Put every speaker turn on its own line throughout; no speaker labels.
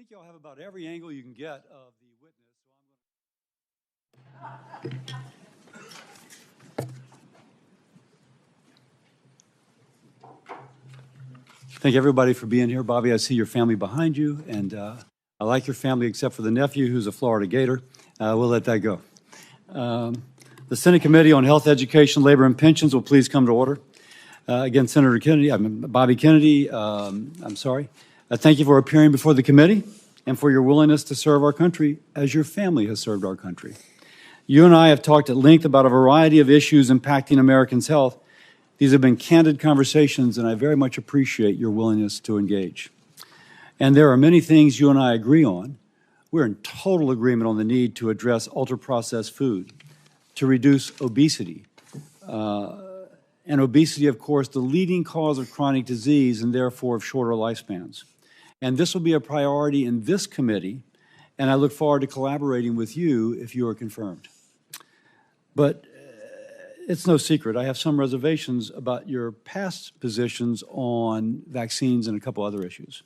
think y'all have about every angle you can get of the witness, so thank everybody for being here. Bobby, I see your family behind you, and I like your family except for the nephew who's a Florida Gator. We'll let that go. The Senate Committee on Health, Education, Labor, and Pensions will please come to order. Again, Senator Kennedy, Bobby Kennedy, thank you for appearing before the committee and for your willingness to serve our country as your family has served our country. You and I have talked at length about a variety of issues impacting Americans' health. These have been candid conversations, and I very much appreciate your willingness to engage. And there are many things you and I agree on. We're in total agreement on the need to address ultra-processed food, to reduce obesity, and obesity, of course, the leading cause of chronic disease and therefore of shorter lifespans. And this will be a priority in this committee, and I look forward to collaborating with you if you are confirmed. But it's no secret, I have some reservations about your past positions on vaccines and a couple other issues.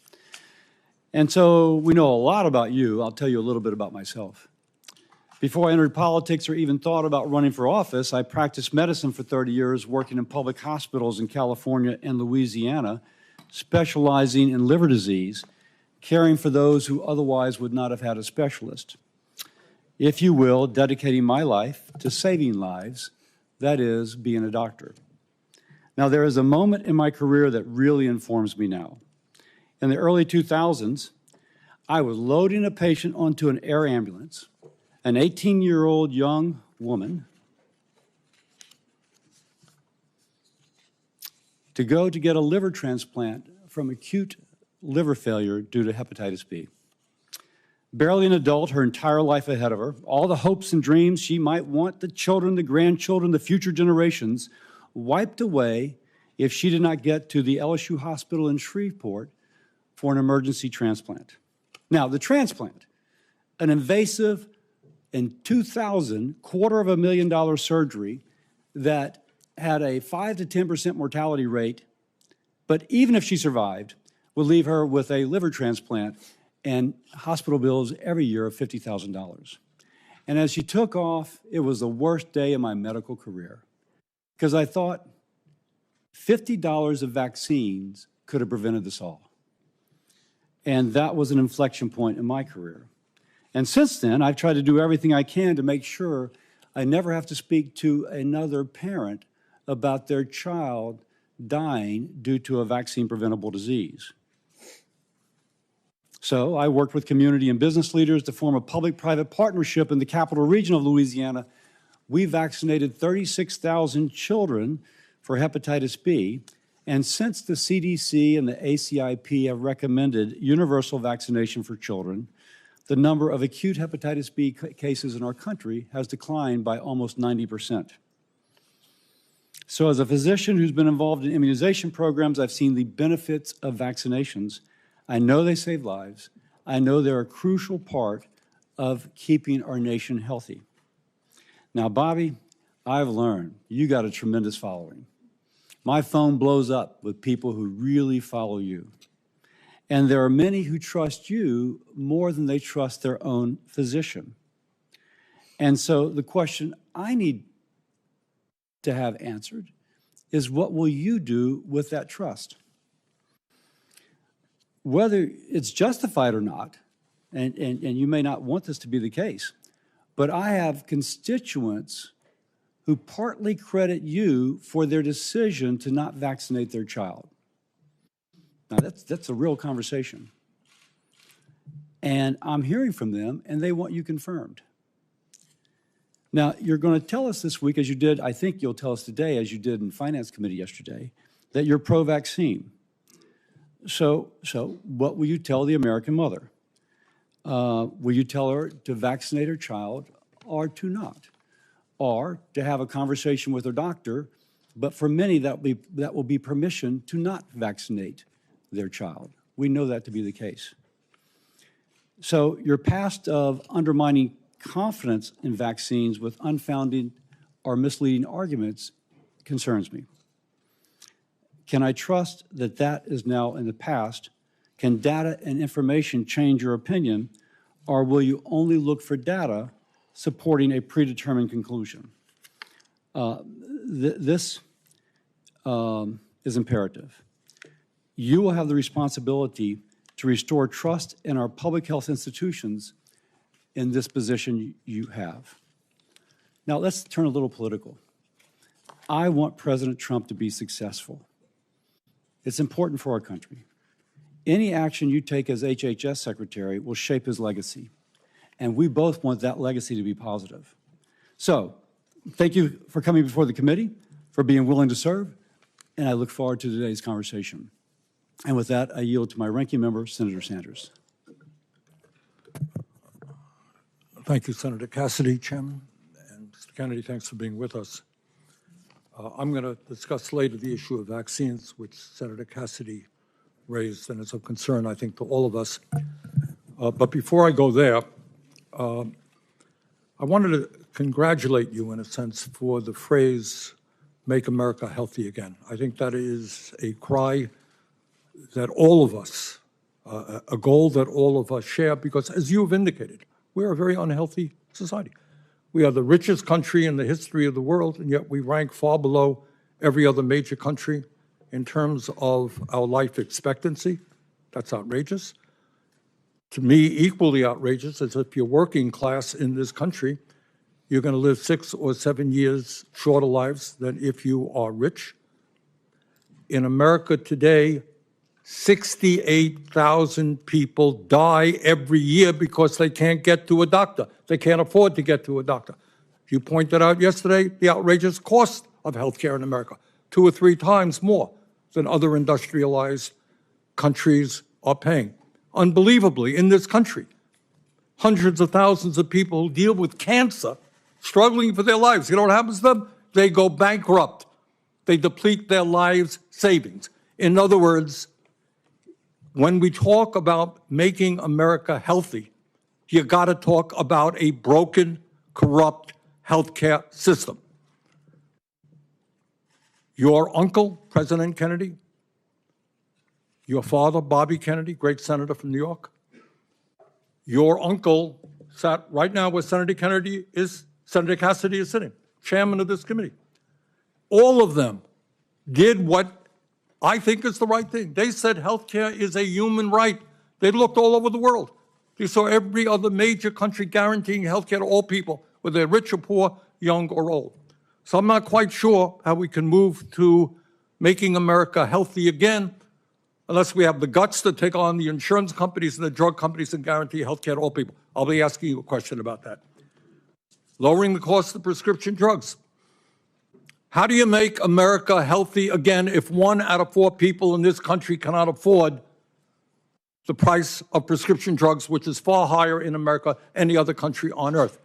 And so we know a lot about you. I'll tell you a little bit about myself. Before I entered politics or even thought about running for office, I practiced medicine for 30 years, working in public hospitals in California and Louisiana, specializing in liver disease, caring for those who otherwise would not have had a specialist. If you will, dedicating my life to saving lives, that is, being a doctor. Now, there is a moment in my career that really informs me now. In the early 2000s, I was loading a patient onto an air ambulance, an 18-year-old young woman, to go to get a liver transplant from acute liver failure due to hepatitis B. Barely an adult, her entire life ahead of her, all the hopes and dreams she might want, the children, the grandchildren, the future generations, wiped away if she did not get to the LSU hospital in Shreveport for an emergency transplant. Now, the transplant, an invasive, in 2000, $250,000 surgery that had a 5 to 10% mortality rate, but even if she survived, would leave her with a liver transplant and hospital bills every year of $50,000. And as she took off, it was the worst day of my medical career, because I thought $50 of vaccines could have prevented this all. And that was an inflection point in my career. And since then, I've tried to do everything I can to make sure I never have to speak to another parent about their child dying due to a vaccine-preventable disease. So I worked with community and business leaders to form a public-private partnership in the capital region of Louisiana. We vaccinated 36,000 children for hepatitis B, and since the CDC and the ACIP have recommended universal vaccination for children, the number of acute hepatitis B cases in our country has declined by almost 90%. So as a physician who's been involved in immunization programs, I've seen the benefits of vaccinations. I know they save lives. I know they're a crucial part of keeping our nation healthy. Now, Bobby, I've learned you got a tremendous following. My phone blows up with people who really follow you. And there are many who trust you more than they trust their own physician. And so the question I need to have answered is, what will you do with that trust? Whether it's justified or not, and you may not want this to be the case, but I have constituents who partly credit you for their decision to not vaccinate their child. Now, that's a real conversation. And I'm hearing from them, and they want you confirmed. Now, you're going to tell us this week, as you did, I think you'll tell us today, as you did in Finance Committee yesterday, that you're pro-vaccine. So what will you tell the American mother? Will you tell her to vaccinate her child or to not? Or to have a conversation with her doctor, but for many that will be permission to not vaccinate their child. We know that to be the case. So your past of undermining confidence in vaccines with unfounded or misleading arguments concerns me. Can I trust that that is now in the past? Can data and information change your opinion, or will you only look for data supporting a predetermined conclusion? This is imperative. You will have the responsibility to restore trust in our public health institutions in this position you have. Now, let's turn a little political. I want President Trump to be successful. It's important for our country. Any action you take as HHS Secretary will shape his legacy, and we both want that legacy to be positive. So, thank you for coming before the committee, for being willing to serve, and I look forward to today's conversation. And with that, I yield to my ranking member, Senator Sanders.
Thank you, Senator Cassidy, Chairman. And Mr. Kennedy, thanks for being with us. I'm going to discuss later the issue of vaccines, which Senator Cassidy raised, and it's of concern, I think, to all of us. But before I go there, I wanted to congratulate you, in a sense, for the phrase, "Make America Healthy Again." I think that is a cry that all of us, a goal that all of us share, because as you have indicated, we're a very unhealthy society. We are the richest country in the history of the world, and yet we rank far below every other major country in terms of our life expectancy. That's outrageous. To me, equally outrageous is if you're working class in this country, you're going to live 6 or 7 years shorter lives than if you are rich. In America today, 68,000 people die every year because they can't get to a doctor. They can't afford to get to a doctor. You pointed out yesterday the outrageous cost of healthcare in America, 2 or 3 times more than other industrialized countries are paying. Unbelievably, in this country, hundreds of thousands of people who deal with cancer, struggling for their lives. You know what happens to them? They go bankrupt. They deplete their lives' savings. In other words, when we talk about making America healthy, you got to talk about a broken, corrupt healthcare system. Your uncle, President Kennedy, your father, Bobby Kennedy, great senator from New York, your uncle sat right now where Senator Cassidy is sitting, chairman of this committee. All of them did what I think is the right thing. They said healthcare is a human right. They looked all over the world. They saw every other major country guaranteeing healthcare to all people, whether they're rich or poor, young or old. So I'm not quite sure how we can move to making America healthy again unless we have the guts to take on the insurance companies and the drug companies and guarantee healthcare to all people. I'll be asking you a question about that. Lowering the cost of prescription drugs. How do you make America healthy again if 1 out of 4 people in this country cannot afford the price of prescription drugs, which is far higher in America than any other country on earth?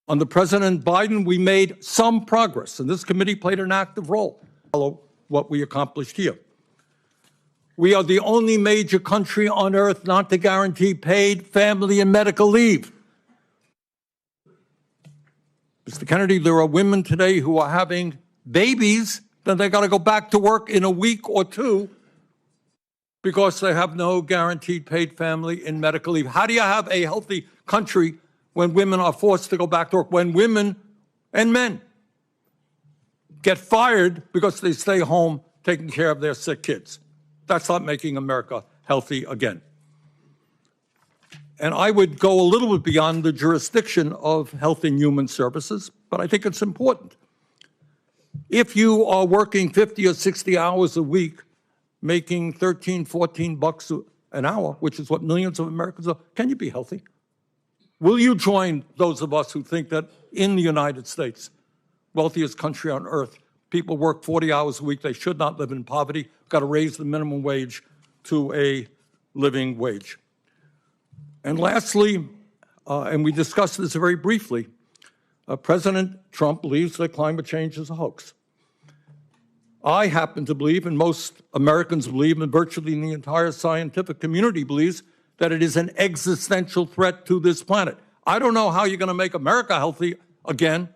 Under President Biden, we made some progress, and this committee played an active role to follow what we accomplished here. We are the only major country on earth not to guarantee paid family and medical leave. Mr. Kennedy, there are women today who are having babies, then they got to go back to work in a week or 2 because they have no guaranteed paid family and medical leave. How do you have a healthy country when women are forced to go back to work, when women and men get fired because they stay home taking care of their sick kids? That's not making America healthy again. And I would go a little bit beyond the jurisdiction of Health and Human Services, but I think it's important. If you are working 50 or 60 hours a week, making 13, 14 bucks an hour, which is what millions of Americans are, can you be healthy? Will you join those of us who think that in the United States, wealthiest country on earth, people work 40 hours a week, they should not live in poverty, got to raise the minimum wage to a living wage? And lastly, and we discussed this very briefly, President Trump believes that climate change is a hoax. I happen to believe, and most Americans believe, and virtually the entire scientific community believes, that it is an existential threat to this planet. I don't know how you're going to make America healthy again,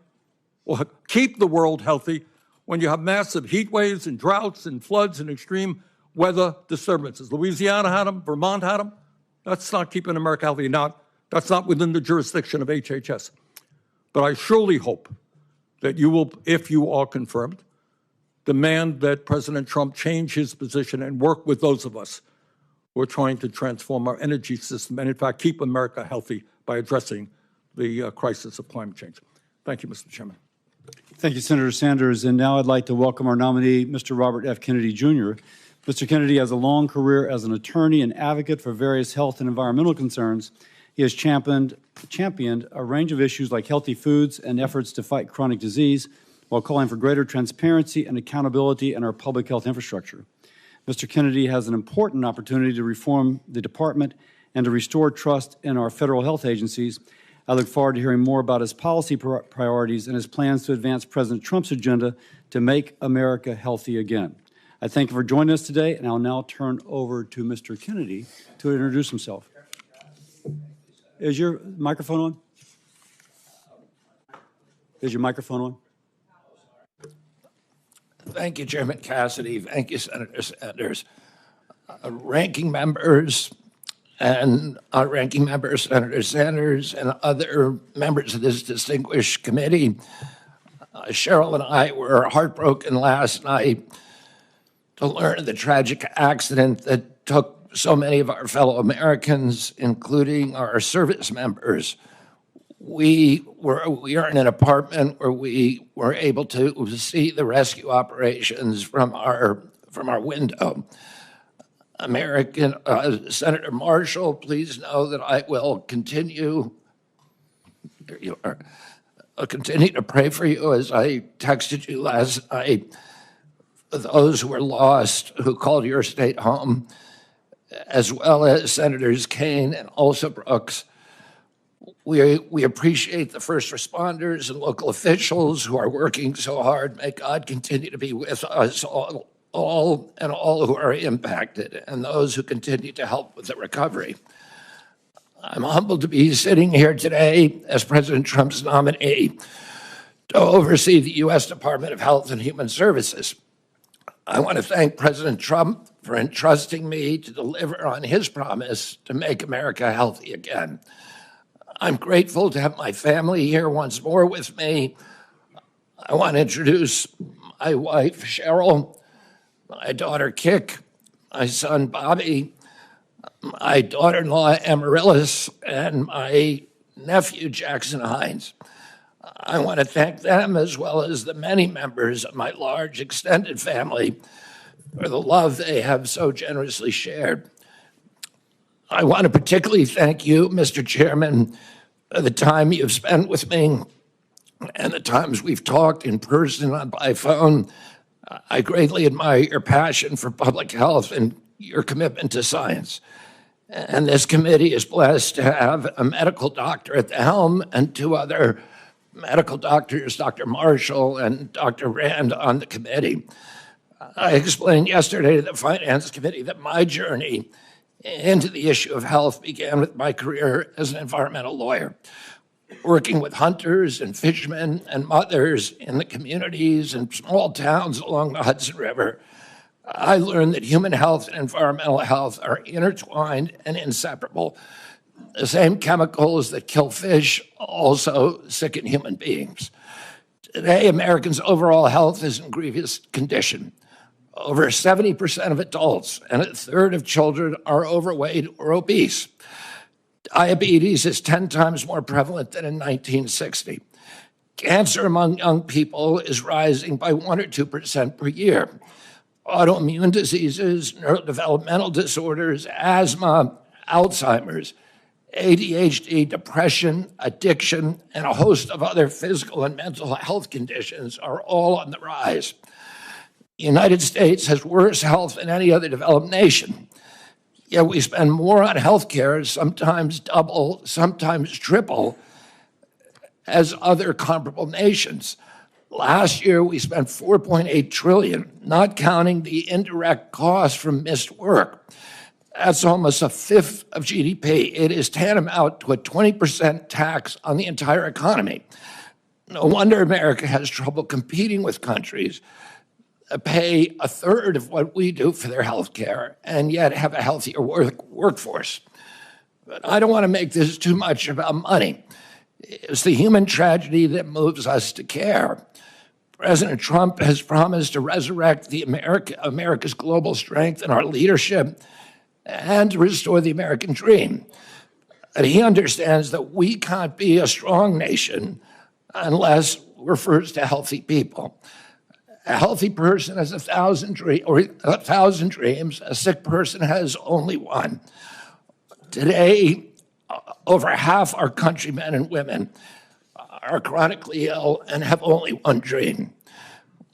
or keep the world healthy, when you have massive heat waves and droughts and floods and extreme weather disturbances. Louisiana had them, Vermont had them. That's not keeping America healthy. That's not within the jurisdiction of HHS. But I surely hope that you will, if you are confirmed, demand that President Trump change his position and work with those of us who are trying to transform our energy system and, in fact, keep America healthy by addressing the crisis of climate change. Thank you, Mr. Chairman.
Thank you, Senator Sanders. And now I'd like to welcome our nominee, Mr. Robert F. Kennedy, Jr. Mr. Kennedy has a long career as an attorney and advocate for various health and environmental concerns. He has championed a range of issues like healthy foods and efforts to fight chronic disease, while calling for greater transparency and accountability in our public health infrastructure. Mr. Kennedy has an important opportunity to reform the department and to restore trust in our federal health agencies. I look forward to hearing more about his policy priorities and his plans to advance President Trump's agenda to make America healthy again. I thank you for joining us today, and I'll now turn over to Mr. Kennedy to introduce himself. Is your microphone on? Is your microphone on?
Thank you, Chairman Cassidy. Thank you, Senator Sanders. Ranking members, Senator Sanders, and other members of this distinguished committee. Cheryl and I were heartbroken last night to learn of the tragic accident that took so many of our fellow Americans, including our service members. We are in an apartment where we were able to see the rescue operations from our window. Senator Marshall, please know that I will continue. There you are. I'll continue to pray for you, as I texted you last night, for those who were lost, who called your state home, as well as Senators Kaine and Brooks. We appreciate the first responders and local officials who are working so hard. May God continue to be with us all who are impacted, and those who continue to help with the recovery. I'm humbled to be sitting here today as President Trump's nominee to oversee the U.S. Department of Health and Human Services. I want to thank President Trump for entrusting me to deliver on his promise to make America healthy again. I'm grateful to have my family here once more with me. I want to introduce my wife, Cheryl, my daughter, Kik, my son, Bobby, my daughter-in-law, Amaryllis, and my nephew, Jackson Hines. I want to thank them, as well as the many members of my large extended family, for the love they have so generously shared. I want to particularly thank you, Mr. Chairman, for the time you've spent with me and the times we've talked in person and by phone. I greatly admire your passion for public health and your commitment to science. And this committee is blessed to have a medical doctor at the helm and two other medical doctors, Dr. Marshall and Dr. Rand, on the committee. I explained yesterday to the Finance Committee that my journey into the issue of health began with my career as an environmental lawyer, working with hunters and fishermen and mothers in the communities and small towns along the Hudson River. I learned that human health and environmental health are intertwined and inseparable. The same chemicals that kill fish also sicken human beings. Today, Americans' overall health is in grievous condition. Over 70% of adults and a third of children are overweight or obese. Diabetes is 10 times more prevalent than in 1960. Cancer among young people is rising by 1 or 2% per year. Autoimmune diseases, neurodevelopmental disorders, asthma, Alzheimer's, ADHD, depression, addiction, and a host of other physical and mental health conditions are all on the rise. The United States has worse health than any other developed nation. Yet we spend more on health care, sometimes double, sometimes triple, as other comparable nations. Last year, we spent $4.8 trillion, not counting the indirect costs from missed work. That's almost a fifth of GDP. It is tantamount to a 20% tax on the entire economy. No wonder America has trouble competing with countries pay a third of what we do for their health care and yet have a healthier workforce. But I don't want to make this too much about money. It's the human tragedy that moves us to care. President Trump has promised to resurrect America's global strength and our leadership and to restore the American dream. And he understands that we can't be a strong nation unless we're first a healthy people. A healthy person has 1,000 dreams. A sick person has only one. Today, over half our countrymen and women are chronically ill and have only one dream.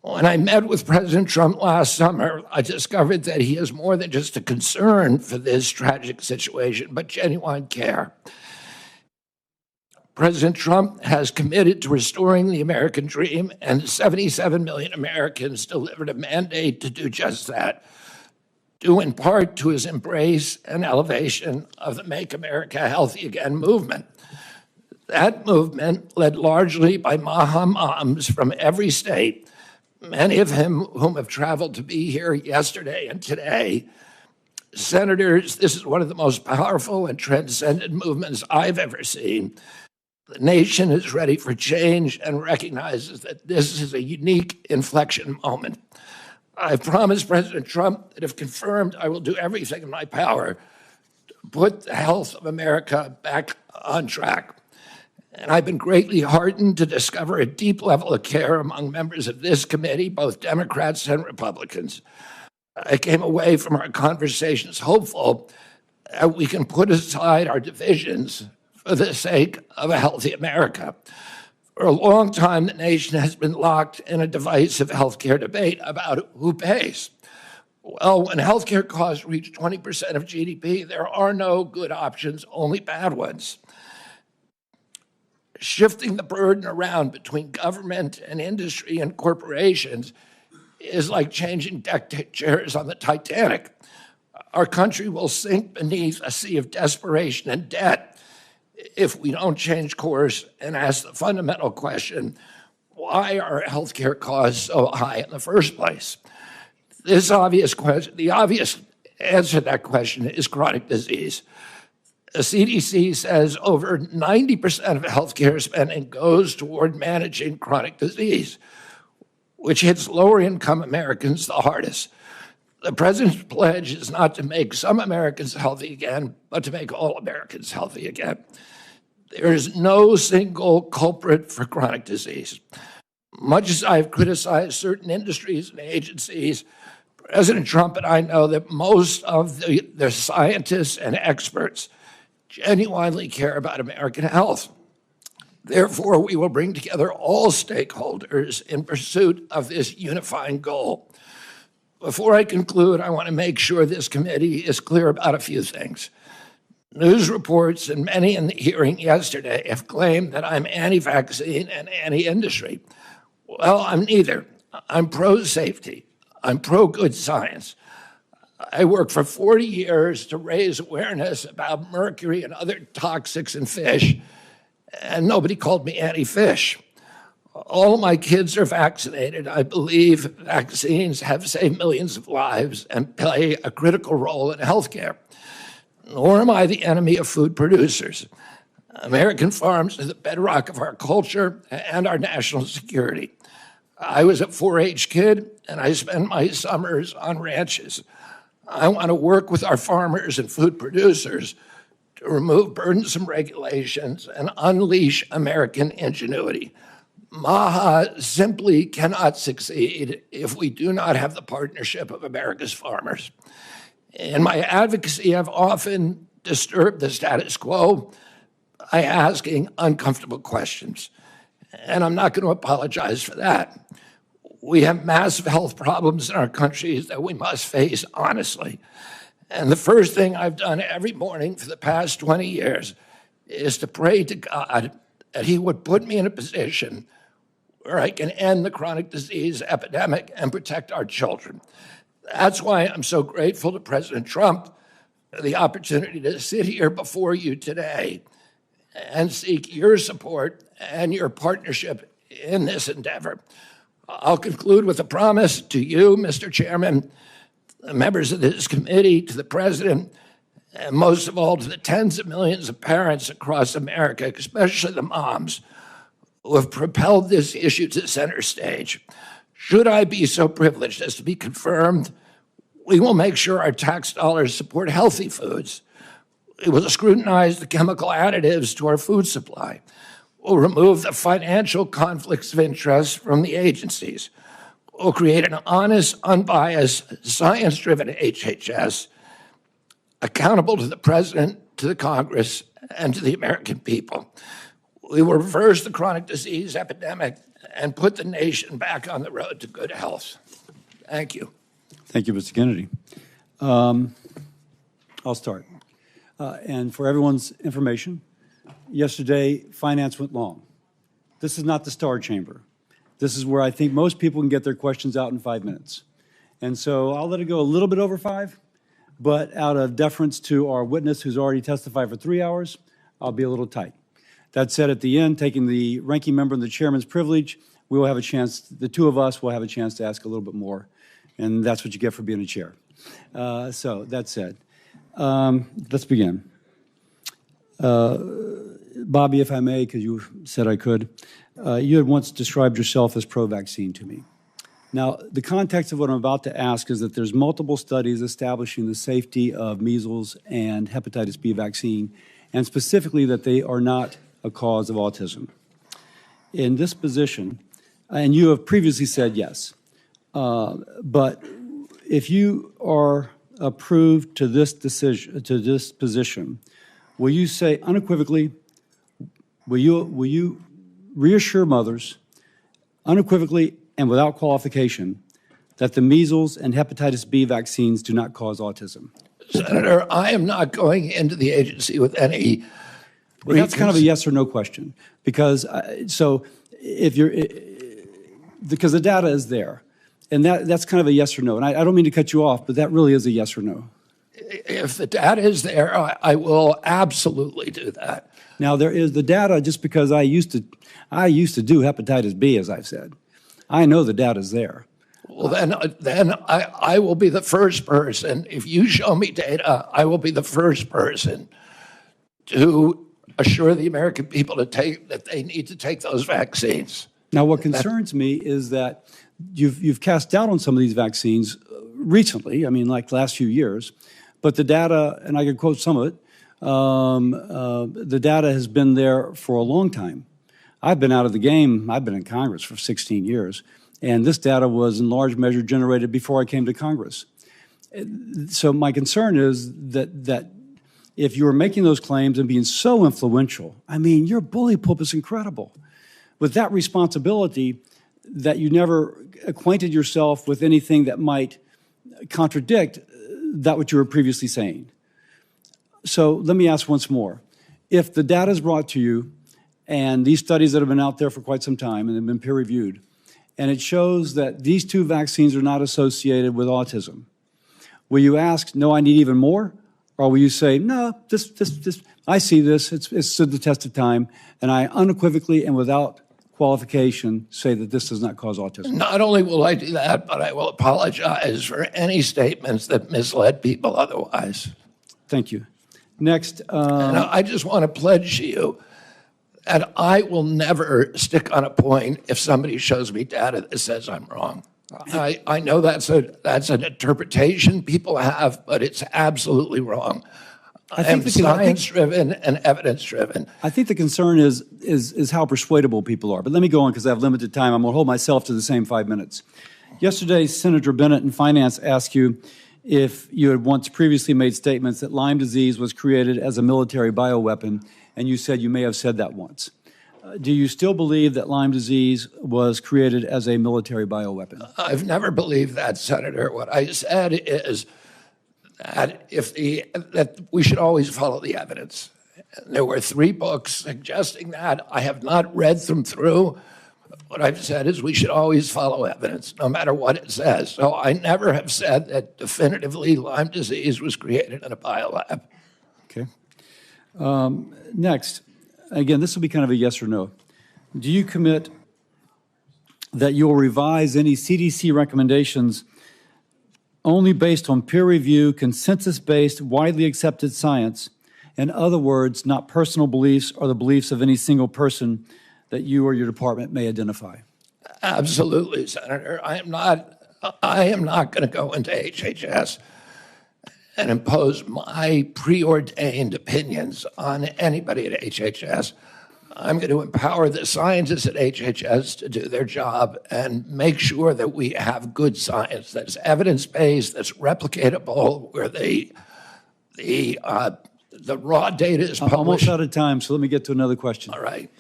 When I met with President Trump last summer, I discovered that he has more than just a concern for this tragic situation, but genuine care. President Trump has committed to restoring the American dream, and 77 million Americans delivered a mandate to do just that, due in part to his embrace and elevation of the Make America Healthy Again movement. That movement, led largely by Maha moms from every state, many of whom have traveled to be here yesterday and today. Senators, this is one of the most powerful and transcendent movements I've ever seen. The nation is ready for change and recognizes that this is a unique inflection moment. I've promised President Trump that if confirmed, I will do everything in my power to put the health of America back on track. And I've been greatly heartened to discover a deep level of care among members of this committee, both Democrats and Republicans. I came away from our conversations hopeful that we can put aside our divisions for the sake of a healthy America. For a long time, the nation has been locked in a divisive healthcare debate about who pays. Well, when healthcare costs reach 20% of GDP, there are no good options, only bad ones. Shifting the burden around between government and industry and corporations is like changing deck chairs on the Titanic. Our country will sink beneath a sea of desperation and debt if we don't change course and ask the fundamental question, why are healthcare costs so high in the first place? The obvious answer to that question is chronic disease. The CDC says over 90% of healthcare spending goes toward managing chronic disease, which hits lower income Americans the hardest. The president's pledge is not to make some Americans healthy again, but to make all Americans healthy again. There is no single culprit for chronic disease. Much as I've criticized certain industries and agencies, President Trump and I know that most of the scientists and experts genuinely care about American health. Therefore, we will bring together all stakeholders in pursuit of this unifying goal. Before I conclude, I want to make sure this committee is clear about a few things. News reports and many in the hearing yesterday have claimed that I'm anti-vaccine and anti-industry. Well, I'm neither. I'm pro-safety. I'm pro-good science. I worked for 40 years to raise awareness about mercury and other toxics in fish, and nobody called me anti-fish. All of my kids are vaccinated. I believe vaccines have saved millions of lives and play a critical role in healthcare. Nor am I the enemy of food producers. American farms are the bedrock of our culture and our national security. I was a 4-H kid, and I spent my summers on ranches. I want to work with our farmers and food producers to remove burdensome regulations and unleash American ingenuity. MAHA simply cannot succeed if we do not have the partnership of America's farmers. In my advocacy, I've often disturbed the status quo by asking uncomfortable questions, and I'm not going to apologize for that. We have massive health problems in our country that we must face honestly. And the first thing I've done every morning for the past 20 years is to pray to God that he would put me in a position where I can end the chronic disease epidemic and protect our children. That's why I'm so grateful to President Trump for the opportunity to sit here before you today and seek your support and your partnership in this endeavor. I'll conclude with a promise to you, Mr. Chairman, the members of this committee, to the President, and most of all to the tens of millions of parents across America, especially the moms, who have propelled this issue to center stage. Should I be so privileged as to be confirmed, we will make sure our tax dollars support healthy foods. We will scrutinize the chemical additives to our food supply. We'll remove the financial conflicts of interest from the agencies. We'll create an honest, unbiased, science-driven HHS accountable to the President, to the Congress, and to the American people. We will reverse the chronic disease epidemic and put the nation back on the road to good health. Thank you.
Thank you, Mr. Kennedy. I'll start. And for everyone's information, yesterday, finance went long. This is not the Star Chamber. This is where I think most people can get their questions out in 5 minutes. And so I'll let it go a little bit over 5, but out of deference to our witness who's already testified for 3 hours, I'll be a little tight. That said, at the end, taking the ranking member and the chairman's privilege, we will have a chance, the two of us will have a chance to ask a little bit more. And that's what you get for being a chair. So that said, let's begin. Bobby, if I may, because you said I could, you had once described yourself as pro-vaccine to me. Now, the context of what I'm about to ask is that there's multiple studies establishing the safety of measles and hepatitis B vaccine, and specifically that they are not a cause of autism. In this position, and you have previously said yes, but if you are approved to this decision, to this position, will you say unequivocally, will you reassure mothers unequivocally and without qualification that the measles and hepatitis B vaccines do not cause autism?
Senator, I am not going into the agency with any.
Well, that's kind of a yes or no question, because so if you're, because the data is there, and that's kind of a yes or no. And I don't mean to cut you off, but that really is a yes or no.
If the data is there, I will absolutely do that.
Now there is the data. Just because I used to do hepatitis B, as I've said, I know the data is there.
Well, then I will be the first person. If you show me data, I will be the first person to assure the American people that they need to take those vaccines.
Now, what concerns me is that you've cast doubt on some of these vaccines recently. I mean, like the last few years, but the data, and I could quote some of it. The data has been there for a long time. I've been out of the game. I've been in Congress for 16 years. And this data was in large measure generated before I came to Congress. So my concern is that if you were making those claims and being so influential, I mean, your bully pulpit's incredible. With that responsibility, that you never acquainted yourself with anything that might contradict that what you were previously saying. So let me ask once more. If the data is brought to you, and these studies that have been out there for quite some time and have been peer-reviewed, and it shows that these two vaccines are not associated with autism, will you ask, no, I need even more? Or will you say, no, I see this, it's stood the test of time, and I unequivocally and without qualification say that this does not cause autism?
Not only will I do that, but I will apologize for any statements that misled people otherwise.
Thank you. Next.
And I just want to pledge to you that I will never stick on a point if somebody shows me data that says I'm wrong. I know that's an interpretation people have, but it's absolutely wrong. I am science-driven and evidence-driven.
I think the concern is how persuadable people are. But let me go on because I have limited time. I'm going to hold myself to the same 5 minutes. Yesterday, Senator Bennett in Finance asked you if you had once previously made statements that Lyme disease was created as a military bioweapon, and you said you may have said that once. Do you still believe that Lyme disease was created as a military bioweapon?
I've never believed that, Senator. What I said is that that we should always follow the evidence. There were 3 books suggesting that. I have not read them through. What I've said is we should always follow evidence, no matter what it says. So I never have said that definitively Lyme disease was created in a biolab.
Okay. Next, again, this will be kind of a yes or no. Do you commit that you will revise any CDC recommendations only based on peer review, consensus-based, widely accepted science. In other words, not personal beliefs or the beliefs of any single person that you or your department may identify.
Absolutely, Senator. I am not going to go into HHS and impose my preordained opinions on anybody at HHS. I'm going to empower the scientists at HHS to do their job and make sure that we have good science that's evidence-based, that's replicatable, where the raw data is
I'm almost
published.
out of time, so let me get to another question.
All right.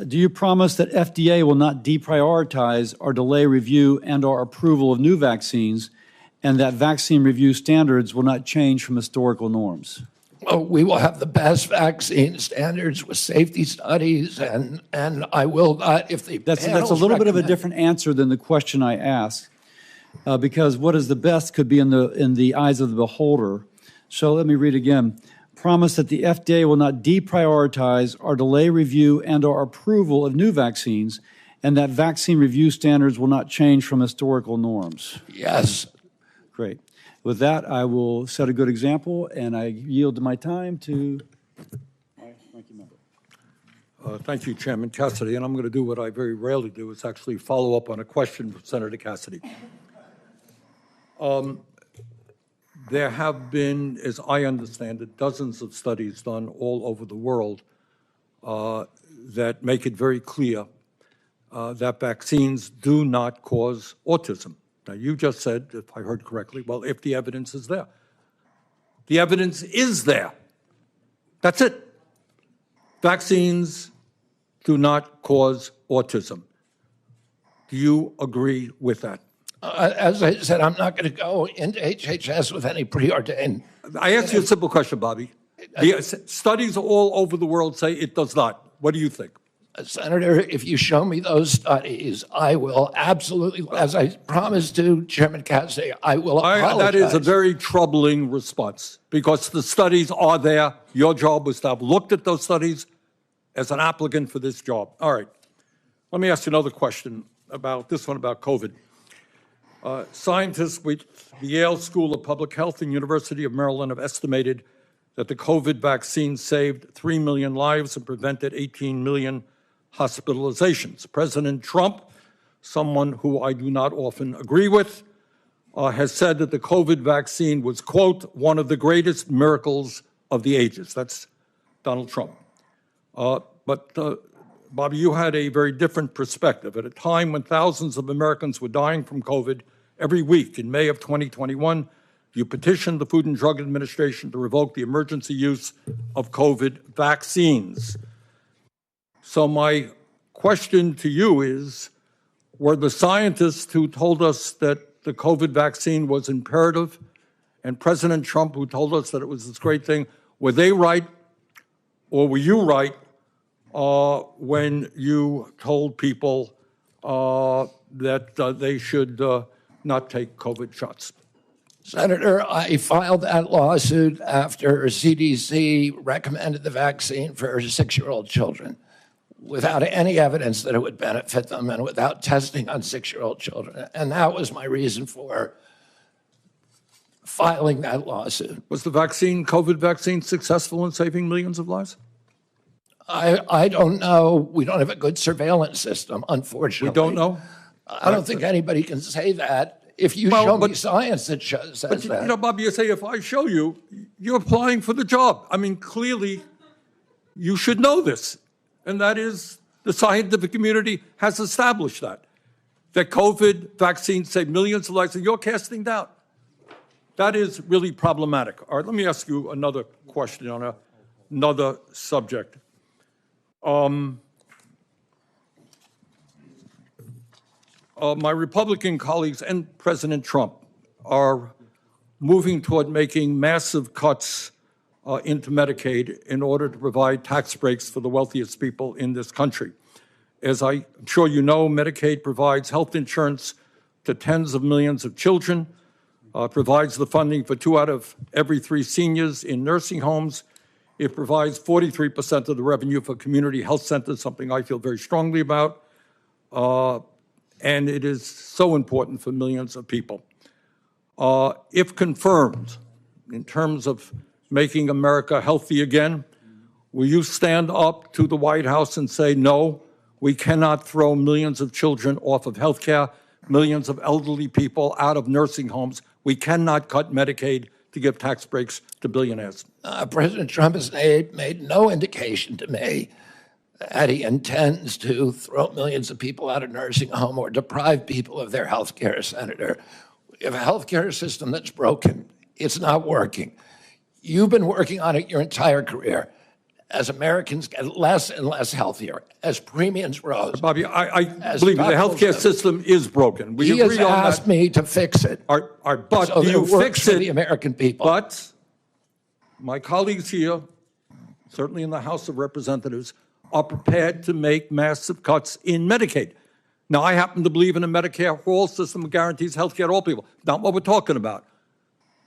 Do you promise that FDA will not deprioritize or delay review and/or approval of new vaccines, and that vaccine review standards will not change from historical norms?
Well, we will have the best vaccine standards with safety studies, and I will not, if the
That's a
panels
little bit of a
recommend-
different answer than the question I asked, because what is the best could be in the eyes of the beholder. So let me read again. Promise that the FDA will not deprioritize or delay review and/or approval of new vaccines, and that vaccine review standards will not change from historical norms.
Yes.
Great. With that, I will set a good example, and I yield my time to my ranking member.
Thank you, Chairman Cassidy. And I'm going to do what I very rarely do, is actually follow up on a question from Senator Cassidy. There have been, as I understand it, dozens of studies done all over the world that make it very clear that vaccines do not cause autism. Now, you just said, if I heard correctly, well, if the evidence is there. The evidence is there. That's it. Vaccines do not cause autism. Do you agree with that?
As I said, I'm not going to go into HHS with any preordained.
I asked you a simple question, Bobby. The studies all over the world say it does not. What do you think?
Senator, if you show me those studies, I will absolutely, as I promised to Chairman Cassidy, I will apologize.
That is a very troubling response, because the studies are there. Your job was to have looked at those studies as an applicant for this job. All right. Let me ask you another question about this one about COVID. Scientists with the Yale School of Public Health and University of Maryland have estimated that the COVID vaccine saved 3 million lives and prevented 18 million hospitalizations. President Trump, someone who I do not often agree with, has said that the COVID vaccine was, quote, one of the greatest miracles of the ages. That's Donald Trump. But Bobby, you had a very different perspective. At a time when thousands of Americans were dying from COVID every week, in May of 2021, you petitioned the Food and Drug Administration to revoke the emergency use of COVID vaccines. So my question to you is, were the scientists who told us that the COVID vaccine was imperative, and President Trump who told us that it was this great thing, were they right, or were you right when you told people that they should not take COVID shots?
Senator, I filed that lawsuit after CDC recommended the vaccine for 6-year-old children without any evidence that it would benefit them and without testing on 6-year-old children. And that was my reason for filing that lawsuit.
Was the COVID vaccine, successful in saving millions of lives?
I don't know. We don't have a good surveillance system, unfortunately.
We don't know?
I don't think anybody can say that. If you show me science that says that.
You know, Bobby, you say if I show you, you're applying for the job. I mean, clearly, you should know this. And that is, the scientific community has established that COVID vaccines save millions of lives, and you're casting doubt. That is really problematic. All right, let me ask you another question on another subject. My Republican colleagues and President Trump are moving toward making massive cuts into Medicaid in order to provide tax breaks for the wealthiest people in this country. As I'm sure you know, Medicaid provides health insurance to tens of millions of children, provides the funding for 2 out of every 3 seniors in nursing homes. It provides 43% of the revenue for community health centers, something I feel very strongly about. and it is so important for millions of people. If confirmed, in terms of making America healthy again, will you stand up to the White House and say, no, we cannot throw millions of children off of health care, millions of elderly people out of nursing homes. We cannot cut Medicaid to give tax breaks to billionaires.
President Trump has made no indication to me that he intends to throw millions of people out of nursing home or deprive people of their health care, Senator. We have a health care system that's broken. It's not working. You've been working on it your entire career. As Americans get less and less healthier, as premiums rose.
Bobby, I believe the healthcare system is broken. We
he
agree
has
on
asked
that.
me to fix it.
But
so
do you
it works
fix
for
it?
the American people.
But my colleagues here, certainly in the House of Representatives, are prepared to make massive cuts in Medicaid. Now, I happen to believe in a Medicare for all system that guarantees health care to all people. Not what we're talking about.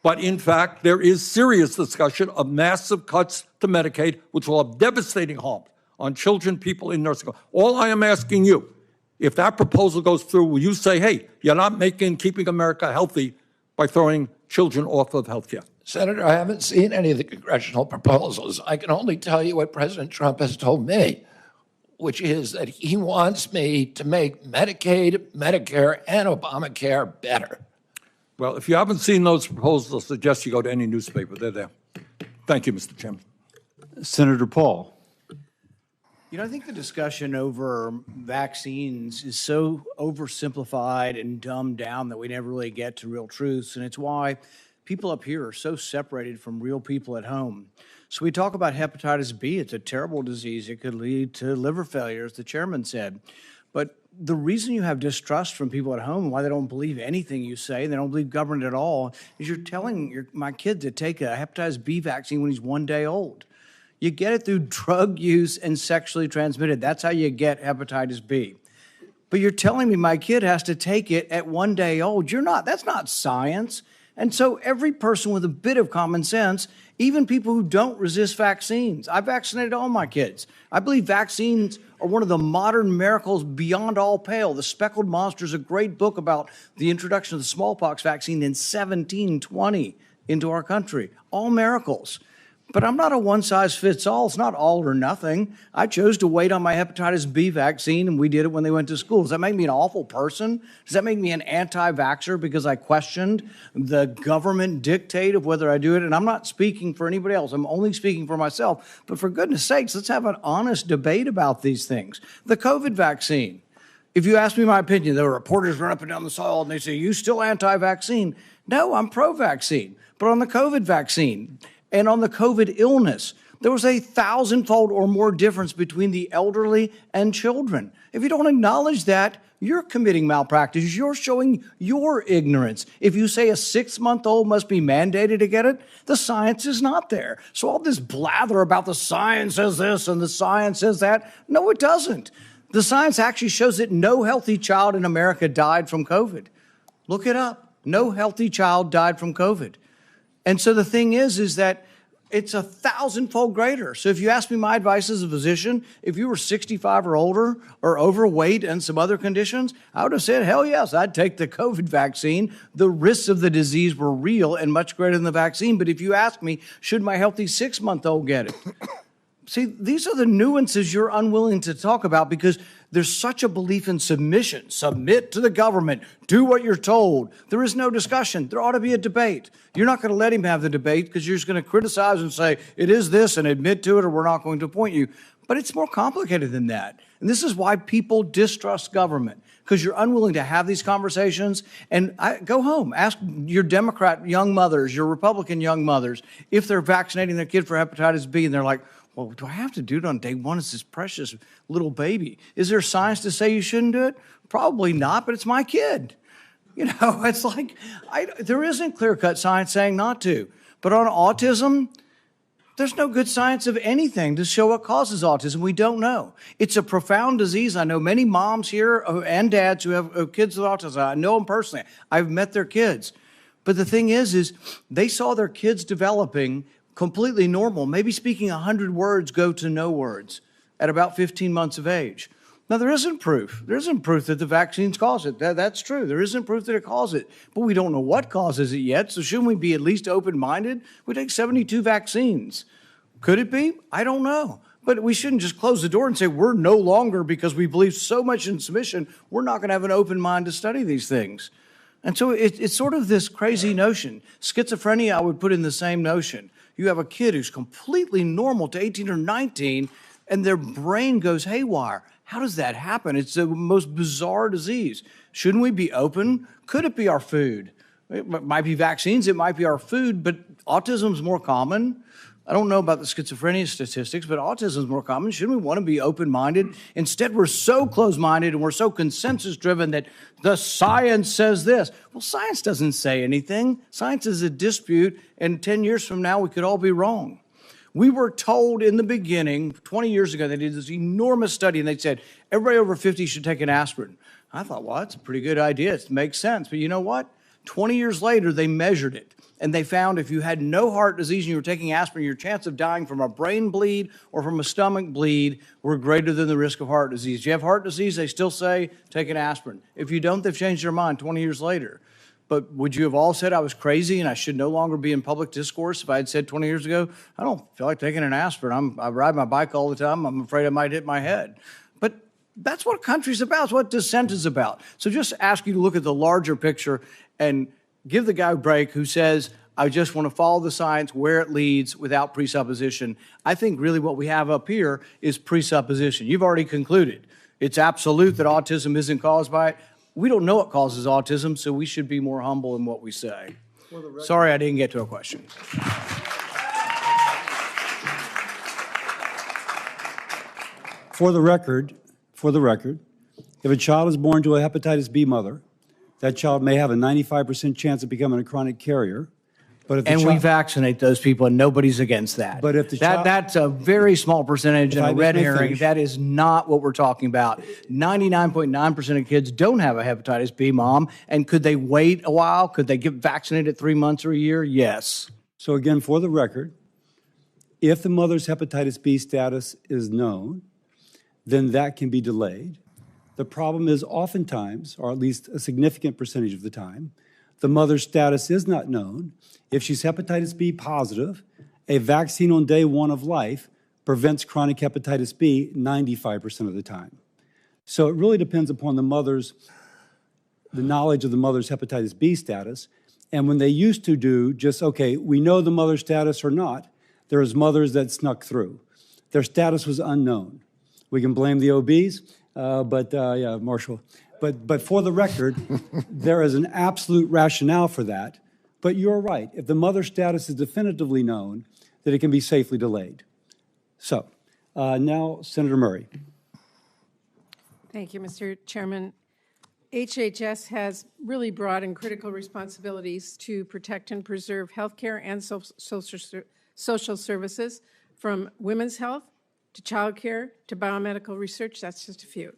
But in fact, there is serious discussion of massive cuts to Medicaid, which will have devastating harm on children, people in nursing homes. All I am asking you, if that proposal goes through, will you say, hey, you're not keeping America healthy by throwing children off of health care?
Senator, I haven't seen any of the congressional proposals. I can only tell you what President Trump has told me, which is that he wants me to make Medicaid, Medicare, and Obamacare better.
Well, if you haven't seen those proposals, I suggest you go to any newspaper. They're there. Thank you, Mr. Chairman.
Senator Paul.
You know, I think the discussion over vaccines is so oversimplified and dumbed down that we never really get to real truths. And it's why people up here are so separated from real people at home. So we talk about hepatitis B. It's a terrible disease. It could lead to liver failure, as the chairman said. But the reason you have distrust from people at home, why they don't believe anything you say, and they don't believe government at all, is you're telling my kid to take a hepatitis B vaccine when he's 1 day old. You get it through drug use and sexually transmitted. That's how you get hepatitis B. But you're telling me my kid has to take it at 1 day old. You're not. That's not science. And so every person with a bit of common sense, even people who don't resist vaccines, I vaccinated all my kids. I believe vaccines are one of the modern miracles beyond all pale. The Speckled Monster is a great book about the introduction of the smallpox vaccine in 1720 into our country. All miracles. But I'm not a one-size-fits-all. It's not all or nothing. I chose to wait on my hepatitis B vaccine, and we did it when they went to school. Does that make me an awful person? Does that make me an anti-vaxxer because I questioned the government dictate of whether I do it? And I'm not speaking for anybody else. I'm only speaking for myself. But for goodness sakes, let's have an honest debate about these things. The COVID vaccine. If you ask me my opinion, the reporters run up and down the hall and they say, you still anti-vaccine? No, I'm pro-vaccine. But on the COVID vaccine, and on the COVID illness, there was a 1,000-fold or more difference between the elderly and children. If you don't acknowledge that, you're committing malpractice. You're showing your ignorance. If you say a 6-month-old must be mandated to get it, the science is not there. So all this blather about the science says this and the science says that, no, it doesn't. The science actually shows that no healthy child in America died from COVID. Look it up. No healthy child died from COVID. And so the thing is that it's 1,000-fold greater. So if you ask me my advice as a physician, if you were 65 or older or overweight and some other conditions, I would have said, hell yes, I'd take the COVID vaccine. The risks of the disease were real and much greater than the vaccine. But if you ask me, should my healthy 6-month-old get it? See, these are the nuances you're unwilling to talk about because there's such a belief in submission. Submit to the government. Do what you're told. There is no discussion. There ought to be a debate. You're not going to let him have the debate because you're just going to criticize and say, it is this and admit to it or we're not going to appoint you. But it's more complicated than that. And this is why people distrust government, because you're unwilling to have these conversations. And go home, ask your Democrat young mothers, your Republican young mothers, if they're vaccinating their kid for hepatitis B and they're like, well, do I have to do it on day one? It's this precious little baby. Is there science to say you shouldn't do it? Probably not, but it's my kid. You know, it's like, there isn't clear-cut science saying not to. But on autism, there's no good science of anything to show what causes autism. We don't know. It's a profound disease. I know many moms here and dads who have kids with autism. I know them personally. I've met their kids. But the thing is they saw their kids developing completely normal, maybe speaking 100 words go to no words at about 15 months of age. Now, there isn't proof. There isn't proof that the vaccines cause it. That's true. There isn't proof that it causes it. But we don't know what causes it yet, so shouldn't we be at least open-minded? We take 72 vaccines. Could it be? I don't know. But we shouldn't just close the door and say we're no longer, because we believe so much in submission, we're not going to have an open mind to study these things. And so it's sort of this crazy notion. Schizophrenia, I would put in the same notion. You have a kid who's completely normal to 18 or 19, and their brain goes haywire. How does that happen? It's the most bizarre disease. Shouldn't we be open? Could it be our food? It might be vaccines, it might be our food, but autism's more common. I don't know about the schizophrenia statistics, but autism is more common. Shouldn't we want to be open-minded? Instead, we're so closed-minded and we're so consensus-driven that the science says this. Well, science doesn't say anything. Science is a dispute, and 10 years from now, we could all be wrong. We were told in the beginning, 20 years ago, they did this enormous study, and they said, everybody over 50 should take an aspirin. I thought, well, that's a pretty good idea. It makes sense. But you know what? 20 years later, they measured it. And they found if you had no heart disease and you were taking aspirin, your chance of dying from a brain bleed or from a stomach bleed were greater than the risk of heart disease. If you have heart disease, they still say take an aspirin. If you don't, they've changed their mind 20 years later. But would you have all said I was crazy and I should no longer be in public discourse if I had said 20 years ago, I don't feel like taking an aspirin. I ride my bike all the time. I'm afraid I might hit my head. But that's what country's about. It's what dissent is about. So just ask you to look at the larger picture and give the guy a break who says, I just want to follow the science where it leads without presupposition. I think really what we have up here is presupposition. You've already concluded. It's absolute that autism isn't caused by it. We don't know what causes autism, so we should be more humble in what we say. Sorry I didn't get to a question.
For the record, if a child is born to a hepatitis B mother, that child may have a 95% chance of becoming a chronic carrier. But if the
And we
child,
vaccinate those people, and nobody's against that.
But if the child-
that's a very small percentage and
I
a
just
red
may
herring.
finish.
That is not what we're talking about. 99.9% of kids don't have a hepatitis B, Mom. And could they wait a while? Could they get vaccinated 3 months or a year? Yes.
So again, for the record, if the mother's hepatitis B status is known, then that can be delayed. The problem is oftentimes, or at least a significant percentage of the time, the mother's status is not known. If she's hepatitis B positive, a vaccine on day one of life prevents chronic hepatitis B 95% of the time. So it really depends upon the knowledge of the mother's hepatitis B status. And when they used to do just, okay, we know the mother's status or not, there was mothers that snuck through. Their status was unknown. We can blame the OBs, yeah, Marshall. But for the record, there is an absolute rationale for that. But you're right. If the mother's status is definitively known, that it can be safely delayed. So now, Senator Murray.
Thank you, Mr. Chairman. HHS has really broad and critical responsibilities to protect and preserve healthcare and social services, from women's health to childcare to biomedical research. That's just a few.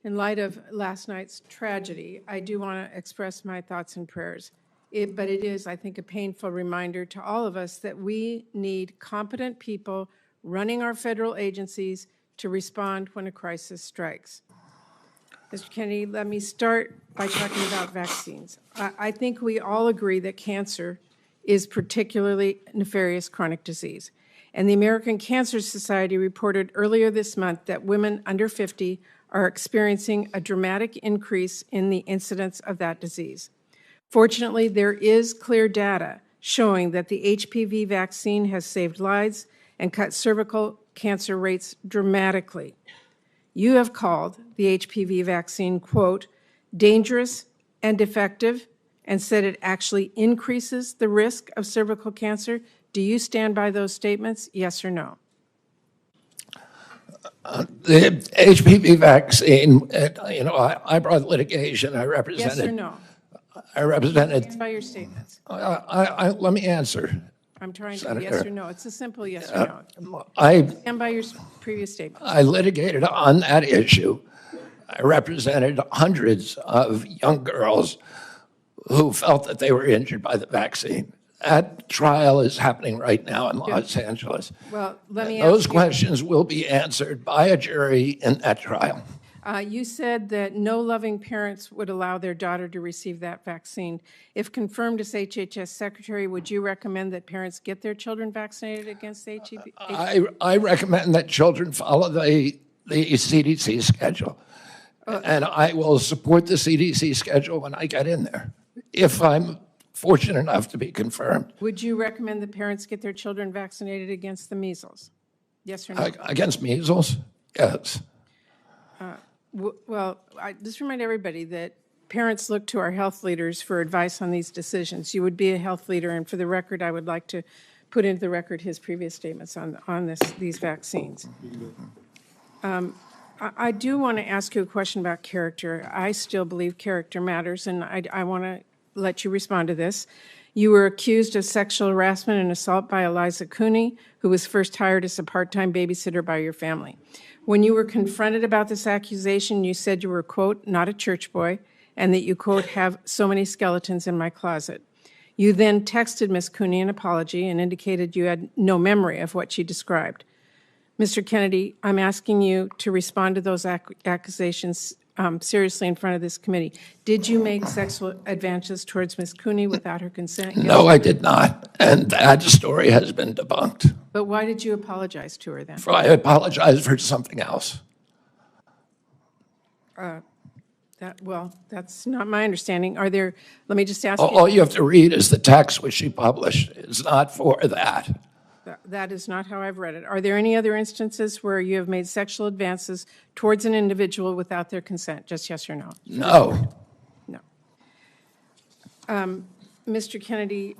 In light of last night's tragedy, I do want to express my thoughts and prayers. But it is, I think, a painful reminder to all of us that we need competent people running our federal agencies to respond when a crisis strikes. Mr. Kennedy, let me start by talking about vaccines. I think we all agree that cancer is particularly nefarious chronic disease. And the American Cancer Society reported earlier this month that women under 50 are experiencing a dramatic increase in the incidence of that disease. Fortunately, there is clear data showing that the HPV vaccine has saved lives and cut cervical cancer rates dramatically. You have called the HPV vaccine, quote, dangerous and defective, and said it actually increases the risk of cervical cancer. Do you stand by those statements, yes or no?
The HPV vaccine, I brought litigation. I represented.
Yes or no?
I represented.
Stand by your statements.
Let me answer.
I'm trying to,
Senator.
yes or no. It's a simple yes or no.
I
Stand by your previous statements.
I litigated on that issue. I represented hundreds of young girls who felt that they were injured by the vaccine. That trial is happening right now in Los Angeles.
Well, let me
Those
ask you.
questions will be answered by a jury in that trial.
You said that no loving parents would allow their daughter to receive that vaccine. If confirmed as HHS Secretary, would you recommend that parents get their children vaccinated against HEB?
I recommend that children follow the CDC schedule. And I will support the CDC schedule when I get in there, if I'm fortunate enough to be confirmed.
Would you recommend that parents get their children vaccinated against the measles? Yes or no?
Against measles? Yes.
Well, I just remind everybody that parents look to our health leaders for advice on these decisions. You would be a health leader, and for the record, I would like to put into the record his previous statements on these vaccines. I do want to ask you a question about character. I still believe character matters, and I want to let you respond to this. You were accused of sexual harassment and assault by Eliza Cooney, who was first hired as a part-time babysitter by your family. When you were confronted about this accusation, you said you were, quote, not a church boy, and that you, quote, have so many skeletons in my closet. You then texted Ms. Cooney an apology and indicated you had no memory of what she described. Mr. Kennedy, I'm asking you to respond to those accusations seriously in front of this committee. Did you make sexual advances towards Ms. Cooney without her consent? Yes.
No, I did not. And that story has been debunked.
But why did you apologize to her then?
I apologize for something else.
Well, that's not my understanding. Are there, let me just ask you.
All you have to read is the text which she published. It's not for that.
That is not how I've read it. Are there any other instances where you have made sexual advances towards an individual without their consent? Just yes or no?
No.
No. Mr. Kennedy,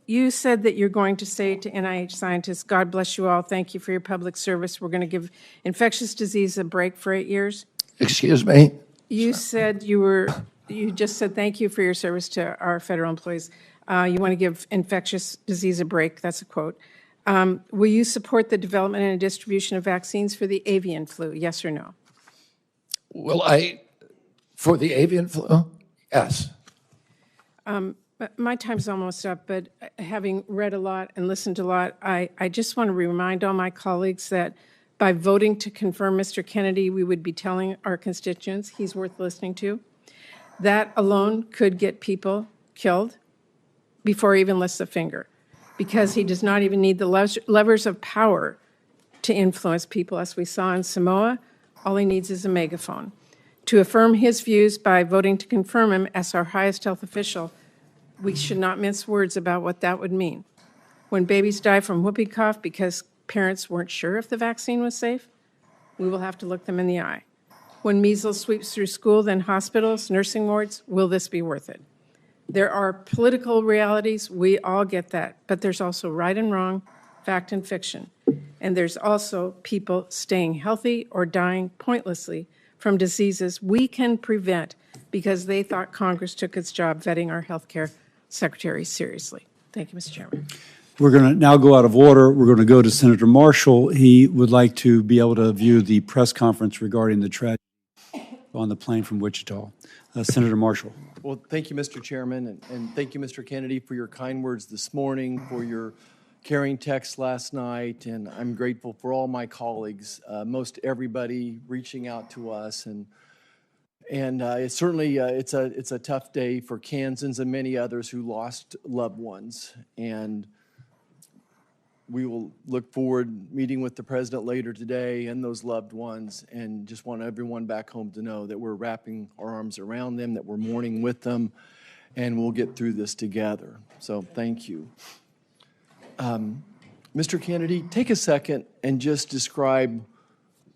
you said that you're going to say to NIH scientists, God bless you all, thank you for your public service. We're going to give infectious disease a break for 8 years.
Excuse me?
You said you just said thank you for your service to our federal employees. You want to give infectious disease a break. That's a quote. Will you support the development and distribution of vaccines for the avian flu? Yes or no?
Will I, for the avian flu? Yes.
My time's almost up, but having read a lot and listened to a lot, I just want to remind all my colleagues that by voting to confirm Mr. Kennedy, we would be telling our constituents he's worth listening to. That alone could get people killed before he even lifts a finger, because he does not even need the levers of power to influence people, as we saw in Samoa. All he needs is a megaphone. To affirm his views by voting to confirm him as our highest health official, we should not mince words about what that would mean. When babies die from whooping cough because parents weren't sure if the vaccine was safe, we will have to look them in the eye. When measles sweeps through school, then hospitals, nursing wards, will this be worth it? There are political realities, we all get that, but there's also right and wrong, fact and fiction. And there's also people staying healthy or dying pointlessly from diseases we can prevent because they thought Congress took its job vetting our health care secretary seriously. Thank you, Mr. Chairman.
We're going to now go out of order. We're going to go to Senator Marshall. He would like to be able to view the press conference regarding the tragedy on the plane from Wichita. Senator Marshall.
Well, thank you, Mr. Chairman, and thank you, Mr. Kennedy, for your kind words this morning, for your caring text last night, and I'm grateful for all my colleagues, most everybody reaching out to us, and it's certainly it's a tough day for Kansans and many others who lost loved ones, and we will look forward meeting with the president later today and those loved ones, and just want everyone back home to know that we're wrapping our arms around them, that we're mourning with them, and we'll get through this together. So thank you. Mr. Kennedy, take a second and just describe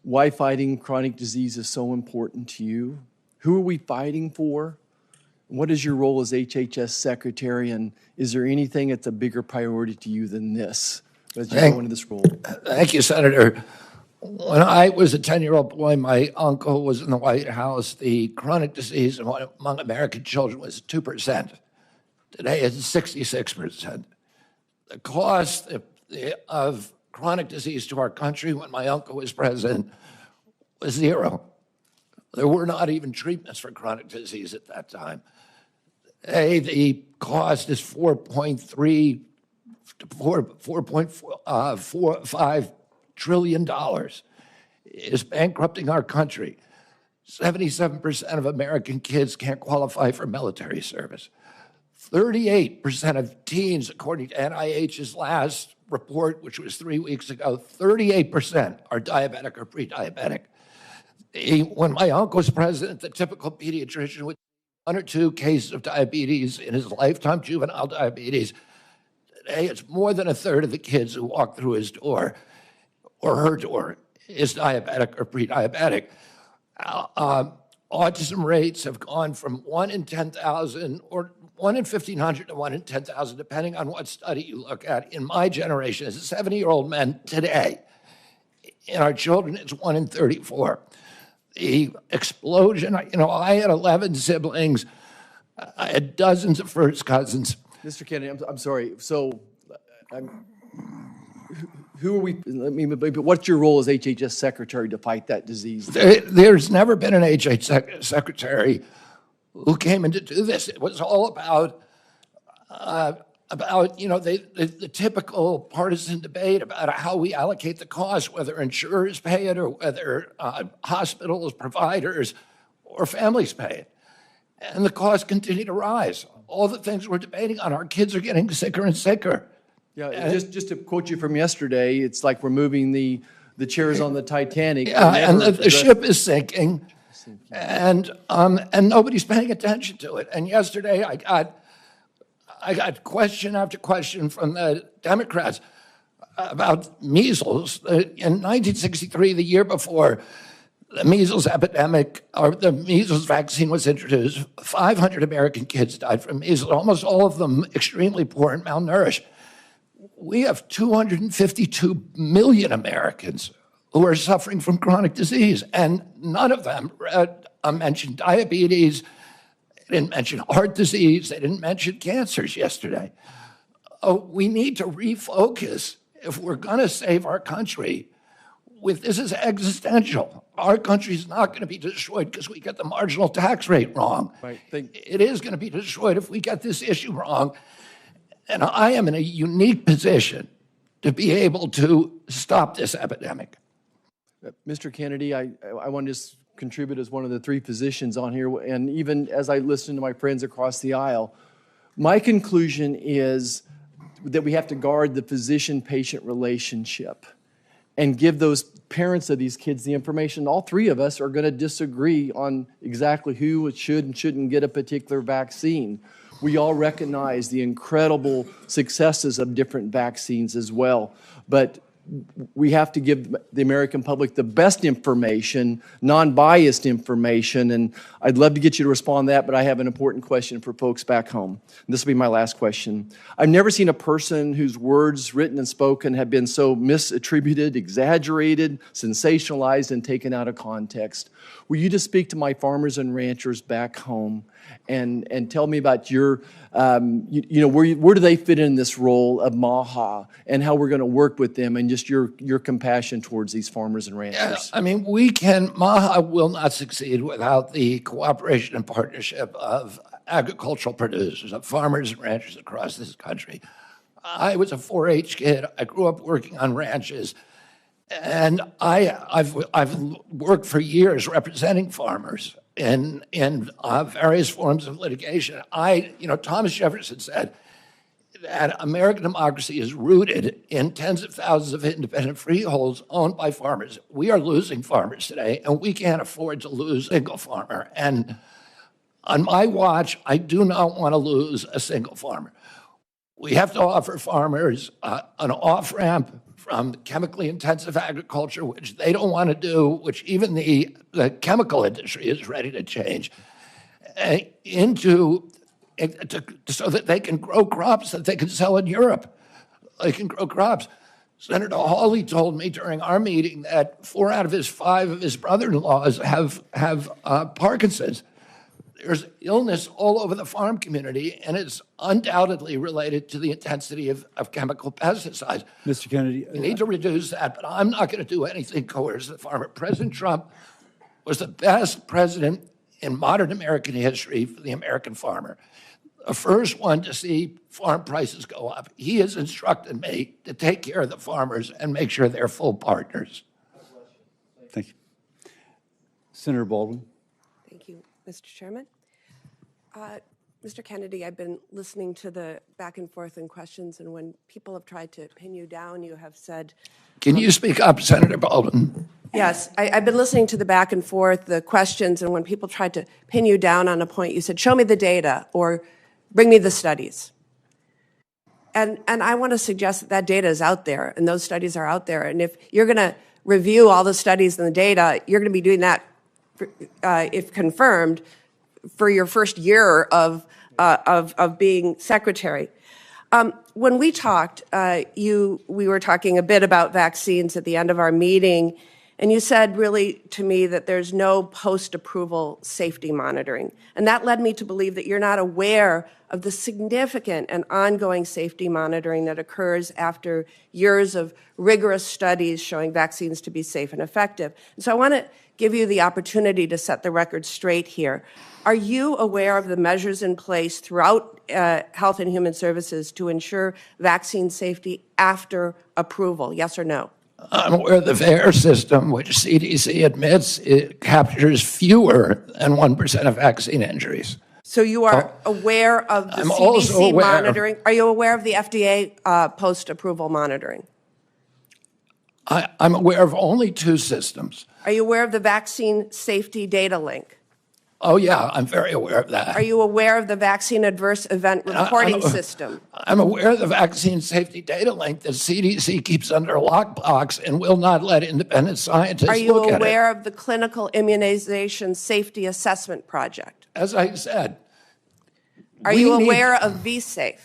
why fighting chronic disease is so important to you. Who are we fighting for? What is your role as HHS Secretary, and is there anything that's a bigger priority to you than this as you go into this role?
Thank you, Senator. When I was a 10-year-old boy, my uncle was in the White House. The chronic disease among American children was 2%. Today it's 66%. The cost of chronic disease to our country when my uncle was president was zero. There were not even treatments for chronic disease at that time. Today, the cost is $4.3 to $4.45 trillion. is bankrupting our country. 77% of American kids can't qualify for military service. 38% of teens, according to NIH's last report, which was 3 weeks ago, 38% are diabetic or pre-diabetic. When my uncle was president, the typical pediatrician would 1 or 2 cases of diabetes in his lifetime, juvenile diabetes. Today, it's more than a third of the kids who walk through his door or her door is diabetic or pre-diabetic. Autism rates have gone from 1 in 10,000 or 1 in 1,500 to 1 in 10,000, depending on what study you look at. In my generation, as a 70-year-old man today, in our children, it's 1 in 34. The explosion, I had 11 siblings. I had dozens of first cousins.
Mr. Kennedy, I'm sorry. So, who are we? What's your role as HHS secretary to fight that disease?
There's never been an HHS secretary who came in to do this. It was all about the typical partisan debate about how we allocate the cost, whether insurers pay it or whether hospitals, providers, or families pay it. And the costs continue to rise. All the things we're debating on, our kids are getting sicker and sicker.
Yeah, just to quote you from yesterday, it's like we're moving the chairs on the Titanic.
Yeah, and the ship is sinking, and nobody's paying attention to it. And yesterday, I got question after question from the Democrats about measles. In 1963, the year before the measles epidemic, or the measles vaccine was introduced, 500 American kids died from measles, almost all of them extremely poor and malnourished. We have 252 million Americans who are suffering from chronic disease, and none of them mentioned diabetes. They didn't mention heart disease. They didn't mention cancers yesterday. We need to refocus if we're going to save our country. This is existential. Our country is not going to be destroyed because we get the marginal tax rate wrong.
Right.
It is going to be destroyed if we get this issue wrong. And I am in a unique position to be able to stop this epidemic.
Mr. Kennedy, I want to just contribute as one of the 3 physicians on here, and even as I listen to my friends across the aisle, my conclusion is that we have to guard the physician-patient relationship and give those parents of these kids the information. All 3 of us are going to disagree on exactly who should and shouldn't get a particular vaccine. We all recognize the incredible successes of different vaccines as well, but we have to give the American public the best information, non-biased information, and I'd love to get you to respond to that, but I have an important question for folks back home. And this will be my last question. I've never seen a person whose words, written and spoken, have been so misattributed, exaggerated, sensationalized, and taken out of context. Will you just speak to my farmers and ranchers back home and tell me about your, where do they fit in this role of MAHA and how we're going to work with them and just your compassion towards these farmers and ranchers?
Yeah, MAHA will not succeed without the cooperation and partnership of agricultural producers, of farmers and ranchers across this country. I was a 4-H kid. I grew up working on ranches. And I've worked for years representing farmers in various forms of litigation. Thomas Jefferson said that American democracy is rooted in tens of thousands of independent freeholds owned by farmers. We are losing farmers today, and we can't afford to lose a single farmer. And on my watch, I do not want to lose a single farmer. We have to offer farmers an off-ramp from chemically intensive agriculture, which they don't want to do, which even the chemical industry is ready to change, so that they can grow crops that they can sell in Europe. They can grow crops. Senator Hawley told me during our meeting that 4 out of his 5 of his brother-in-laws have Parkinson's. There's illness all over the farm community, and it's undoubtedly related to the intensity of chemical pesticides.
Mr. Kennedy.
We need to reduce that, but I'm not going to do anything coerce the farmer. President Trump was the best president in modern American history for the American farmer. The first one to see farm prices go up. He has instructed me to take care of the farmers and make sure they're full partners.
Thank you. Senator Baldwin.
Thank you, Mr. Chairman. Mr. Kennedy, I've been listening to the back and forth and questions, and when people have tried to pin you down, you have said,
Can you speak up, Senator Baldwin?
yes, I've been listening to the back and forth, the questions, and when people tried to pin you down on a point, you said, show me the data or bring me the studies. And I want to suggest that that data is out there, and those studies are out there. And if you're going to review all the studies and the data, you're going to be doing that, if confirmed, for your first year of being secretary. When we talked, we were talking a bit about vaccines at the end of our meeting, and you said really to me that there's no post-approval safety monitoring. And that led me to believe that you're not aware of the significant and ongoing safety monitoring that occurs after years of rigorous studies showing vaccines to be safe and effective. And so I want to give you the opportunity to set the record straight here. Are you aware of the measures in place throughout Health and Human Services to ensure vaccine safety after approval? Yes or no?
I'm aware of the VAERS system, which CDC admits it captures fewer than 1% of vaccine injuries.
So you are aware of the
I'm also
CDC
aware-
monitoring? Are you aware of the FDA post-approval monitoring?
I'm aware of only two systems.
Are you aware of the vaccine safety data link?
Oh, yeah, I'm very aware of that.
Are you aware of the vaccine adverse event reporting system?
I'm aware of the vaccine safety data link that CDC keeps under a lockbox and will not let independent scientists
Are you
look at it.
aware of the clinical immunization safety assessment project?
As I said,
Are
we
you
need-
aware of vSafe?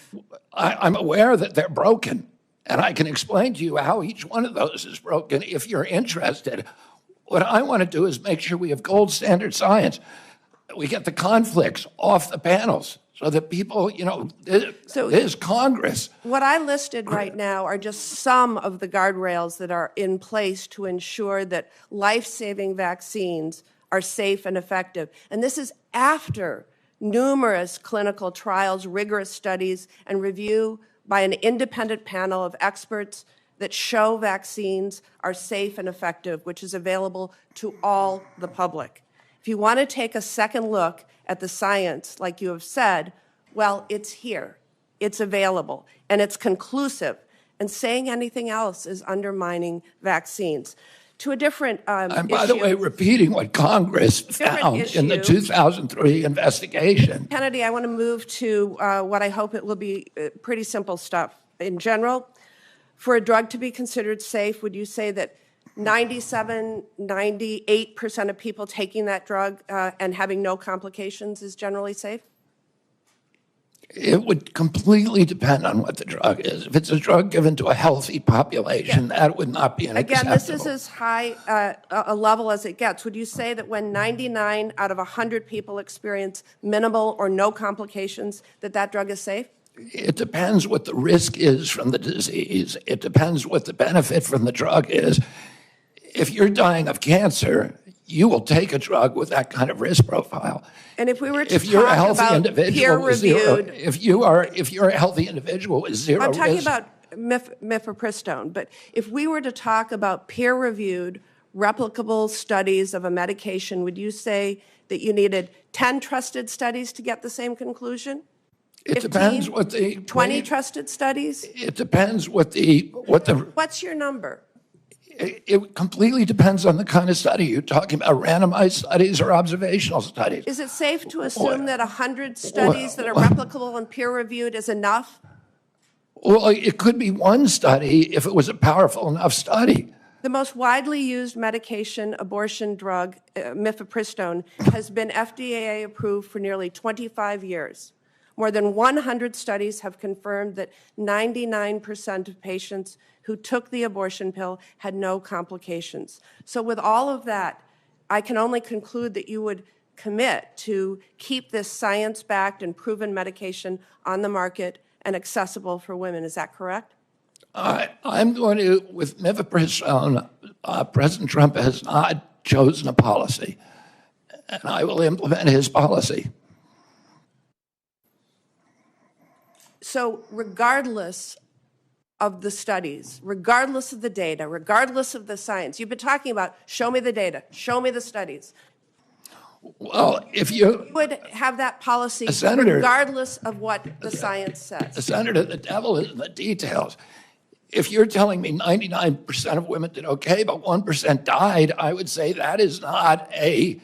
I'm aware that they're broken, and I can explain to you how each one of those is broken if you're interested. What I want to do is make sure we have gold standard science. We get the conflicts off the panels so that people, there's Congress.
What I listed right now are just some of the guardrails that are in place to ensure that life-saving vaccines are safe and effective. And this is after numerous clinical trials, rigorous studies, and review by an independent panel of experts that show vaccines are safe and effective, which is available to all the public. If you want to take a second look at the science, like you have said, well, it's here, it's available, and it's conclusive. And saying anything else is undermining vaccines. To a different
And by the way, repeating what Congress found in the
issue.
2003 investigation.
Kennedy, I want to move to what I hope it will be pretty simple stuff. In general, for a drug to be considered safe, would you say that 97, 98% of people taking that drug and having no complications is generally safe?
It would completely depend on what the drug is. If it's a drug given to a healthy population, that would not be an
Again, this
acceptable.
is as high a level as it gets. Would you say that when 99 out of 100 people experience minimal or no complications, that that drug is safe?
It depends what the risk is from the disease. It depends what the benefit from the drug is. If you're dying of cancer, you will take a drug with that kind of risk profile.
And if we were to
If you're a
talk
healthy
about
individual with zero,
peer-reviewed,
if you're a healthy individual with zero
I'm talking
risk,
about mifepristone, but if we were to talk about peer-reviewed, replicable studies of a medication, would you say that you needed 10 trusted studies to get the same conclusion?
it depends what the
20 trusted studies?
It depends what the
What's your number?
it completely depends on the kind of study you're talking about, randomized studies or observational studies.
Is it safe to assume that 100 studies that are replicable and peer-reviewed is enough?
Well, it could be one study if it was a powerful enough study.
The most widely used medication, abortion drug, mifepristone, has been FDA approved for nearly 25 years. More than 100 studies have confirmed that 99% of patients who took the abortion pill had no complications. So with all of that, I can only conclude that you would commit to keep this science-backed and proven medication on the market and accessible for women. Is that correct?
I'm going to, with mifepristone, President Trump has not chosen a policy, and I will implement his policy.
So regardless of the studies, regardless of the data, regardless of the science? You've been talking about, show me the data, show me the studies.
Well, if you,
You would have that policy
Senator,
regardless of what the science says.
Senator, the devil is in the details. If you're telling me 99% of women did okay, but 1% died, I would say that is not a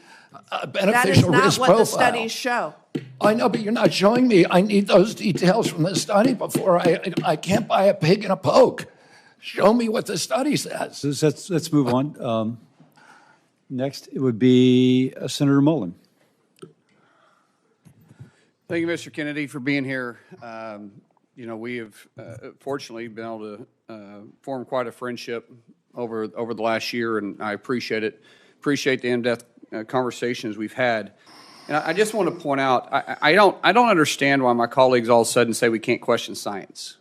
beneficial
That is not
risk
what
profile.
the studies show.
I know, but you're not showing me. I need those details from the study before I can't buy a pig in a poke. Show me what the study says.
So let's move on. Next, it would be Senator Mullen.
Thank you, Mr. Kennedy, for being here. You know, we have fortunately been able to form quite a friendship over the last year, and I appreciate it. Appreciate the in-depth conversations we've had. And I just want to point out, I don't understand why my colleagues all of a sudden say we can't question science.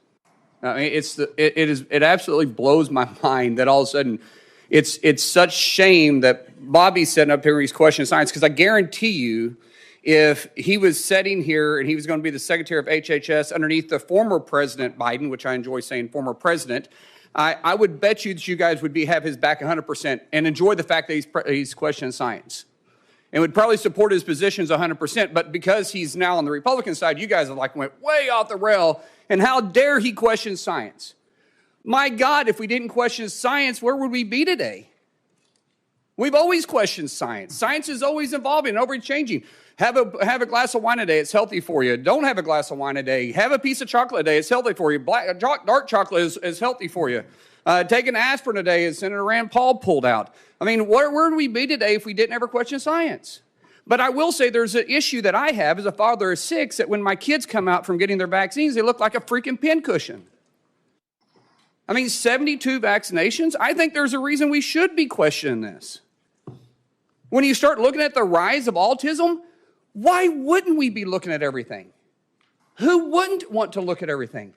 I mean, it absolutely blows my mind that all of a sudden it's such shame that Bobby's sitting up here and he's questioning science, because I guarantee you, if he was sitting here and he was going to be the secretary of HHS underneath the former President Biden, which I enjoy saying former president, I would bet you that you guys would have his back 100% and enjoy the fact that he's questioning science and would probably support his positions 100%. But because he's now on the Republican side, you guys have went way off the rail. And how dare he question science? My God, if we didn't question science, where would we be today? We've always questioned science. Science is always evolving and always changing. Have a glass of wine a day, it's healthy for you. Don't have a glass of wine a day. Have a piece of chocolate a day, it's healthy for you. Dark chocolate is healthy for you. Take an aspirin a day, as Senator Rand Paul pulled out. I mean, where would we be today if we didn't ever question science? But I will say there's an issue that I have as a father of 6, that when my kids come out from getting their vaccines, they look like a freaking pincushion. I mean, 72 vaccinations? I think there's a reason we should be questioning this. When you start looking at the rise of autism, why wouldn't we be looking at everything? Who wouldn't want to look at everything?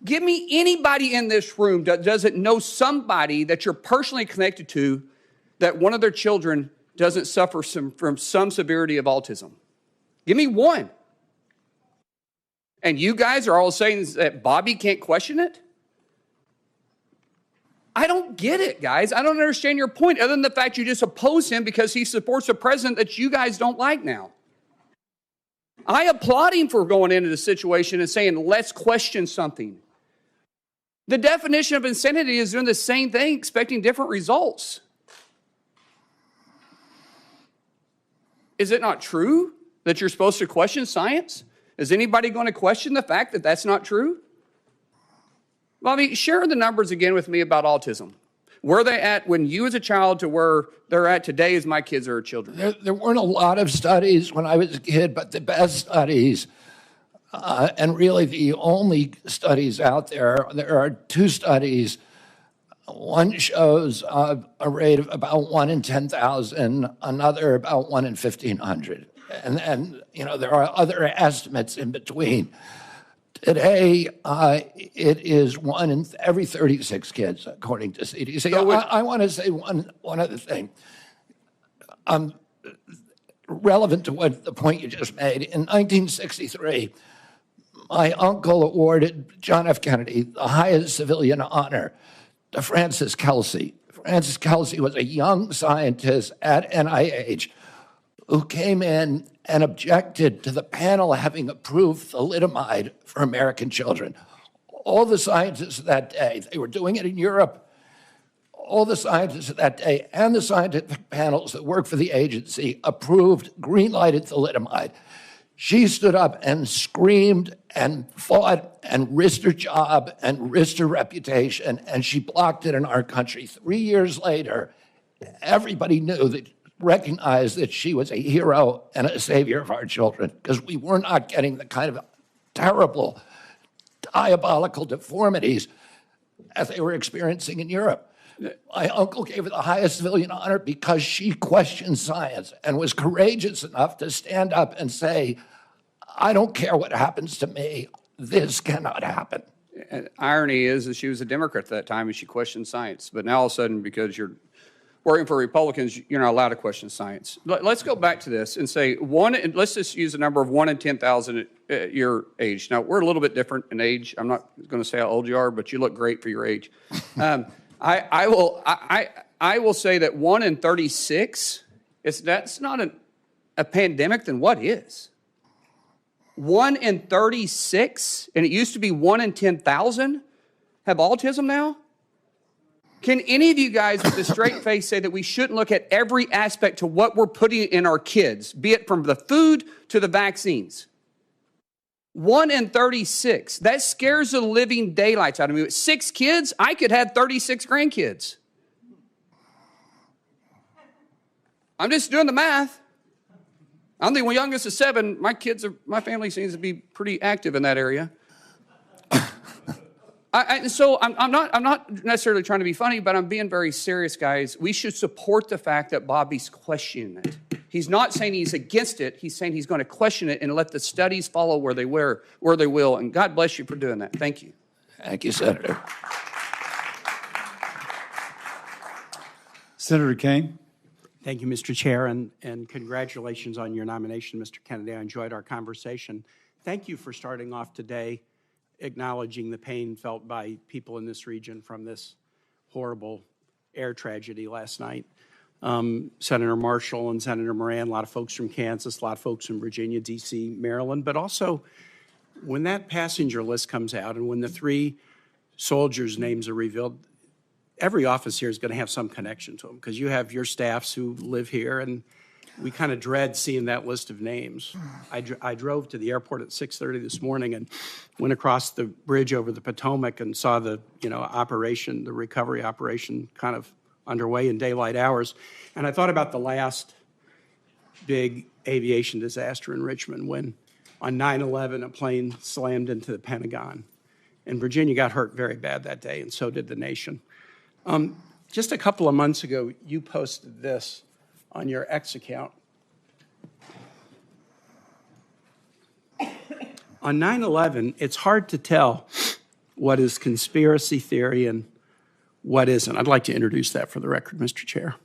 Give me anybody in this room that doesn't know somebody that you're personally connected to that one of their children doesn't suffer from some severity of autism. Give me one. And you guys are all saying that Bobby can't question it? I don't get it, guys. I don't understand your point, other than the fact you just oppose him because he supports a president that you guys don't like now. I applaud him for going into the situation and saying, let's question something. The definition of insanity is doing the same thing, expecting different results. Is it not true that you're supposed to question science? Is anybody going to question the fact that that's not true? Bobby, share the numbers again with me about autism. Where they at when you as a child to where they're at today as my kids are children?
There weren't a lot of studies when I was a kid, but the best studies, and really the only studies out there are 2 studies. One shows a rate of about 1 in 10,000, another about 1 in 1,500. And you know, there are other estimates in between. Today, it is 1 in every 36 kids, according to CDC. I want to say one other thing, relevant to the point you just made. In 1963, my uncle awarded John F. Kennedy the highest civilian honor, to Francis Kelsey. Francis Kelsey was a young scientist at NIH who came in and objected to the panel having approved thalidomide for American children. All the scientists of that day, they were doing it in Europe, all the scientists of that day and the scientific panels that work for the agency approved green-lighted thalidomide. She stood up and screamed and fought and risked her job and risked her reputation, and she blocked it in our country. 3 years later, everybody recognized that she was a hero and a savior of our children, because we were not getting the kind of terrible, diabolical deformities as they were experiencing in Europe. My uncle gave her the highest civilian honor because she questioned science and was courageous enough to stand up and say, I don't care what happens to me, this cannot happen.
And irony is that she was a Democrat at that time and she questioned science. But now all of a sudden, because we're working for Republicans, you're not allowed to question science. Let's go back to this and say let's just use the number of 1 in 10,000 at your age. Now, we're a little bit different in age. I'm not going to say how old you are, but you look great for your age. I will say that 1 in 36, that's not a pandemic, then what is? 1 in 36, and it used to be 1 in 10,000 have autism now? Can any of you guys with a straight face say that we shouldn't look at every aspect to what we're putting in our kids, be it from the food to the vaccines? 1 in 36. That scares the living daylights out of me. With 6 kids, I could have 36 grandkids. I'm just doing the math. I'm the youngest of 7. My family seems to be pretty active in that area. So I'm not necessarily trying to be funny, but I'm being very serious, guys. We should support the fact that Bobby's questioning it. He's not saying he's against it. He's saying he's going to question it and let the studies follow where they will. And God bless you for doing that. Thank you.
Thank you, Senator.
Senator Kane.
Thank you, Mr. Chair, and congratulations on your nomination, Mr. Kennedy. I enjoyed our conversation. Thank you for starting off today acknowledging the pain felt by people in this region from this horrible air tragedy last night. Senator Marshall and Senator Moran, a lot of folks from Kansas, a lot of folks from Virginia, D.C., Maryland, but also when that passenger list comes out and when the 3 soldiers' names are revealed, every office here is going to have some connection to them because you have your staffs who live here, and we kind of dread seeing that list of names. I drove to the airport at 6:30 this morning and went across the bridge over the Potomac and saw the operation, the recovery operation, kind of underway in daylight hours. And I thought about the last big aviation disaster in Richmond when on 9/11 a plane slammed into the Pentagon. And Virginia got hurt very bad that day, and so did the nation. Just a couple of months ago, you posted this on your X account. On 9/11, it's hard to tell what is conspiracy theory and what isn't. I'd like to introduce that for the record, Mr. Chair.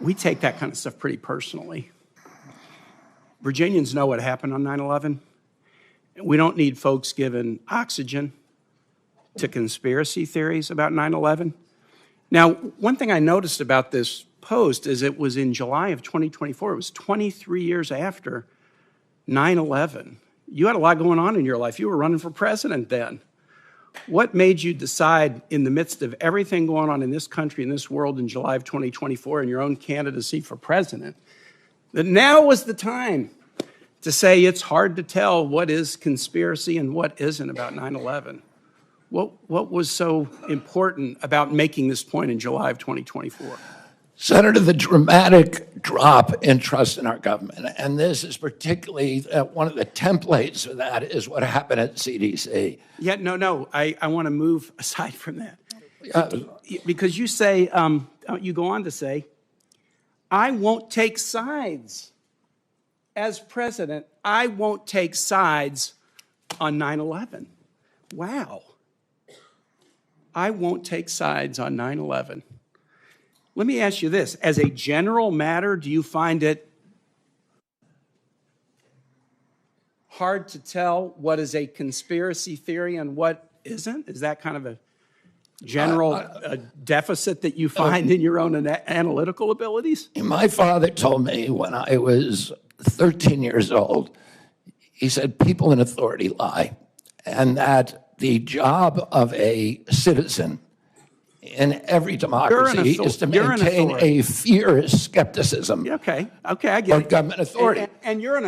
We take that kind of stuff pretty personally. Virginians know what happened on 9/11. We don't need folks giving oxygen to conspiracy theories about 9/11. Now, one thing I noticed about this post is it was in July of 2024. It was 23 years after 9/11. You had a lot going on in your life. You were running for president then. What made you decide in the midst of everything going on in this country, in this world in July of 2024 in your own candidacy for president, that now was the time to say it's hard to tell what is conspiracy and what isn't about 9/11? What was so important about making this point in July of 2024?
Senator, the dramatic drop in trust in our government, and this is particularly one of the templates of that is what happened at CDC.
Yeah, no, I want to move aside from that. Because you say, you go on to say, I won't take sides. As president, I won't take sides on 9/11. Wow. I won't take sides on 9/11. Let me ask you this. As a general matter, do you find it hard to tell what is a conspiracy theory and what isn't? Is that kind of a general deficit that you find in your own analytical abilities?
My father told me when I was 13 years old, he said, people in authority lie, and that the job of a citizen in every democracy is to maintain a fierce skepticism
Okay, I get it.
of government authority.
And you're an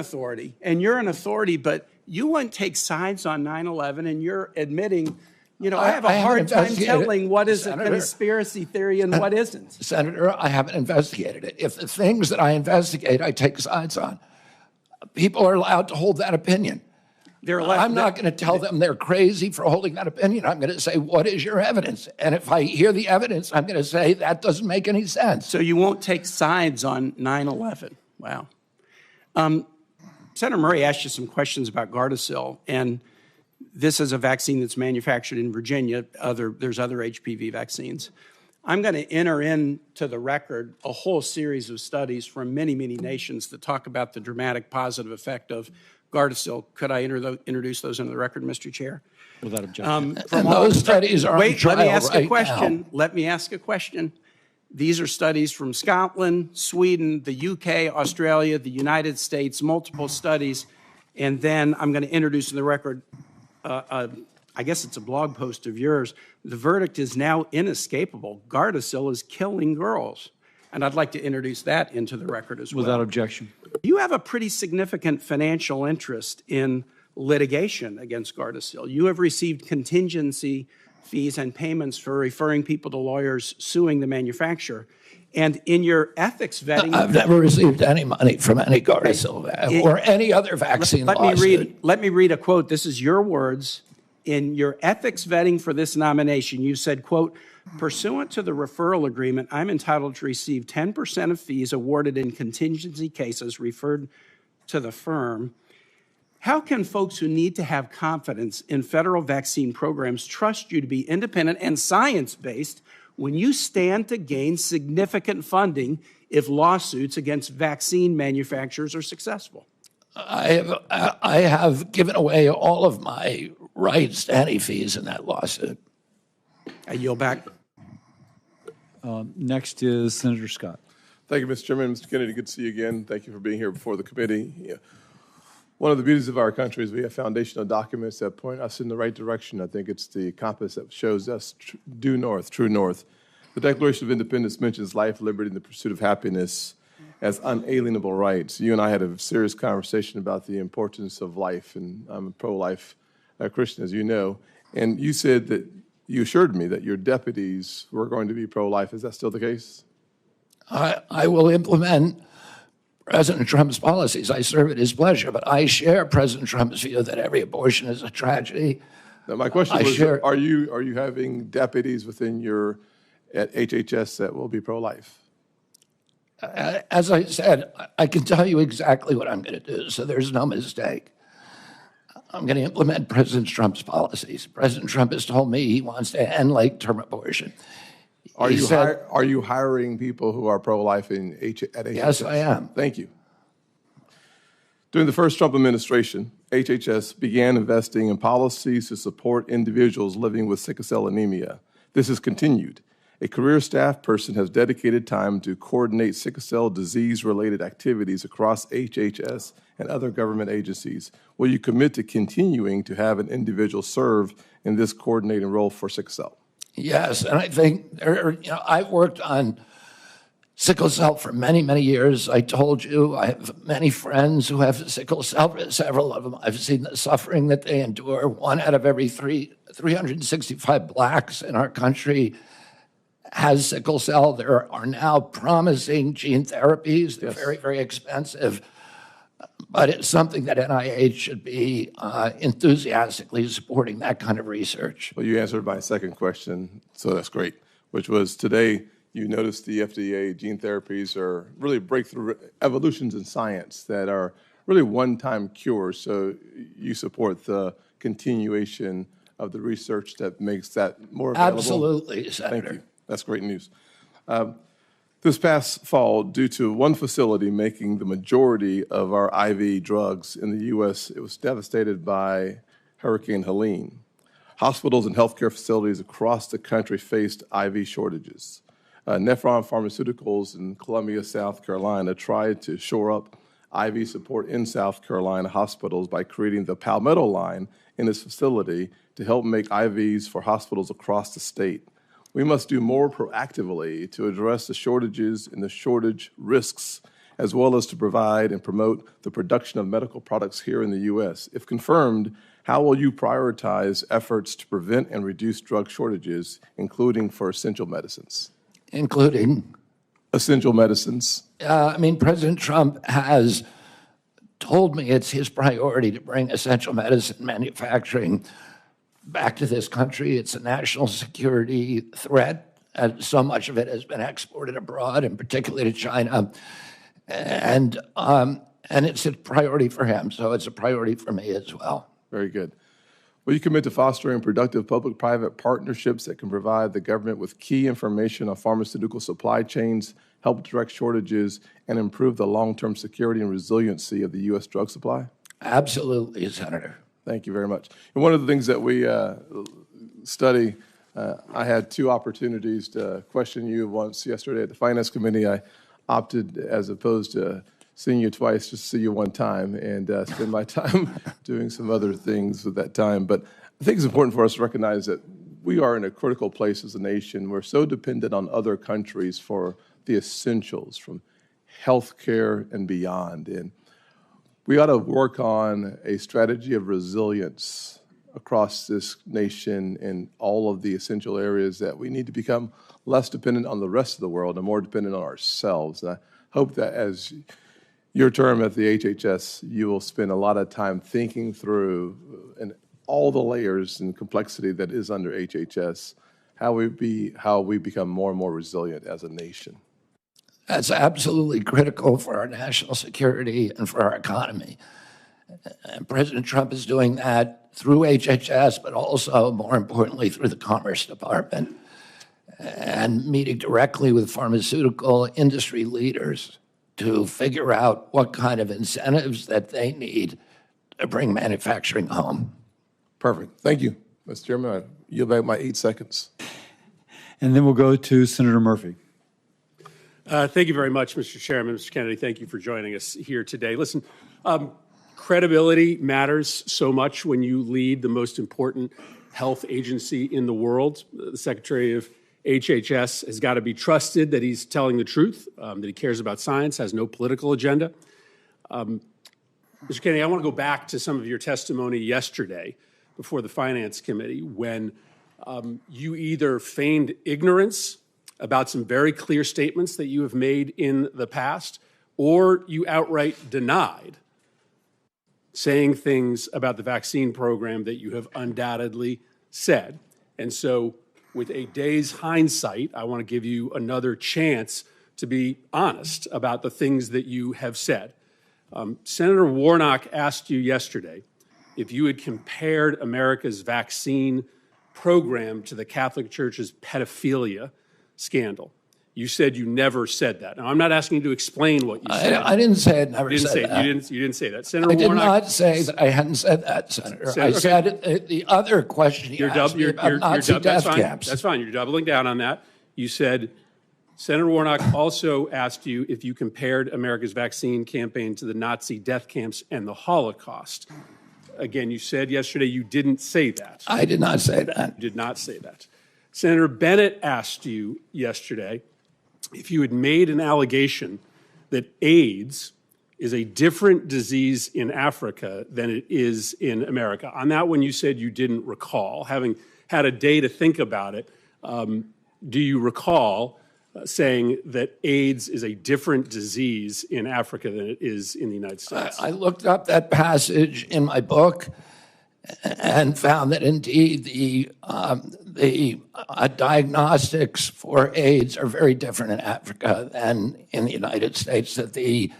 authority, but you wouldn't take sides on 9/11, and you're admitting, I have a hard time telling what is a conspiracy theory and what isn't.
Senator, I haven't investigated it. If the things that I investigate, I take sides on, people are allowed to hold that opinion. I'm not going to tell them they're crazy for holding that opinion. I'm going to say, what is your evidence? And if I hear the evidence, I'm going to say, that doesn't make any sense.
So you won't take sides on 9/11. Wow. Senator Murray asked you some questions about Gardasil, and this is a vaccine that's manufactured in Virginia. There's other HPV vaccines. I'm going to enter into the record a whole series of studies from many, many nations that talk about the dramatic positive effect of Gardasil. Could I introduce those into the record, Mr. Chair?
Without objection.
And those studies are on
Wait, let me
trial
ask a
right
question.
now.
Let me ask a question. These are studies from Scotland, Sweden, the UK, Australia, the United States, multiple studies. And then I'm going to introduce in the record, I guess it's a blog post of yours. The verdict is now inescapable. Gardasil is killing girls. And I'd like to introduce that into the record as well.
Without objection.
You have a pretty significant financial interest in litigation against Gardasil. You have received contingency fees and payments for referring people to lawyers suing the manufacturer. And in your ethics vetting...
I've never received any money from any Gardasil or any other vaccine lawsuit.
Let me read a quote. This is your words. In your ethics vetting for this nomination, you said, quote, "Pursuant to the referral agreement, I'm entitled to receive 10% of fees awarded in contingency cases referred to the firm." How can folks who need to have confidence in federal vaccine programs trust you to be independent and science-based when you stand to gain significant funding if lawsuits against vaccine manufacturers are successful?
I have given away all of my rights to any fees in that lawsuit.
I yield back.
Next is Senator Scott.
Thank you, Mr. Chairman. Mr. Kennedy, good to see you again. Thank you for being here before the committee. Yeah. One of the beauties of our country is we have foundational documents that point us in the right direction. I think it's the compass that shows us due north, true north. The Declaration of Independence mentions life, liberty, and the pursuit of happiness as unalienable rights. You and I had a serious conversation about the importance of life, and I'm a pro-life Christian, as you know. And you said that you assured me that your deputies were going to be pro-life. Is that still the case?
I will implement President Trump's policies. I serve at his pleasure, but I share President Trump's view that every abortion is a tragedy.
Now, my question was, are you having deputies within your at HHS that will be pro-life?
As I said, I can tell you exactly what I'm going to do, so there's no mistake. I'm going to implement President Trump's policies. President Trump has told me he wants to end late-term abortion.
Are you hiring people who are pro-life at HHS?
Yes, I am.
Thank you. During the first Trump administration, HHS began investing in policies to support individuals living with sickle cell anemia. This has continued. A career staff person has dedicated time to coordinate sickle cell disease-related activities across HHS and other government agencies. Will you commit to continuing to have an individual serve in this coordinating role for sickle cell?
Yes, and I think I've worked on sickle cell for many, many years. I told you I have many friends who have sickle cell. Several of them, I've seen the suffering that they endure. 1 out of every 365 blacks in our country has sickle cell. There are now promising gene therapies. They're very, very expensive. But it's something that NIH should be enthusiastically supporting that kind of research.
Well, you answered my second question, so that's great, which was today you noticed the FDA gene therapies are really breakthrough evolutions in science that are really one-time cures. So you support the continuation of the research that makes that more available?
Absolutely, Senator.
Thank you. That's great news. This past fall, due to one facility making the majority of our IV drugs in the U.S., it was devastated by Hurricane Helene. Hospitals and healthcare facilities across the country faced IV shortages. Nephron Pharmaceuticals in Columbia, South Carolina, tried to shore up IV support in South Carolina hospitals by creating the Palmetto line in its facility to help make IVs for hospitals across the state. We must do more proactively to address the shortages and the shortage risks, as well as to provide and promote the production of medical products here in the U.S. If confirmed, how will you prioritize efforts to prevent and reduce drug shortages, including for essential medicines?
Including?
Essential medicines.
President Trump has told me it's his priority to bring essential medicine manufacturing back to this country. It's a national security threat, and so much of it has been exported abroad, and particularly to China. And it's a priority for him, so it's a priority for me as well.
Very good. Will you commit to fostering productive public-private partnerships that can provide the government with key information on pharmaceutical supply chains, help direct shortages, and improve the long-term security and resiliency of the U.S. drug supply?
Absolutely, Senator.
Thank you very much. And one of the things that we study, I had two opportunities to question you. Once yesterday at the Finance Committee, I opted, as opposed to seeing you twice, just see you one time and spend my time doing some other things with that time. But I think it's important for us to recognize that we are in a critical place as a nation. We're so dependent on other countries for the essentials, from healthcare and beyond. And we ought to work on a strategy of resilience across this nation in all of the essential areas that we need to become less dependent on the rest of the world and more dependent on ourselves. And I hope that as your term at the HHS, you will spend a lot of time thinking through and all the layers and complexity that is under HHS, how we become more and more resilient as a nation.
That's absolutely critical for our national security and for our economy. And President Trump is doing that through HHS, but also, more importantly, through the Commerce Department, and meeting directly with pharmaceutical industry leaders to figure out what kind of incentives that they need to bring manufacturing home.
Perfect. Thank you, Mr. Chairman. I yield back my 8 seconds.
And then we'll go to Senator Murphy.
Thank you very much, Mr. Chairman. Mr. Kennedy, thank you for joining us here today. Listen, credibility matters so much when you lead the most important health agency in the world. The Secretary of HHS has got to be trusted that he's telling the truth, that he cares about science, has no political agenda. Mr. Kennedy, I want to go back to some of your testimony yesterday before the Finance Committee when you either feigned ignorance about some very clear statements that you have made in the past, or you outright denied saying things about the vaccine program that you have undoubtedly said. And so, with a day's hindsight, I want to give you another chance to be honest about the things that you have said. Senator Warnock asked you yesterday if you had compared America's vaccine program to the Catholic Church's pedophilia scandal. You said you never said that. Now, I'm not asking you to explain what you said.
I didn't say it, never said that.
You didn't say that. Senator
I did
Warnock,
not say that I hadn't said that, Senator. I
okay.
said the other question you asked me about Nazi death camps.
That's fine. You're doubling down on that. You said, Senator Warnock also asked you if you compared America's vaccine campaign to the Nazi death camps and the Holocaust. Again, you said yesterday you didn't say that.
I did not say that.
You did not say that. Senator Bennett asked you yesterday if you had made an allegation that AIDS is a different disease in Africa than it is in America. On that one, you said you didn't recall. Having had a day to think about it, do you recall saying that AIDS is a different disease in Africa than it is in the United States?
I looked up that passage in my book and found that indeed the diagnostics for AIDS are very different in Africa than in the United States, that the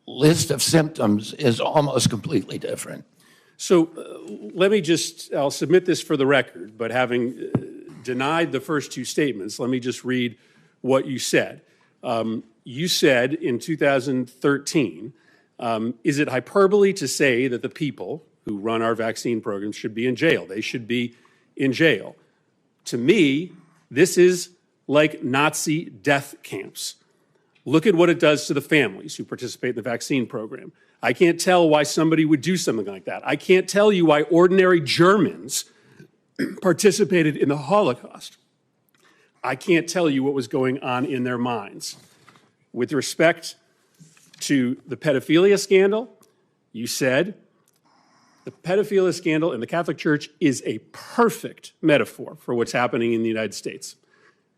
list of symptoms is almost completely different.
So let me I'll submit this for the record, but having denied the first two statements, let me just read what you said. You said in 2013, is it hyperbole to say that the people who run our vaccine programs should be in jail? They should be in jail. To me, this is like Nazi death camps. Look at what it does to the families who participate in the vaccine program. I can't tell why somebody would do something like that. I can't tell you why ordinary Germans participated in the Holocaust. I can't tell you what was going on in their minds. With respect to the pedophilia scandal, you said the pedophilia scandal in the Catholic Church is a perfect metaphor for what's happening in the United States.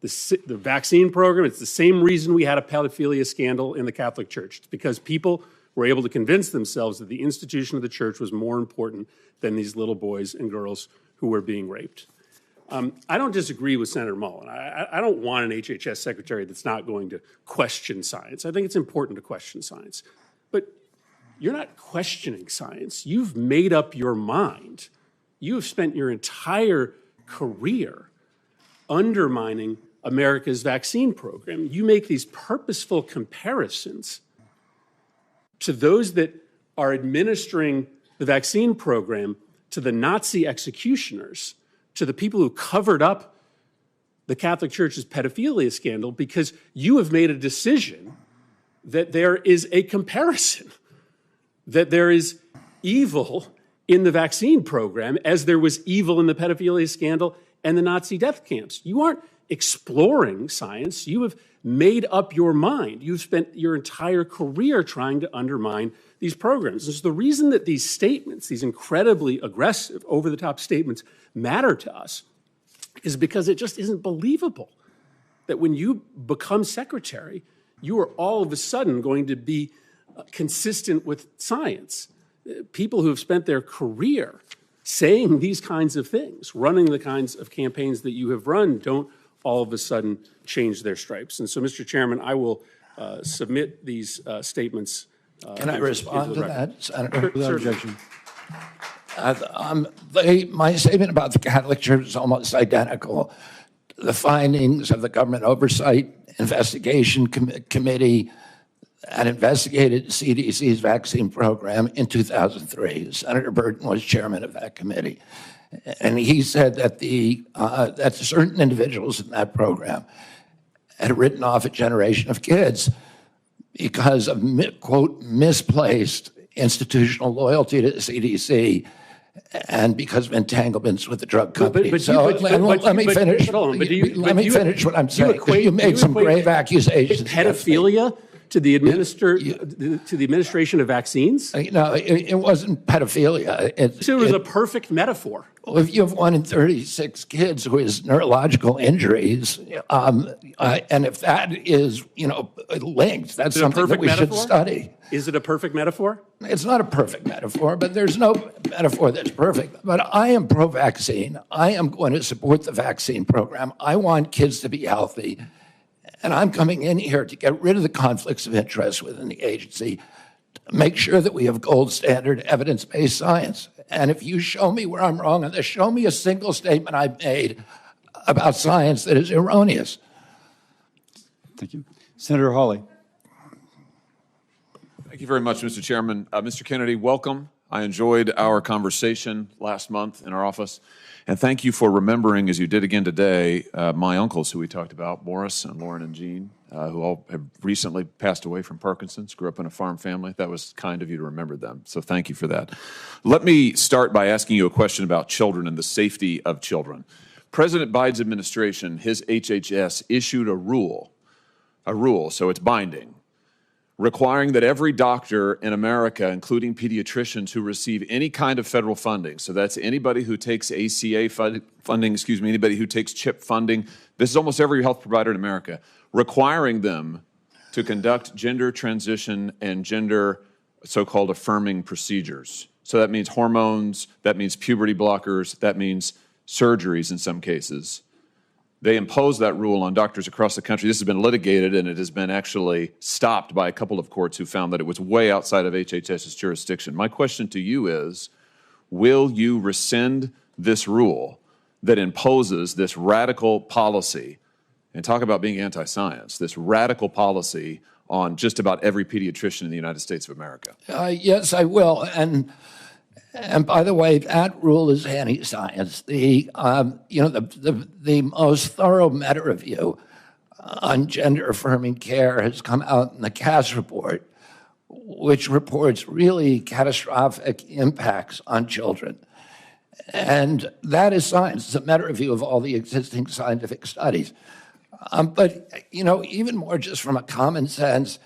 The vaccine program, it's the same reason we had a pedophilia scandal in the Catholic Church. It's because people were able to convince themselves that the institution of the church was more important than these little boys and girls who were being raped. I don't disagree with Senator Mullen. I don't want an HHS secretary that's not going to question science. I think it's important to question science. But you're not questioning science. You've made up your mind You have spent your entire career undermining America's vaccine program. You make these purposeful comparisons to those that are administering the vaccine program, to the Nazi executioners, to the people who covered up the Catholic Church's pedophilia scandal, because you have made a decision that there is a comparison, that there is evil in the vaccine program as there was evil in the pedophilia scandal and the Nazi death camps. You aren't exploring science. You have made up your mind. You've spent your entire career trying to undermine these programs. And so the reason that these statements, these incredibly aggressive, over-the-top statements, matter to us is because it just isn't believable that when you become secretary, you are all of a sudden going to be consistent with science. People who have spent their career saying these kinds of things, running the kinds of campaigns that you have run, don't all of a sudden change their stripes. And so, Mr. Chairman, I will submit these statements.
Can I respond to that, Senator?
Without objection.
My statement about the Catholic Church is almost identical. The findings of the Government Oversight Investigation Committee that investigated CDC's vaccine program in 2003. Senator Burton was chairman of that committee. And he said that that certain individuals in that program had written off a generation of kids because of, quote, misplaced institutional loyalty to the CDC and because of entanglements with the drug company. Let me finish. Let me finish what I'm saying. You made some grave accusations.
Pedophilia to the administration of vaccines?
No, it wasn't pedophilia.
It was a perfect metaphor.
Well, if you have 1 in 36 kids who has neurological injuries, and if that is, linked, that's something that we should study.
Is it a perfect metaphor?
It's not a perfect metaphor, but there's no metaphor that's perfect. But I am pro-vaccine. I am going to support the vaccine program. I want kids to be healthy. And I'm coming in here to get rid of the conflicts of interest within the agency, to make sure that we have gold standard evidence-based science. And if you show me where I'm wrong on this, show me a single statement I've made about science that is erroneous.
Thank you. Senator Hawley.
Thank you very much, Mr. Chairman. Mr. Kennedy, welcome. I enjoyed our conversation last month in our office. And thank you for remembering, as you did again today, my uncles who we talked about, Morris and Lauren and Jean, who all have recently passed away from Parkinson's, grew up in a farm family. That was kind of you to remember them. So thank you for that. Let me start by asking you a question about children and the safety of children. President Biden's administration, his HHS, issued a rule, so it's binding, requiring that every doctor in America, including pediatricians who receive any kind of federal funding, so that's anybody who takes ACA funding, anybody who takes CHIP funding, this is almost every health provider in America, requiring them to conduct gender transition and gender so-called affirming procedures. So that means hormones, that means puberty blockers, that means surgeries in some cases. They imposed that rule on doctors across the country. This has been litigated, and it has been actually stopped by a couple of courts who found that it was way outside of HHS's jurisdiction. My question to you is, will you rescind this rule that imposes this radical policy, and talk about being anti-science, this radical policy on just about every pediatrician in the United States of America?
Yes, I will. And by the way, that rule is anti-science. The most thorough meta review on gender affirming care has come out in the Cass report, which reports really catastrophic impacts on children. And that is science. It's a meta review of all the existing scientific studies. But even more just from a common sense,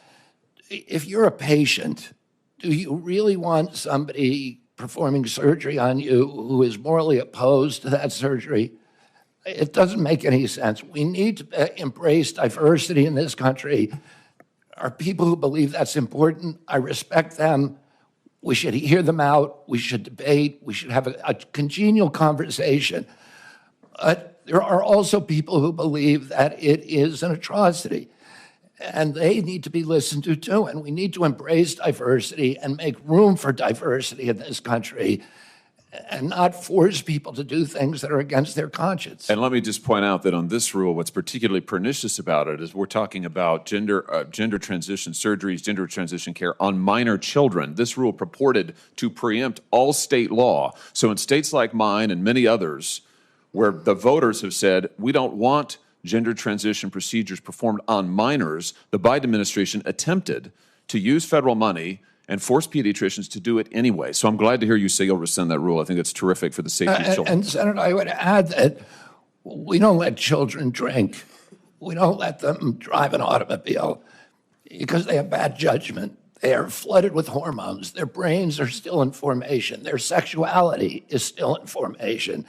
if you're a patient, do you really want somebody performing surgery on you who is morally opposed to that surgery? It doesn't make any sense. We need to embrace diversity in this country. There are people who believe that's important. I respect them. We should hear them out. We should debate. We should have a congenial conversation. There are also people who believe that it is an atrocity, and they need to be listened to too. And we need to embrace diversity and make room for diversity in this country. and not force people to do things that are against their conscience.
And let me just point out that on this rule, what's particularly pernicious about it is we're talking about gender transition surgeries, gender transition care on minor children. This rule purported to preempt all state law. So in states like mine and many others, where the voters have said, we don't want gender transition procedures performed on minors, the Biden administration attempted to use federal money and force pediatricians to do it anyway. So I'm glad to hear you say you'll rescind that rule. I think it's terrific for the safety of children.
And Senator, I would add that we don't let children drink. We don't let them drive an automobile because they have bad judgment. They are flooded with hormones. Their brains are still in formation. Their sexuality is still in formation.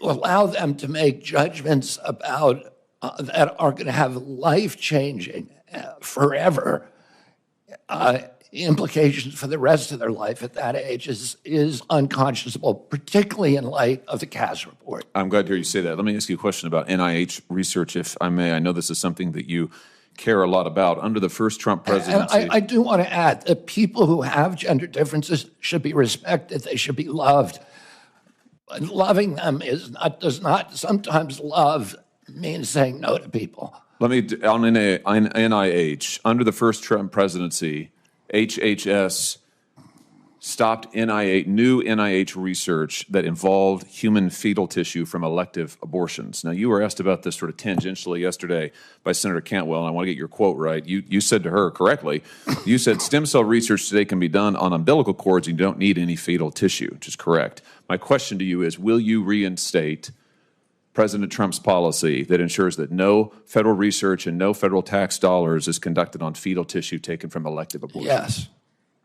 To allow them to make judgments about that are going to have life-changing, forever implications for the rest of their life at that age is unconscionable, particularly in light of the Cass report.
I'm glad to hear you say that. Let me ask you a question about NIH research, if I may. I know this is something that you care a lot about. Under the first Trump presidency...
And I do want to add that people who have gender differences should be respected. They should be loved. But loving them does not sometimes love means saying no to people.
Let me, on NIH, under the first Trump presidency, HHS stopped new NIH research that involved human fetal tissue from elective abortions. Now, you were asked about this sort of tangentially yesterday by Senator Cantwell, and I want to get your quote right. You said to her correctly, you said stem cell research today can be done on umbilical cords and you don't need any fetal tissue, which is correct. My question to you is, will you reinstate President Trump's policy that ensures that no federal research and no federal tax dollars is conducted on fetal tissue taken from elective abortions?
Yes.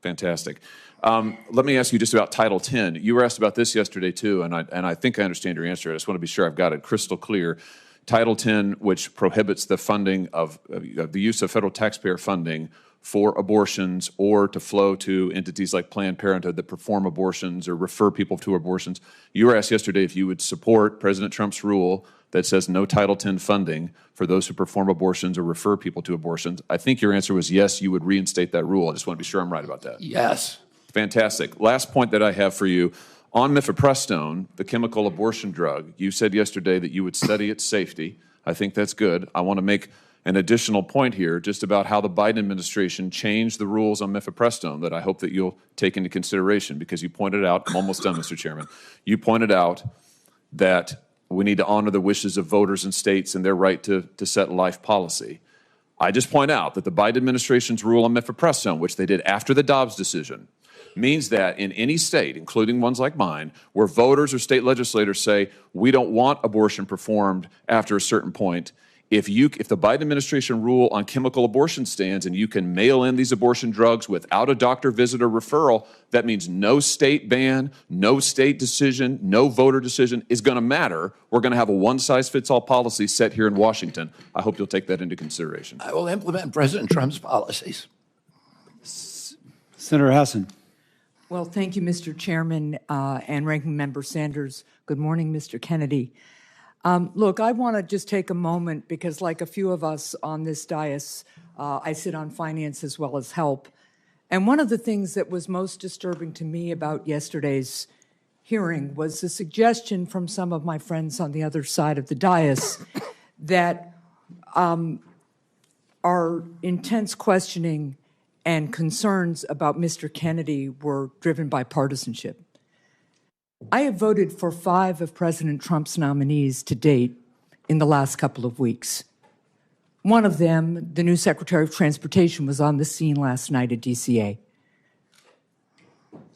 Fantastic. Let me ask you just about Title X. You were asked about this yesterday, too, and I think I understand your answer. I just want to be sure I've got it crystal clear. Title X, which prohibits the funding of the use of federal taxpayer funding for abortions or to flow to entities like Planned Parenthood that perform abortions or refer people to abortions. You were asked yesterday if you would support President Trump's rule that says no Title X funding for those who perform abortions or refer people to abortions. I think your answer was yes, you would reinstate that rule. I just want to be sure I'm right about that.
Yes.
Fantastic. Last point that I have for you. On mifepristone, the chemical abortion drug, you said yesterday that you would study its safety. I think that's good. I want to make an additional point here just about how the Biden administration changed the rules on mifepristone that I hope that you'll take into consideration, because you pointed out, I'm almost done, Mr. Chairman, you pointed out that we need to honor the wishes of voters and states and their right to set life policy. I just point out that the Biden administration's rule on mifepristone, which they did after the Dobbs decision, means that in any state, including ones like mine, where voters or state legislators say we don't want abortion performed after a certain point, if the Biden administration rule on chemical abortion stands and you can mail in these abortion drugs without a doctor visit or referral, that means no state ban, no state decision, no voter decision is going to matter. We're going to have a one-size-fits-all policy set here in Washington. I hope you'll take that into consideration.
I will implement President Trump's policies.
Senator Hassan.
Well, thank you, Mr. Chairman and Ranking Member Sanders. Good morning, Mr. Kennedy. Look, I want to just take a moment because, like a few of us on this dais, I sit on finance as well as help. And one of the things that was most disturbing to me about yesterday's hearing was the suggestion from some of my friends on the other side of the dais that our intense questioning and concerns about Mr. Kennedy were driven by partisanship. I have voted for 5 of President Trump's nominees to date in the last couple of weeks. One of them, the new Secretary of Transportation, was on the scene last night at DCA.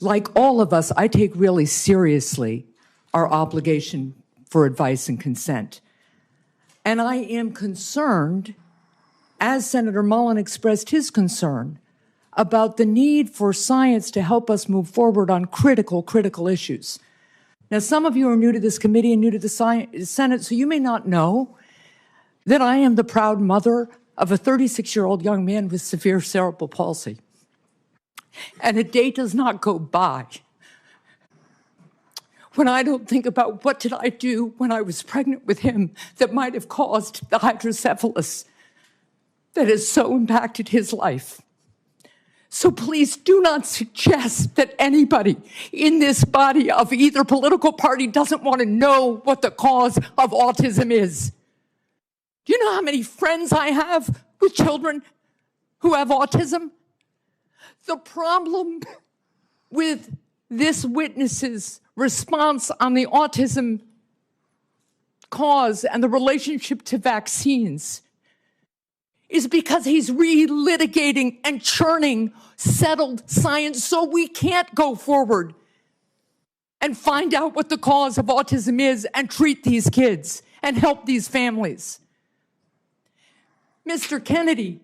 Like all of us, I take really seriously our obligation for advice and consent. And I am concerned, as Senator Mullen expressed his concern, about the need for science to help us move forward on critical issues. Now, some of you are new to this committee and new to the Senate, so you may not know that I am the proud mother of a 36-year-old young man with severe cerebral palsy. And a day does not go by when I don't think about what did I do when I was pregnant with him that might have caused the hydrocephalus that has so impacted his life. So please do not suggest that anybody in this body of either political party doesn't want to know what the cause of autism is. Do you know how many friends I have with children who have autism? The problem with this witness's response on the autism cause and the relationship to vaccines is because he's relitigating and churning settled science so we can't go forward and find out what the cause of autism is and treat these kids and help these families. Mr. Kennedy,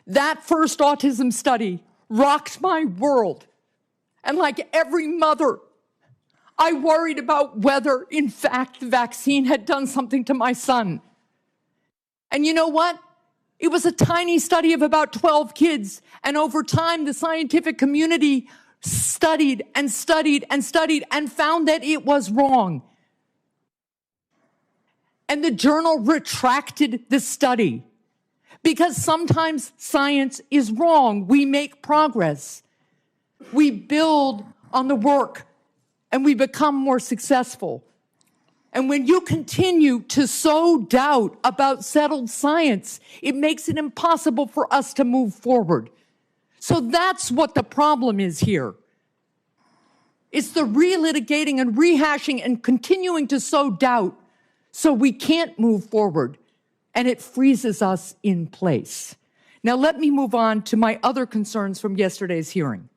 that first autism study rocked my world. And like every mother, I worried about whether, in fact, the vaccine had done something to my son. And you know what? It was a tiny study of about 12 kids. And over time, the scientific community studied and studied and studied and found that it was wrong. And the journal retracted the study because sometimes science is wrong. We make progress. We build on the work and we become more successful. And when you continue to sow doubt about settled science, it makes it impossible for us to move forward. So that's what the problem is here. It's the relitigating and rehashing and continuing to sow doubt so we can't move forward, and it freezes us in place. Now let me move on to my other concerns from yesterday's hearing.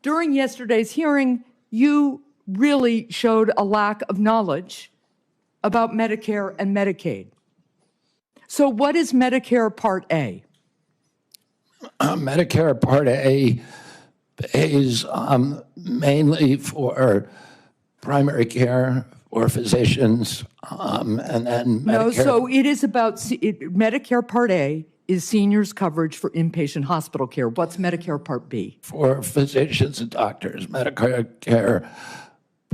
During yesterday's hearing, you really showed a lack of knowledge about Medicare and Medicaid. So what is Medicare Part A?
Medicare Part A pays mainly for primary care or physicians, and then Medicare.
No, so it is about, Medicare Part A is seniors coverage for inpatient hospital care. What's Medicare Part B?
For physicians and doctors. Medicare care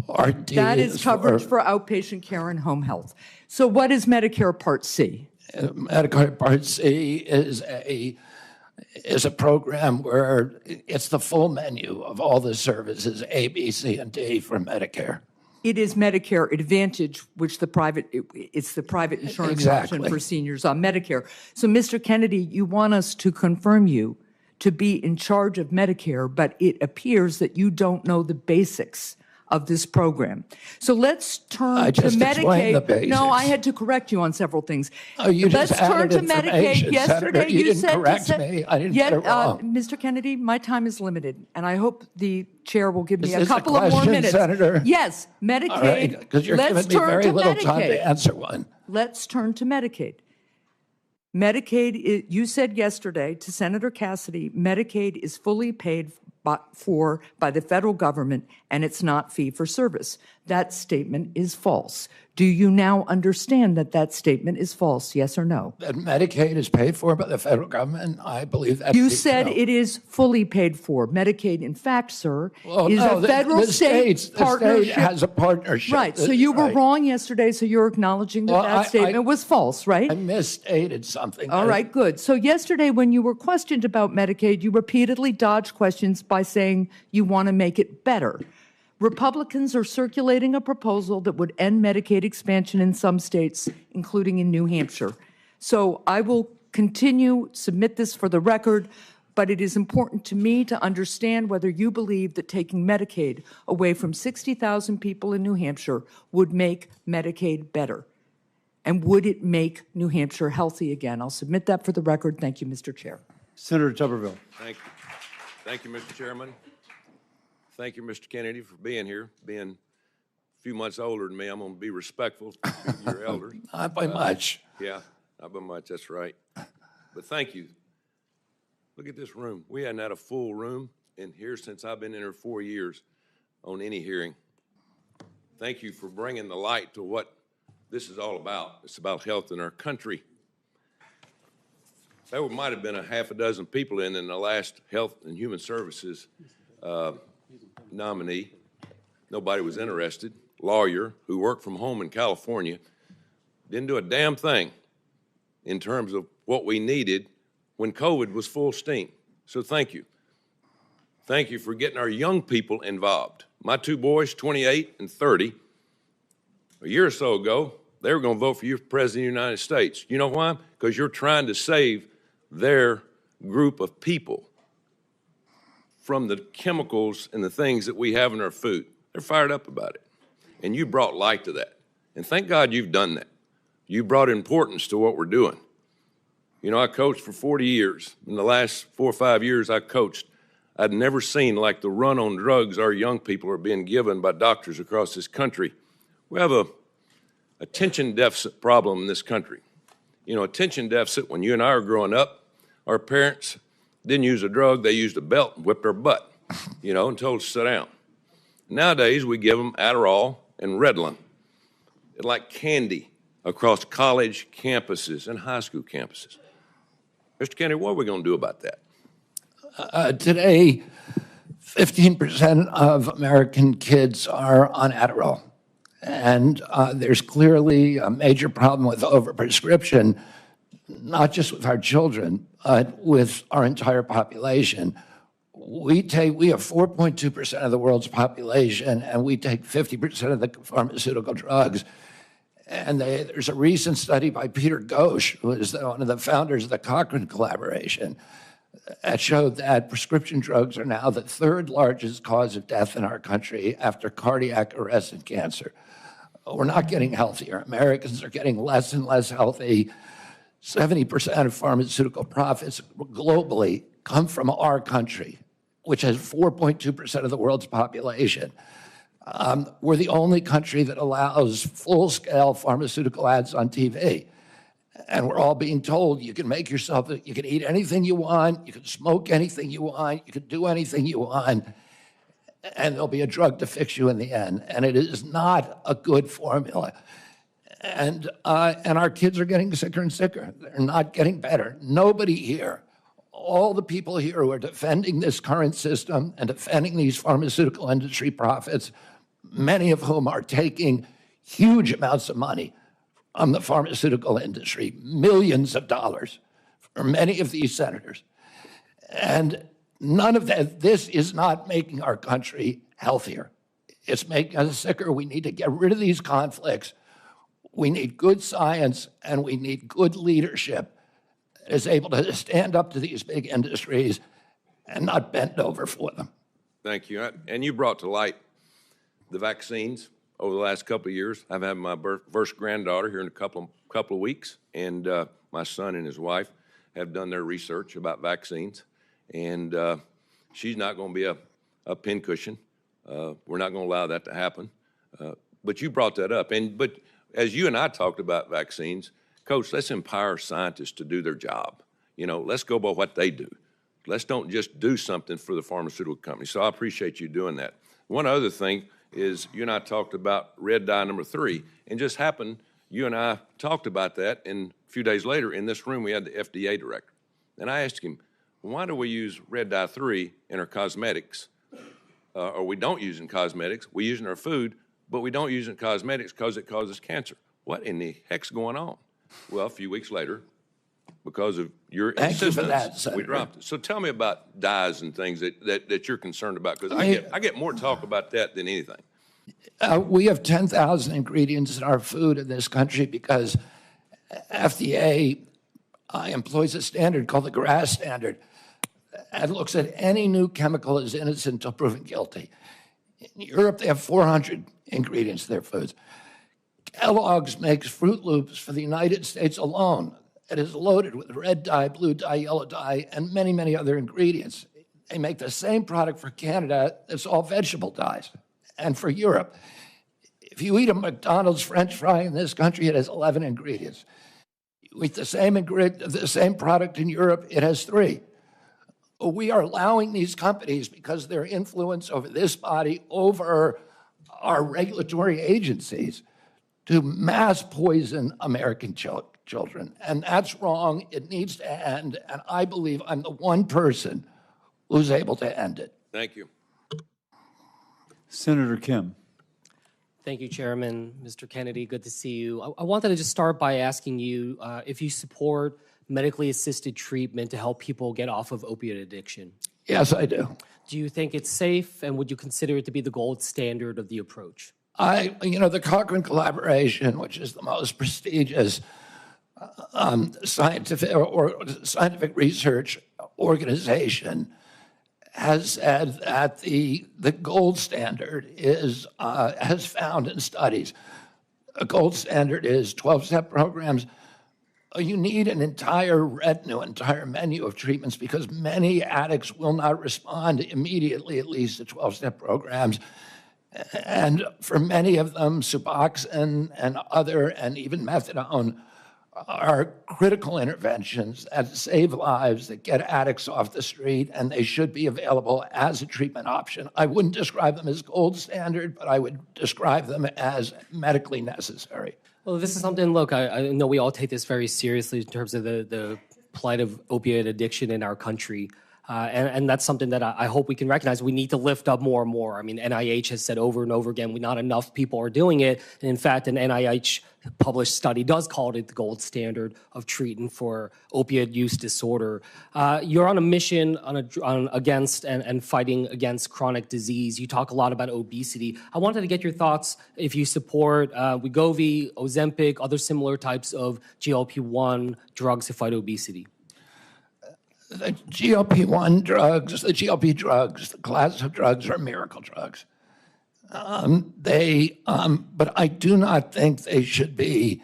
Part D
That is coverage for outpatient care and home health. So what is Medicare Part C?
Medicare Part C is a program where it's the full menu of all the services, A, B, C, and D for Medicare.
It is Medicare Advantage, which it's the private insurance option for seniors on Medicare. So, Mr. Kennedy, you want us to confirm you to be in charge of Medicare, but it appears that you don't know the basics of this program. So let's turn to Medicaid.
The basics.
No, I had to correct you on several things.
Oh, you
let's
just
turn
added
to Medicaid. Yesterday,
Senator, you didn't
said
correct me. I didn't get it wrong.
Mr. Kennedy, my time is limited, and I hope the chair will give me
Is
a
this
couple of more minutes.
Senator?
Yes, Medicaid.
All right, because you're
let's
giving me
turn
very
to
little
Medicaid.
time to answer one.
Let's turn to Medicaid. Medicaid, you said yesterday to Senator Cassidy, Medicaid is fully paid for by the federal government, and it's not fee for service. That statement is false. Do you now understand that that statement is false, yes or no?
That Medicaid is paid for by the federal government? I believe that.
You said it is fully paid for. Medicaid, in fact, sir, is a federal-state partnership.
The state has a partnership.
Right, so you were wrong yesterday, so you're acknowledging that that statement was false, right?
I misstated something.
All right, good. So yesterday when you were questioned about Medicaid, you repeatedly dodged questions by saying you want to make it better. Republicans are circulating a proposal that would end Medicaid expansion in some states, including in New Hampshire. So I will submit this for the record, but it is important to me to understand whether you believe that taking Medicaid away from 60,000 people in New Hampshire would make Medicaid better. And would it make New Hampshire healthy again? I'll submit that for the record. Thank you, Mr. Chair.
Senator Tuberville.
Thank you. Thank you, Mr. Chairman. Thank you, Mr. Kennedy, for being here. Being a few months older than me, I'm going to be respectful to your elders.
Not by much.
Yeah, not by much, that's right. But thank you. Look at this room. We hadn't had a full room in here since I've been in here 4 years on any hearing. Thank you for bringing the light to what this is all about. It's about health in our country. There might have been a half a dozen people in the last Health and Human Services nominee. Nobody was interested. Lawyer who worked from home in California. Didn't do a damn thing in terms of what we needed when COVID was full steam. So thank you. Thank you for getting our young people involved. My two boys, 28 and 30, a year or so ago, they were going to vote for you for President of the United States. You know why? Because you're trying to save their group of people from the chemicals and the things that we have in our food. They're fired up about it. And you brought light to that. And thank God you've done that. You brought importance to what we're doing. You know, I coached for 40 years. In the last 4 or 5 years I coached, I'd never seen like the run on drugs our young people are being given by doctors across this country. We have a attention deficit problem in this country. You know, attention deficit, when you and I were growing up, our parents didn't use a drug, they used a belt and whipped our butt, you know, and told us to sit down. Nowadays, we give them Adderall and Ritalin. It's like candy across college campuses and high school campuses. Mr. Kennedy, what are we going to do about that?
Today, 15% of American kids are on Adderall. And there's clearly a major problem with overprescription, not just with our children, but with our entire population. We have 4.2% of the world's population, and we take 50% of the pharmaceutical drugs. And there's a recent study by Peter Ghosh, who is one of the founders of the Cochrane Collaboration, that showed that prescription drugs are now the third largest cause of death in our country after cardiac arrest and cancer. We're not getting healthier. Americans are getting less and less healthy. 70% of pharmaceutical profits globally come from our country, which has 4.2% of the world's population. We're the only country that allows full-scale pharmaceutical ads on TV. And we're all being told you can make yourself, you can eat anything you want, you can smoke anything you want, you can do anything you want, and there'll be a drug to fix you in the end. And it is not a good formula. And our kids are getting sicker and sicker. They're not getting better. Nobody here, all the people here who are defending this current system and defending these pharmaceutical industry profits, many of whom are taking huge amounts of money from the pharmaceutical industry, millions of dollars for many of these senators. And none of that, this is not making our country healthier. It's making us sicker. We need to get rid of these conflicts. We need good science, and we need good leadership that is able to stand up to these big industries and not bend over for them.
Thank you. And you brought to light the vaccines over the last couple of years. I've had my first granddaughter here in a couple of weeks, and my son and his wife have done their research about vaccines, and she's not going to be a pincushion. We're not going to allow that to happen. But you brought that up, but as you and I talked about vaccines, Coach, let's empower scientists to do their job. You know, let's go by what they do. Let's don't just do something for the pharmaceutical company. So I appreciate you doing that. One other thing is you and I talked about red dye number 3, and just happened, you and I talked about that, and a few days later in this room we had the FDA director. And I asked him, why do we use red dye 3 in our cosmetics? Or we don't use in cosmetics, we use in our food, but we don't use it in cosmetics because it causes cancer. What in the heck's going on? Well, a few weeks later, because of your insistence, we dropped it. So tell me about dyes and things that you're concerned about, because I get more talk about that than anything.
We have 10,000 ingredients in our food in this country because FDA employs a standard called the GRAS standard and looks at any new chemical as innocent until proven guilty. In Europe, they have 400 ingredients in their foods. Kellogg's makes Fruit Loops for the United States alone. It is loaded with red dye, blue dye, yellow dye, and many, many other ingredients. They make the same product for Canada that's all vegetable dyes, and for Europe. If you eat a McDonald's French fry in this country, it has 11 ingredients. You eat the same product in Europe, it has 3. We are allowing these companies, because their influence over this body, over our regulatory agencies, to mass poison American children. And that's wrong. It needs to end. And I believe I'm the one person who's able to end it.
Thank you.
Senator Kim.
Thank you, Chairman. Mr. Kennedy, good to see you. I wanted to just start by asking you if you support medically assisted treatment to help people get off of opioid addiction.
Yes, I do.
Do you think it's safe, and would you consider it to be the gold standard of the approach?
The Cochrane collaboration, which is the most prestigious scientific research organization, has said that the gold standard is, has found in studies, a gold standard is 12-step programs. You need an entire menu of treatments because many addicts will not respond immediately, at least to 12-step programs. And for many of them, Suboxone and even methadone are critical interventions that save lives, that get addicts off the street, and they should be available as a treatment option. I wouldn't describe them as gold standard, but I would describe them as medically necessary.
Well, this is something, look, I know we all take this very seriously in terms of the plight of opioid addiction in our country. And that's something that I hope we can recognize. We need to lift up more and more. I mean, NIH has said over and over again, not enough people are doing it. And in fact, an NIH-published study does call it the gold standard of treating for opioid use disorder. You're on a mission against and fighting against chronic disease. You talk a lot about obesity. I wanted to get your thoughts if you support Wegovy, Ozempic, other similar types of GLP-1 drugs to fight obesity.
The GLP-1 drugs, the GLP drugs, the class of drugs are miracle drugs. But I do not think they should be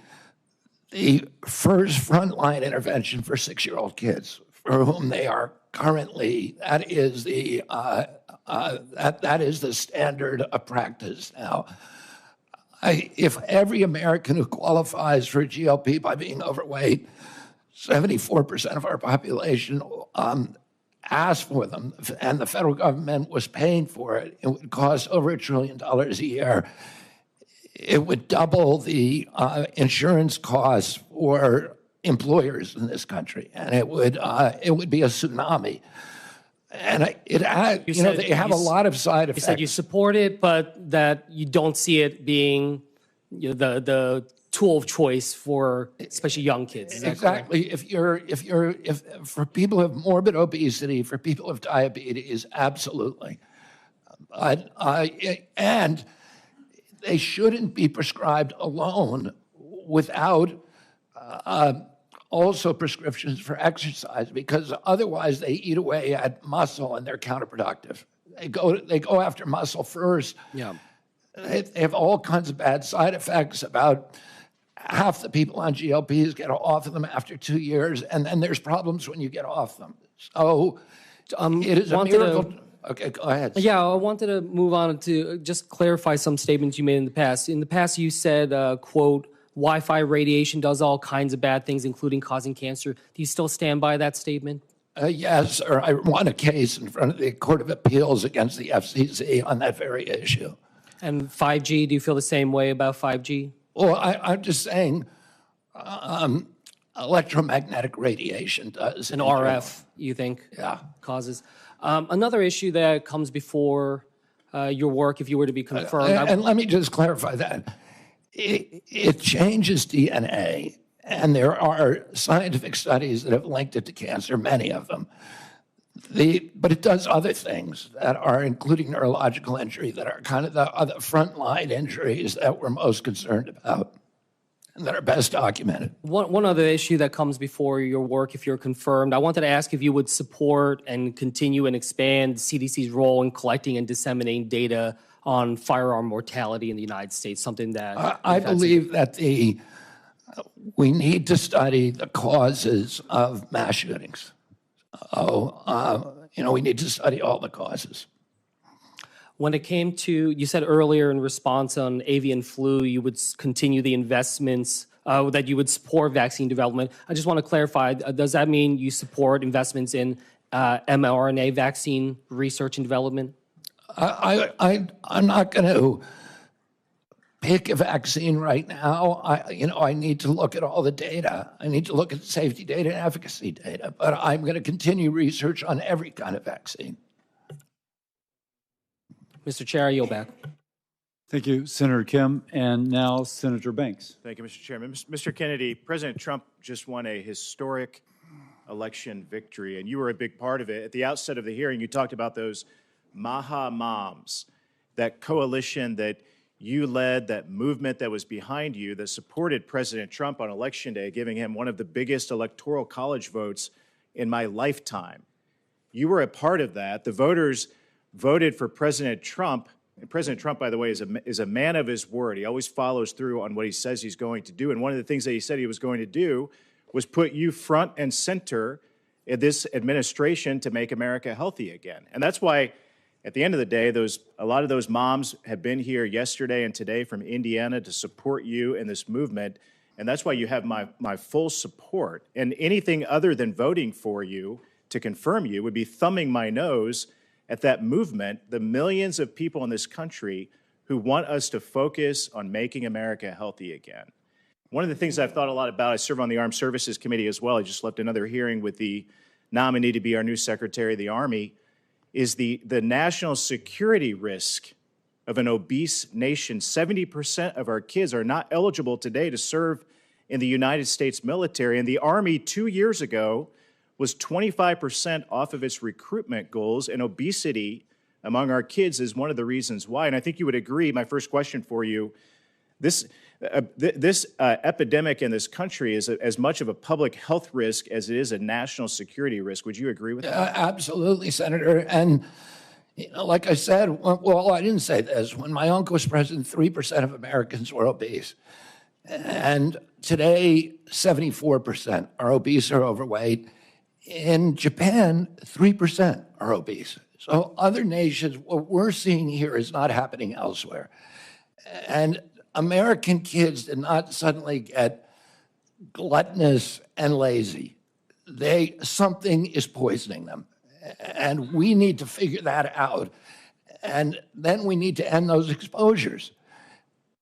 the first frontline intervention for 6-year-old kids for whom they are currently. That is the standard of practice now. If every American who qualifies for GLP by being overweight, 74% of our population asked for them, and the federal government was paying for it. It would cost over $1 trillion a year. It would double the insurance costs for employers in this country, and it would be a tsunami. And they have a lot of side effects.
You said you support it, but that you don't see it being the tool of choice for especially young kids. Is that
exactly.
Correct?
If for people who have morbid obesity, for people with diabetes, absolutely. And they shouldn't be prescribed alone without also prescriptions for exercise, because otherwise they eat away at muscle and they're counterproductive. They go after muscle first.
Yeah.
They have all kinds of bad side effects. About half the people on GLPs get off of them after 2 years, and then there's problems when you get off them. So it is a miracle. Okay, go ahead.
Yeah, I wanted to move on to just clarify some statements you made in the past. In the past, you said, quote, Wi-Fi radiation does all kinds of bad things, including causing cancer. Do you still stand by that statement?
Yes, or I won a case in front of the Court of Appeals against the FCC on that very issue.
And 5G, do you feel the same way about 5G?
Well, I'm just saying electromagnetic radiation does.
And RF, you think, causes. Another issue that comes before your work, if you were to be confirmed.
And let me just clarify that. It changes DNA, and there are scientific studies that have linked it to cancer, many of them. But it does other things that are, including neurological injury, that are kind of the other frontline injuries that we're most concerned about and that are best documented.
One other issue that comes before your work, if you're confirmed, I wanted to ask if you would support and continue and expand CDC's role in collecting and disseminating data on firearm mortality in the United States, something that...
I believe that we need to study the causes of mass shootings. We need to study all the causes.
When it came to, you said earlier in response on avian flu, you would continue the investments, that you would support vaccine development. I just want to clarify, does that mean you support investments in mRNA vaccine research and development?
I'm not going to pick a vaccine right now. I need to look at all the data. I need to look at safety data and efficacy data, but I'm going to continue research on every kind of vaccine.
Mr. Chair, I yield back.
Thank you, Senator Kim. And now Senator Banks.
Thank you, Mr. Chairman. Mr. Kennedy, President Trump just won a historic election victory, and you were a big part of it. At the outset of the hearing, you talked about those Maha Moms, that coalition that you led, that movement that was behind you that supported President Trump on Election Day, giving him one of the biggest electoral college votes in my lifetime. You were a part of that. The voters voted for President Trump. And President Trump, by the way, is a man of his word. He always follows through on what he says he's going to do. And one of the things that he said he was going to do was put you front and center in this administration to make America healthy again. And that's why, at the end of the day, a lot of those moms have been here yesterday and today from Indiana to support you in this movement. And that's why you have my full support. And anything other than voting for you to confirm you would be thumbing my nose at that movement, the millions of people in this country who want us to focus on making America healthy again. One of the things I've thought a lot about, I serve on the Armed Services Committee as well. I just left another hearing with the nominee to be our new Secretary of the Army, is the national security risk of an obese nation. 70% of our kids are not eligible today to serve in the United States military. And the Army 2 years ago was 25% off of its recruitment goals, and obesity among our kids is one of the reasons why. And I think you would agree, my first question for you, this epidemic in this country is as much of a public health risk as it is a national security risk. Would you agree with that?
Absolutely, Senator. And like I said, well, I didn't say this. When my uncle was president, 3% of Americans were obese. And today, 74% are obese or overweight. In Japan, 3% are obese. So other nations, what we're seeing here is not happening elsewhere. And American kids did not suddenly get gluttonous and lazy. Something is poisoning them. And we need to figure that out. And then we need to end those exposures.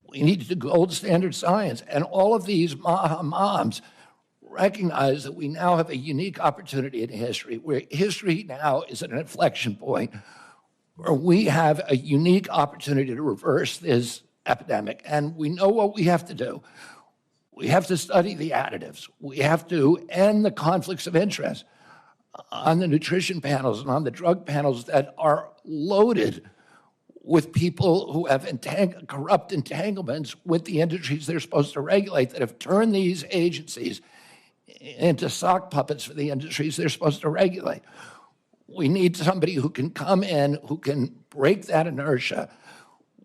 We need to do gold standard science. And all of these moms recognize that we now have a unique opportunity in history, where history now is at an inflection point, where we have a unique opportunity to reverse this epidemic. And we know what we have to do. We have to study the additives. We have to end the conflicts of interest on the nutrition panels and on the drug panels that are loaded with people who have corrupt entanglements with the industries they're supposed to regulate, that have turned these agencies into sock puppets for the industries they're supposed to regulate. We need somebody who can come in, who can break that inertia.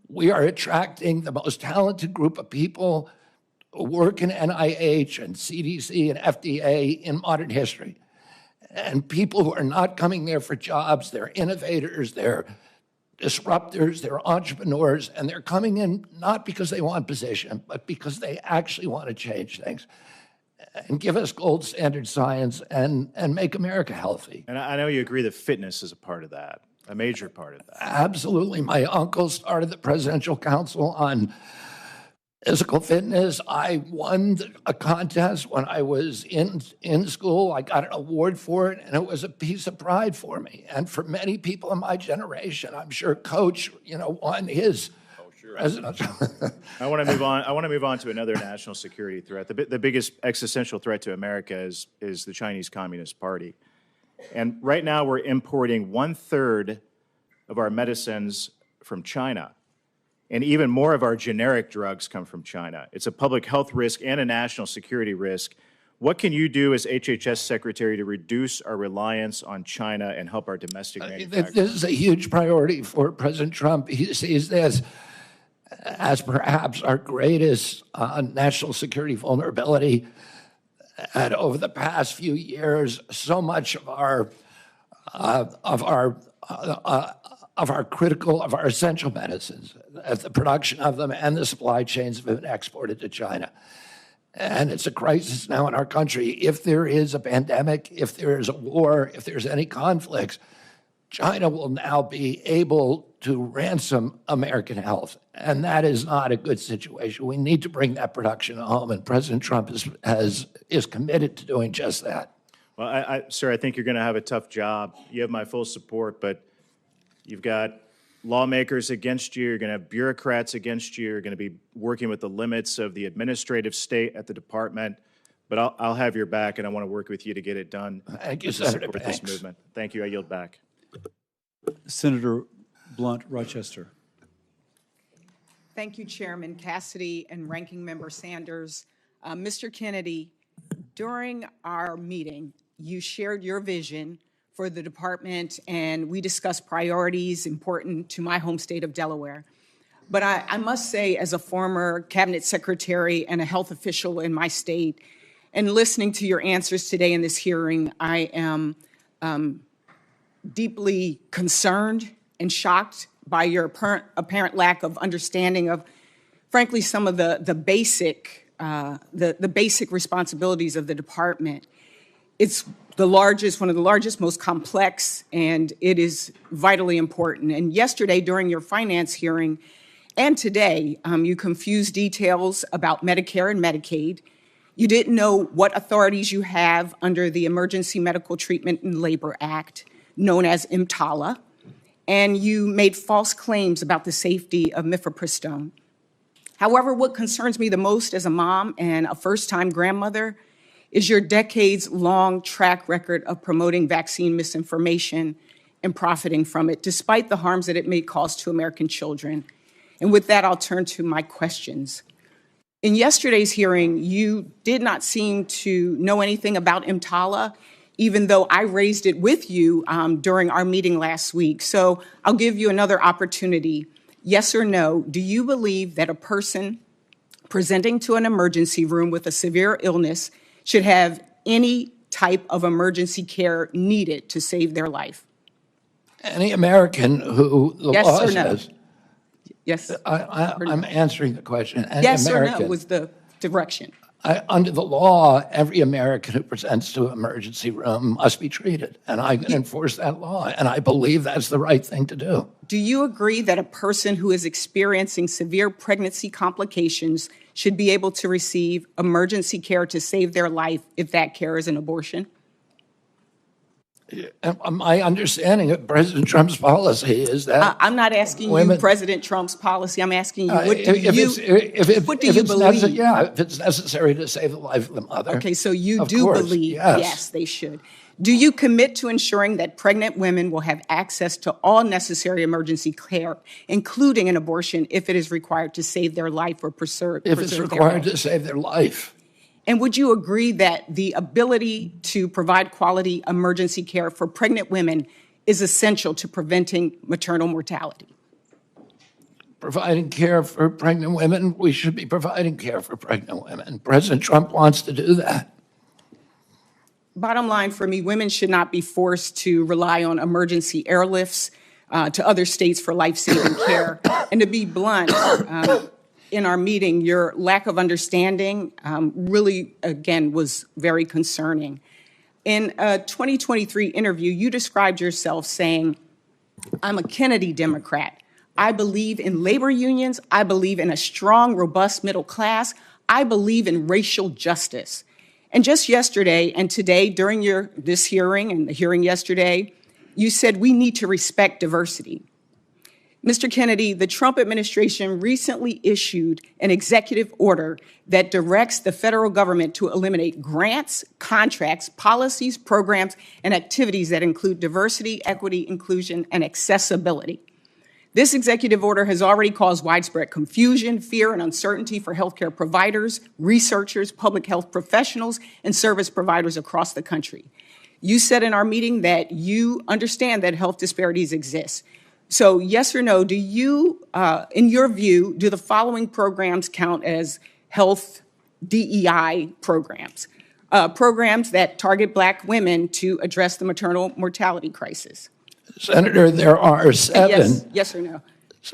We are attracting the most talented group of people who work in NIH and CDC and FDA in modern history. And people who are not coming there for jobs, they're innovators, they're disruptors, they're entrepreneurs, and they're coming in not because they want position, but because they actually want to change things and give us gold standard science and make America healthy.
And I know you agree that fitness is a part of that, a major part of that.
Absolutely. My uncle started the Presidential Council on Physical Fitness. I won a contest when I was in school. I got an award for it, and it was a piece of pride for me. And for many people in my generation, I'm sure Coach, won his.
I want to move on. I want to move on to another national security threat. The biggest existential threat to America is the Chinese Communist Party. And right now we're importing 1/3 of our medicines from China. And even more of our generic drugs come from China. It's a public health risk and a national security risk. What can you do as HHS Secretary to reduce our reliance on China and help our domestic manufacturers?
This is a huge priority for President Trump. He sees this as perhaps our greatest national security vulnerability. And over the past few years, so much of our essential medicines, the production of them and the supply chains have been exported to China. And it's a crisis now in our country. If there is a pandemic, if there is a war, if there's any conflicts, China will now be able to ransom American health. And that is not a good situation. We need to bring that production home, and President Trump is committed to doing just that.
Well, sir, I think you're going to have a tough job. You have my full support, but you've got lawmakers against you. You're going to have bureaucrats against you. You're going to be working with the limits of the administrative state at the department. But I'll have your back, and I want to work with you to get it done.
Thank you,
to
Senator
support this
Banks.
movement. Thank you. I yield back.
Senator Blunt, Rochester.
Thank you, Chairman Cassidy and Ranking Member Sanders. Mr. Kennedy, during our meeting, you shared your vision for the department, and we discussed priorities important to my home state of Delaware. But I must say, as a former cabinet secretary and a health official in my state, and listening to your answers today in this hearing, I am deeply concerned and shocked by your apparent lack of understanding of, frankly, some of the basic responsibilities of the department. It's one of the largest, most complex, and it is vitally important. And yesterday, during your finance hearing, and today, you confused details about Medicare and Medicaid. You didn't know what authorities you have under the Emergency Medical Treatment and Labor Act, known as EMTALA, and you made false claims about the safety of mifepristone. However, what concerns me the most as a mom and a first-time grandmother is your decades-long track record of promoting vaccine misinformation and profiting from it, despite the harms that it may cause to American children. And with that, I'll turn to my questions. In yesterday's hearing, you did not seem to know anything about EMTALA, even though I raised it with you during our meeting last week. So I'll give you another opportunity. Yes or no, do you believe that a person presenting to an emergency room with a severe illness should have any type of emergency care needed to save their life?
Any American who the
Yes
law
or no?
says,
Yes.
I'm answering the question. Any
Yes or
American,
no was the direction.
under the law, every American who presents to an emergency room must be treated, and I can enforce that law, and I believe that's the right thing to do.
Do you agree that a person who is experiencing severe pregnancy complications should be able to receive emergency care to save their life if that care is an abortion?
My understanding of President Trump's policy is that
I'm not asking you President Trump's policy. I'm asking you, what do you believe?
Yeah, if it's necessary to save the life of the mother.
Okay, so you
of
do
course,
believe,
yes,
they should. Do you commit to ensuring that pregnant women will have access to all necessary emergency care, including an abortion, if it is required to save their life or preserve
if it's
their
required
health?
to save their life.
And would you agree that the ability to provide quality emergency care for pregnant women is essential to preventing maternal mortality?
Providing care for pregnant women, we should be providing care for pregnant women. President Trump wants to do that.
Bottom line for me, women should not be forced to rely on emergency airlifts to other states for life-saving care. And to be blunt, in our meeting, your lack of understanding really, again, was very concerning. In a 2023 interview, you described yourself saying, I'm a Kennedy Democrat. I believe in labor unions. I believe in a strong, robust middle class. I believe in racial justice. And just yesterday and today, during this hearing and the hearing yesterday, you said we need to respect diversity. Mr. Kennedy, the Trump administration recently issued an executive order that directs the federal government to eliminate grants, contracts, policies, programs, and activities that include diversity, equity, inclusion, and accessibility. This executive order has already caused widespread confusion, fear, and uncertainty for healthcare providers, researchers, public health professionals, and service providers across the country. You said in our meeting that you understand that health disparities exist. So yes or no, do you, in your view, do the following programs count as health DEI programs? Programs that target Black women to address the maternal mortality crisis?
Senator, there are 7.
Yes or no?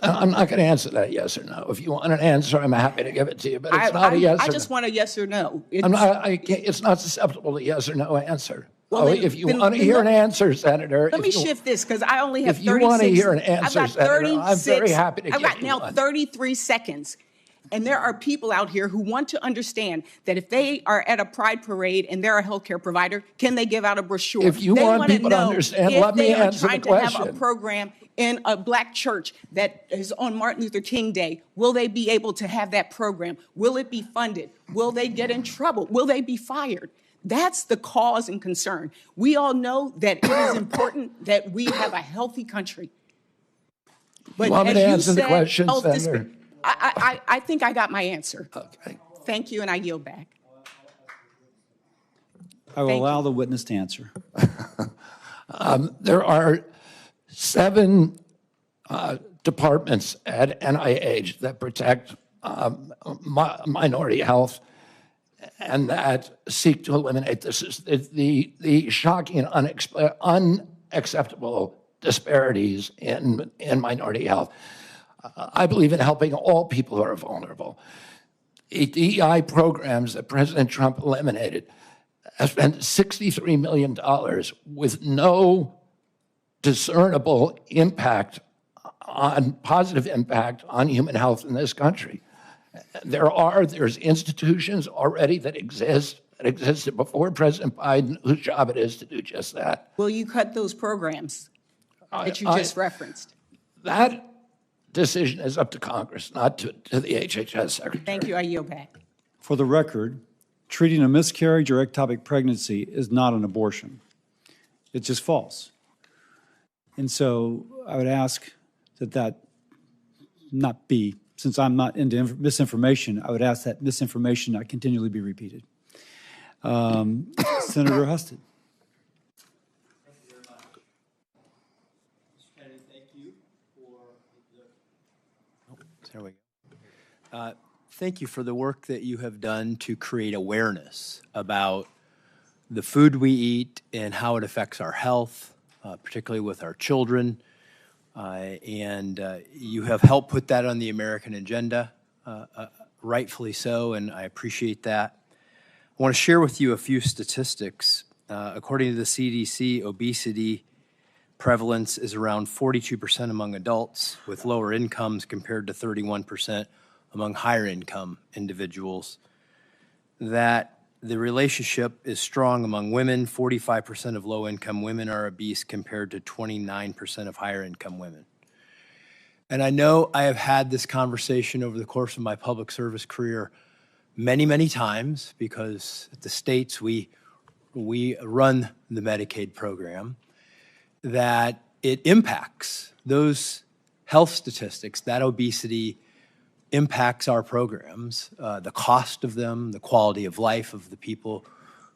I'm not going to answer that yes or no. If you want an answer, I'm happy to give it to you, but it's not a yes or no.
I just want a yes or no.
It's not susceptible to yes or no answer.
Well,
if you want to hear an answer, Senator.
Let me shift this because I only have 36.
If you want to hear an answer,
I've got
Senator, I'm very happy to give you
I've got now 33 seconds. And there are people out here who want to understand that if they are at a pride parade and they're a healthcare provider, can they give out a brochure?
If you want people to understand, let me answer the question.
They are trying to have a program in a black church that is on Martin Luther King Day, will they be able to have that program? Will it be funded? Will they get in trouble? Will they be fired? That's the cause and concern. We all know that it is important that we have a healthy country. But
You want me
as
to
you
answer the
said,
question,
health
Senator?
I think I got my answer.
Okay.
Thank you, and I yield back.
I will
Thank
allow the witness to answer.
There are 7 departments at NIH that protect minority health and that seek to eliminate the shocking and unacceptable disparities in minority health. I believe in helping all people who are vulnerable. The DEI programs that President Trump eliminated have spent $63 million with no discernible positive impact on human health in this country. There's institutions already that existed before President Biden, whose job it is to do just that.
Will you cut those programs that you just referenced?
That decision is up to Congress, not to the HHS Secretary.
Thank you. I yield back.
For the record, treating a miscarriage or ectopic pregnancy is not an abortion. It's just false. And so I would ask that not be, since I'm not into misinformation, I would ask that misinformation not continually be repeated. Senator Husted.
Thank you very much. Mr. Kennedy, thank you for the... there we go. Thank you for the work that you have done to create awareness about the food we eat and how it affects our health, particularly with our children. And you have helped put that on the American agenda, rightfully so, and I appreciate that. I want to share with you a few statistics. According to the CDC, obesity prevalence is around 42% among adults with lower incomes compared to 31% among higher income individuals. That the relationship is strong among women. 45% of low-income women are obese compared to 29% of higher-income women. And I know I have had this conversation over the course of my public service career many, many times because at the states we run the Medicaid program, that it impacts those health statistics, that obesity impacts our programs, the cost of them, the quality of life of the people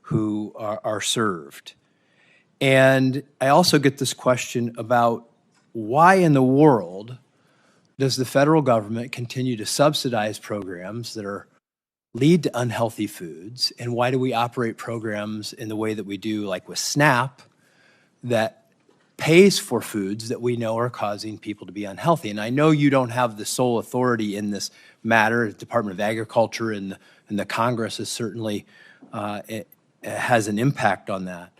who are served. And I also get this question about why in the world does the federal government continue to subsidize programs that lead to unhealthy foods, and why do we operate programs in the way that we do, like with SNAP, that pays for foods that we know are causing people to be unhealthy? And I know you don't have the sole authority in this matter. The Department of Agriculture and the Congress is certainly it has an impact on that.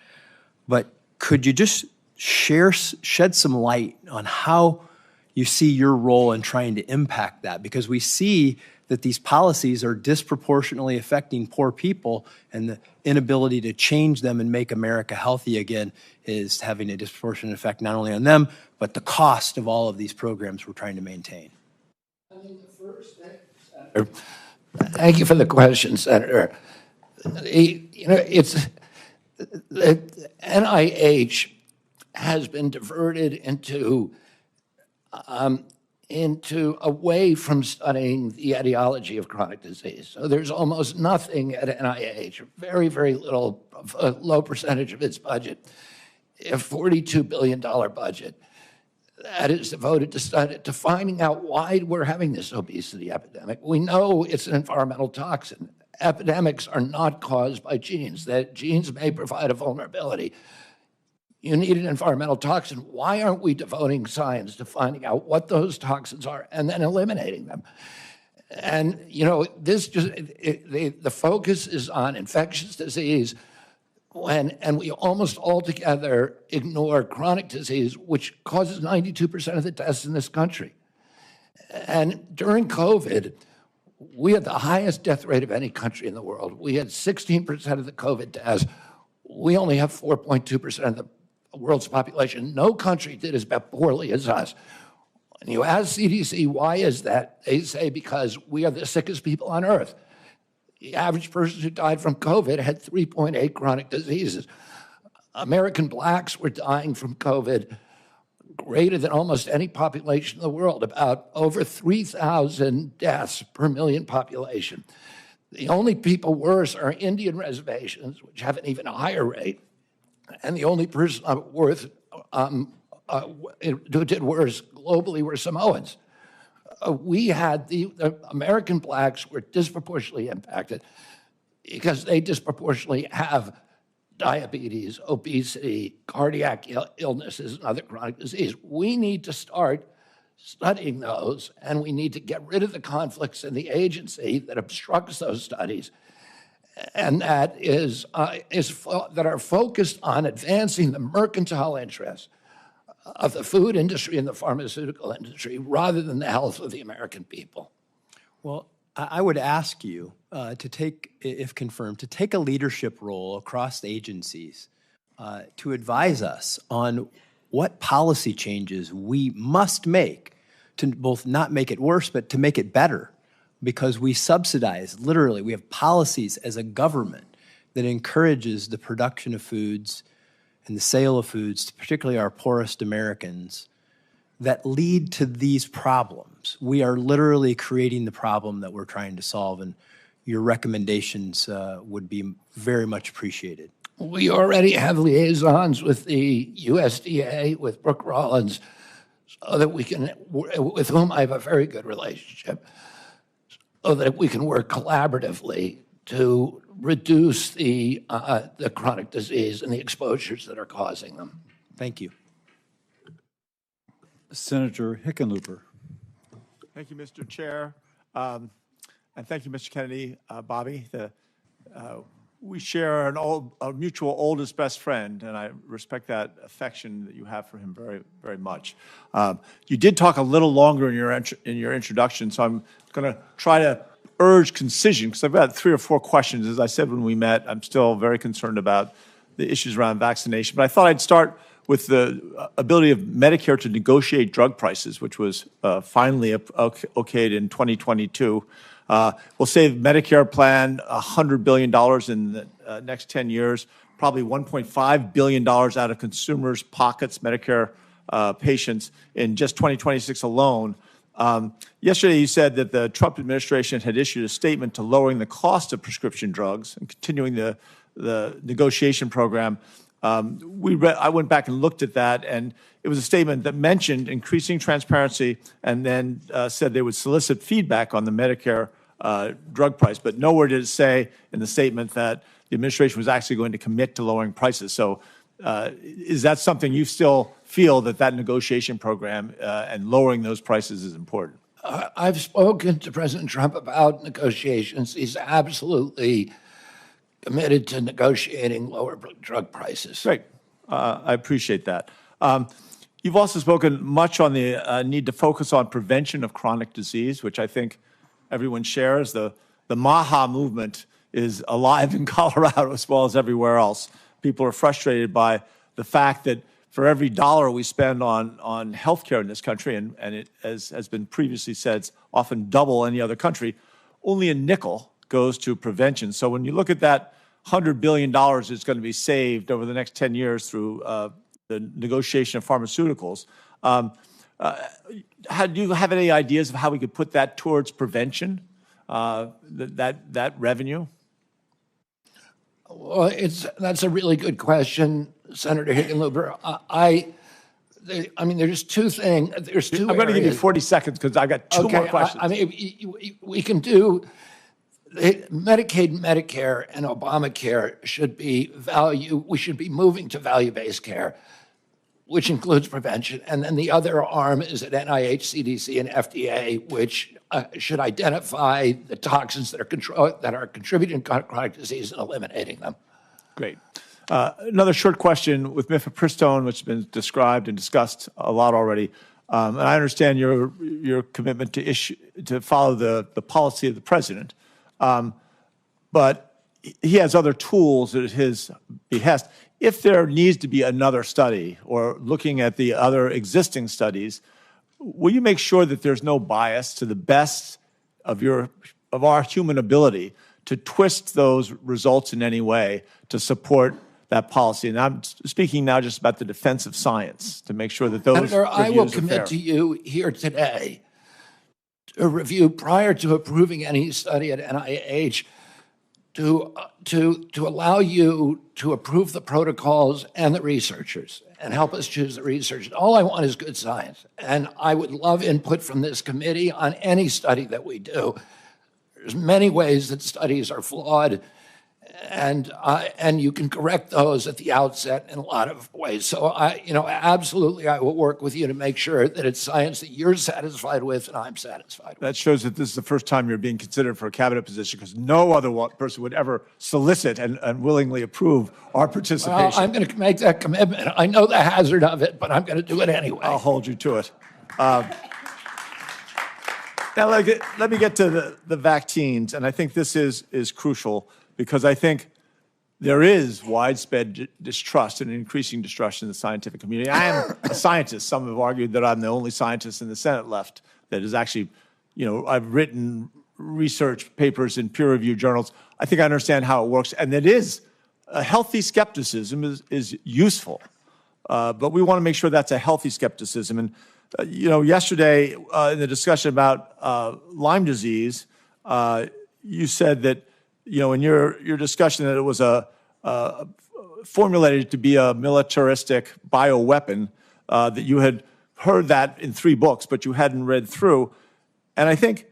But could you just shed some light on how you see your role in trying to impact that? Because we see that these policies are disproportionately affecting poor people, and the inability to change them and make America healthy again is having a disproportionate effect not only on them, but the cost of all of these programs we're trying to maintain.
Thank you for the question, Senator. The NIH has been diverted into away from studying the etiology of chronic disease. So there's almost nothing at NIH, very, very little, a low percentage of its budget, a $42 billion budget that is devoted to finding out why we're having this obesity epidemic. We know it's an environmental toxin. Epidemics are not caused by genes. That genes may provide a vulnerability. You need an environmental toxin. Why aren't we devoting science to finding out what those toxins are and then eliminating them? And, the focus is on infectious disease and we almost altogether ignore chronic disease, which causes 92% of the deaths in this country. And during COVID, we had the highest death rate of any country in the world. We had 16% of the COVID deaths. We only have 4.2% of the world's population. No country did as poorly as us. When you ask CDC, why is that? They say because we are the sickest people on earth. The average person who died from COVID had 3.8 chronic diseases. American blacks were dying from COVID greater than almost any population in the world, about over 3,000 deaths per million population. The only people worse are Indian reservations, which have an even higher rate. And the only person who did worse globally were Samoans. We had the American blacks were disproportionately impacted because they disproportionately have diabetes, obesity, cardiac illnesses, and other chronic disease. We need to start studying those, and we need to get rid of the conflicts in the agency that obstructs those studies, and that that are focused on advancing the mercantile interests of the food industry and the pharmaceutical industry rather than the health of the American people.
Well, I would ask you to take, if confirmed, to take a leadership role across the agencies to advise us on what policy changes we must make to both not make it worse, but to make it better. Because we subsidize, literally, we have policies as a government that encourages the production of foods and the sale of foods, to particularly our poorest Americans, that lead to these problems. We are literally creating the problem that we're trying to solve, and your recommendations would be very much appreciated.
We already have liaisons with the USDA, with Brooke Rollins, so that we can, with whom I have a very good relationship, so that we can work collaboratively to reduce the chronic disease and the exposures that are causing them.
Thank you.
Senator Hickenlooper.
Thank you, Mr. Chair. And thank you, Mr. Kennedy. Bobby, we share a mutual oldest best friend, and I respect that affection that you have for him very, very much. You did talk a little longer in your introduction, so I'm going to try to urge concision, because I've got 3 or 4 questions. As I said when we met, I'm still very concerned about the issues around vaccination. But I thought I'd start with the ability of Medicare to negotiate drug prices, which was finally okayed in 2022. We'll save Medicare plan $100 billion in the next 10 years, probably $1.5 billion out of consumers' pockets, Medicare patients, in just 2026 alone. Yesterday, you said that the Trump administration had issued a statement to lowering the cost of prescription drugs and continuing the negotiation program. I went back and looked at that, and it was a statement that mentioned increasing transparency and then said they would solicit feedback on the Medicare drug price. But nowhere did it say in the statement that the administration was actually going to commit to lowering prices. So is that something you still feel that negotiation program and lowering those prices is important?
I've spoken to President Trump about negotiations. He's absolutely committed to negotiating lower drug prices.
Great. I appreciate that. You've also spoken much on the need to focus on prevention of chronic disease, which I think everyone shares. The MAHA movement is alive in Colorado as well as everywhere else. People are frustrated by the fact that for every dollar we spend on healthcare in this country, and it, as has been previously said, it's often double any other country, only a nickel goes to prevention. So when you look at that $100 billion that's going to be saved over the next 10 years through the negotiation of pharmaceuticals, do you have any ideas of how we could put that towards prevention, that revenue?
Well, that's a really good question, Senator Hickenlooper. I mean, there's 2 things. There's 2
I'm going to give you
areas.
40 seconds because I got 2 more questions.
I mean, we can do Medicaid, Medicare, and Obamacare should be we should be moving to value-based care, which includes prevention. And then the other arm is at NIH, CDC, and FDA, which should identify the toxins that are contributing to chronic disease and eliminating them.
Great. Another short question with mifepristone, which has been described and discussed a lot already. And I understand your commitment to follow the policy of the president. But he has other tools at his behest. if there needs to be another study or looking at the other existing studies, will you make sure that there's no bias to the best of our human ability to twist those results in any way to support that policy? And I'm speaking now just about the defense of science, to make sure that those
Senator, I will
reviews are fair.
commit to you here today to review prior to approving any study at NIH to allow you to approve the protocols and the researchers and help us choose the researchers. All I want is good science. And I would love input from this committee on any study that we do. There's many ways that studies are flawed, and you can correct those at the outset in a lot of ways. So absolutely, I will work with you to make sure that it's science that you're satisfied with and I'm satisfied with.
That shows that this is the first time you're being considered for a cabinet position, because no other person would ever solicit and willingly approve our participation.
Well, I'm going to make that commitment. I know the hazard of it, but I'm going to do it anyway.
I'll hold you to it. Now, let me get to the vaccines, and I think this is crucial, because I think there is widespread distrust and increasing distrust in the scientific community. I am a scientist. Some have argued that I'm the only scientist in the Senate left that is actually, I've written research papers in peer-reviewed journals. I think I understand how it works, and it is a healthy skepticism is useful, but we want to make sure that's a healthy skepticism. And yesterday in the discussion about Lyme disease, you said that in your discussion that it was formulated to be a militaristic bioweapon, that you had heard that in 3 books, but you hadn't read through. And I think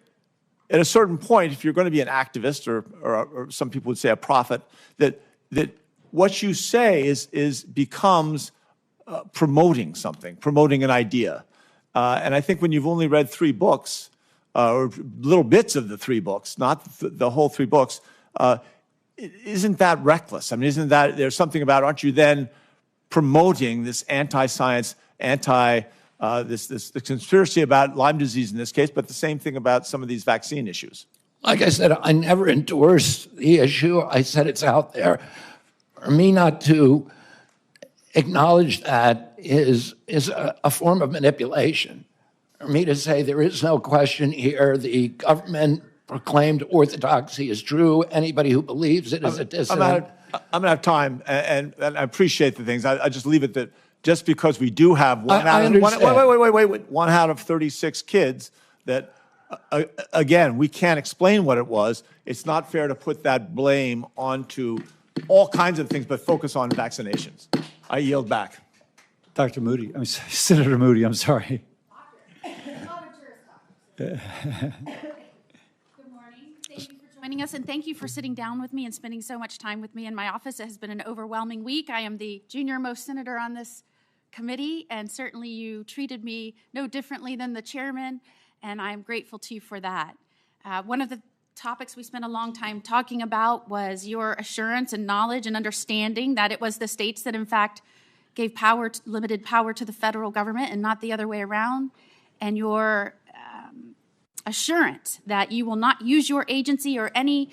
at a certain point, if you're going to be an activist, or some people would say a prophet, that what you say becomes promoting something, promoting an idea. And I think when you've only read 3 books, or little bits of the 3 books, not the whole 3 books, isn't that reckless? I mean, isn't that, there's something about, aren't you then promoting this anti-science, this conspiracy about Lyme disease in this case, but the same thing about some of these vaccine issues?
Like I said, I never endorsed the issue. I said it's out there. For me not to acknowledge that is a form of manipulation. For me to say there is no question here, the government proclaimed orthodoxy is true. Anybody who believes it is a dissident.
I'm going to have time, and I appreciate the things. I just leave it that just because we do have one out of 36 kids that, again, we can't explain what it was. It's not fair to put that blame onto all kinds of things, but focus on vaccinations. I yield back.
Dr. Moody, Senator Moody, I'm sorry.
Joining us, and thank you for sitting down with me and spending so much time with me in my office. It has been an overwhelming week. I am the junior-most senator on this committee, and certainly you treated me no differently than the chairman, and I am grateful to you for that. One of the topics we spent a long time talking about was your assurance and knowledge and understanding that it was the states that, in fact, gave limited power to the federal government and not the other way around, and your assurance that you will not use your agency or any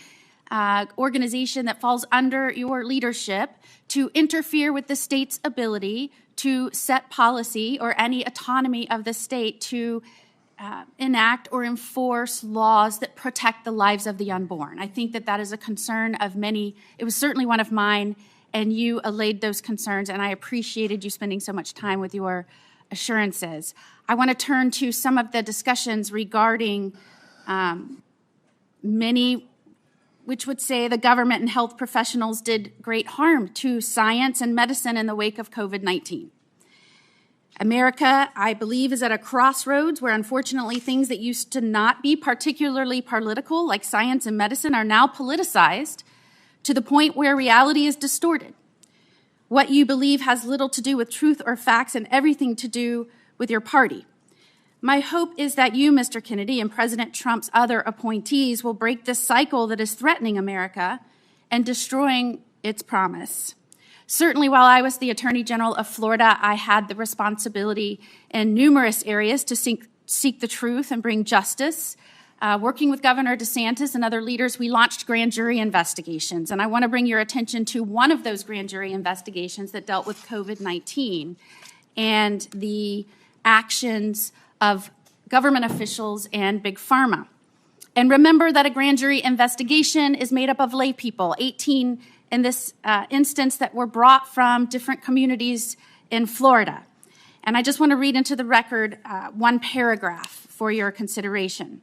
organization that falls under your leadership to interfere with the state's ability to set policy or any autonomy of the state to enact or enforce laws that protect the lives of the unborn. I think that is a concern of many. It was certainly one of mine, and you allayed those concerns, and I appreciated you spending so much time with your assurances. I want to turn to some of the discussions regarding many which would say the government and health professionals did great harm to science and medicine in the wake of COVID-19. America, I believe, is at a crossroads where unfortunately things that used to not be particularly political, like science and medicine, are now politicized to the point where reality is distorted. What you believe has little to do with truth or facts and everything to do with your party. My hope is that you, Mr. Kennedy, and President Trump's other appointees will break this cycle that is threatening America and destroying its promise. Certainly, while I was the Attorney General of Florida, I had the responsibility in numerous areas to seek the truth and bring justice Working with Governor DeSantis and other leaders, we launched grand jury investigations. And I want to bring your attention to one of those grand jury investigations that dealt with COVID-19 and the actions of government officials and Big Pharma. And remember that a grand jury investigation is made up of lay people, 18 in this instance that were brought from different communities in Florida. And I just want to read into the record one paragraph for your consideration.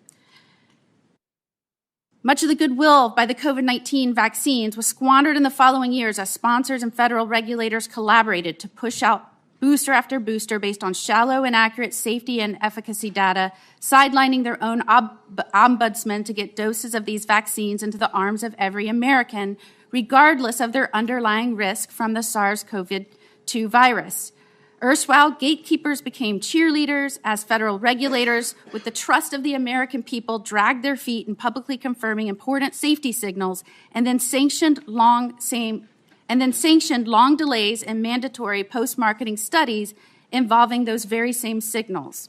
Much of the goodwill by the COVID-19 vaccines was squandered in the following years as sponsors and federal regulators collaborated to push out booster after booster based on shallow, inaccurate safety and efficacy data, sidelining their own ombudsman to get doses of these vaccines into the arms of every American, regardless of their underlying risk from the SARS-CoV-2 virus. Erstwhile, gatekeepers became cheerleaders as federal regulators, with the trust of the American people, dragged their feet in publicly confirming important safety signals, and then sanctioned long delays in mandatory post-marketing studies involving those very same signals.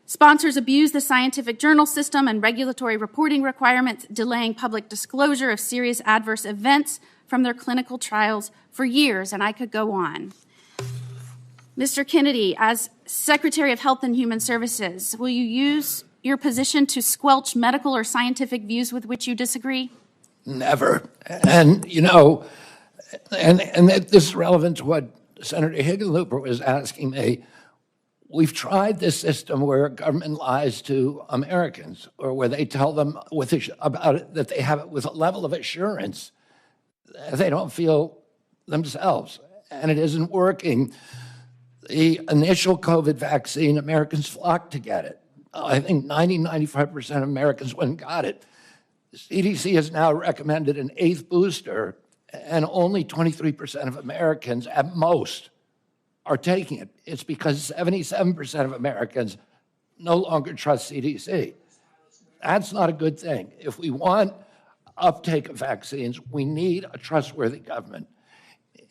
Sponsors abused the scientific journal system and regulatory reporting requirements, delaying public disclosure of serious adverse events from their clinical trials for years, and I could go on. Mr. Kennedy, as Secretary of Health and Human Services, will you use your position to squelch medical or scientific views with which you disagree?
Never. And, you know, and this is relevant to what Senator Hickenlooper was asking me. We've tried this system where government lies to Americans, or where they tell them about it, that they have it with a level of assurance that they don't feel themselves, and it isn't working. The initial COVID vaccine, Americans flocked to get it. I think 95% of Americans went and got it. The CDC has now recommended an 8th booster, and only 23% of Americans at most are taking it. It's because 77% of Americans no longer trust CDC. That's not a good thing. If we want uptake of vaccines, we need a trustworthy government.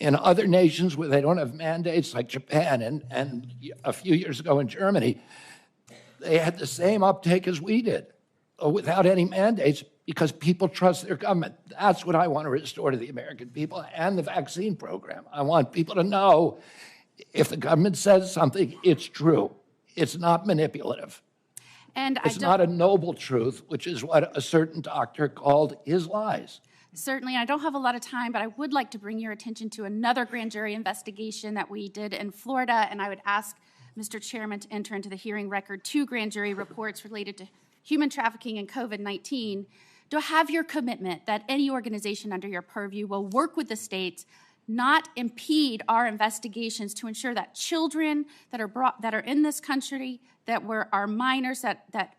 In other nations where they don't have mandates, like Japan and a few years ago in Germany, they had the same uptake as we did, without any mandates, because people trust their government. That's what I want to restore to the American people and the vaccine program. I want people to know if the government says something, it's true. It's not manipulative.
And
it's not a noble truth, which is what a certain doctor called his lies.
Certainly, I don't have a lot of time, but I would like to bring your attention to another grand jury investigation that we did in Florida, and I would ask Mr. Chairman to enter into the hearing record 2 grand jury reports related to human trafficking and COVID-19. Do I have your commitment that any organization under your purview will work with the states, not impede our investigations, to ensure that children that are in this country, that are minors, that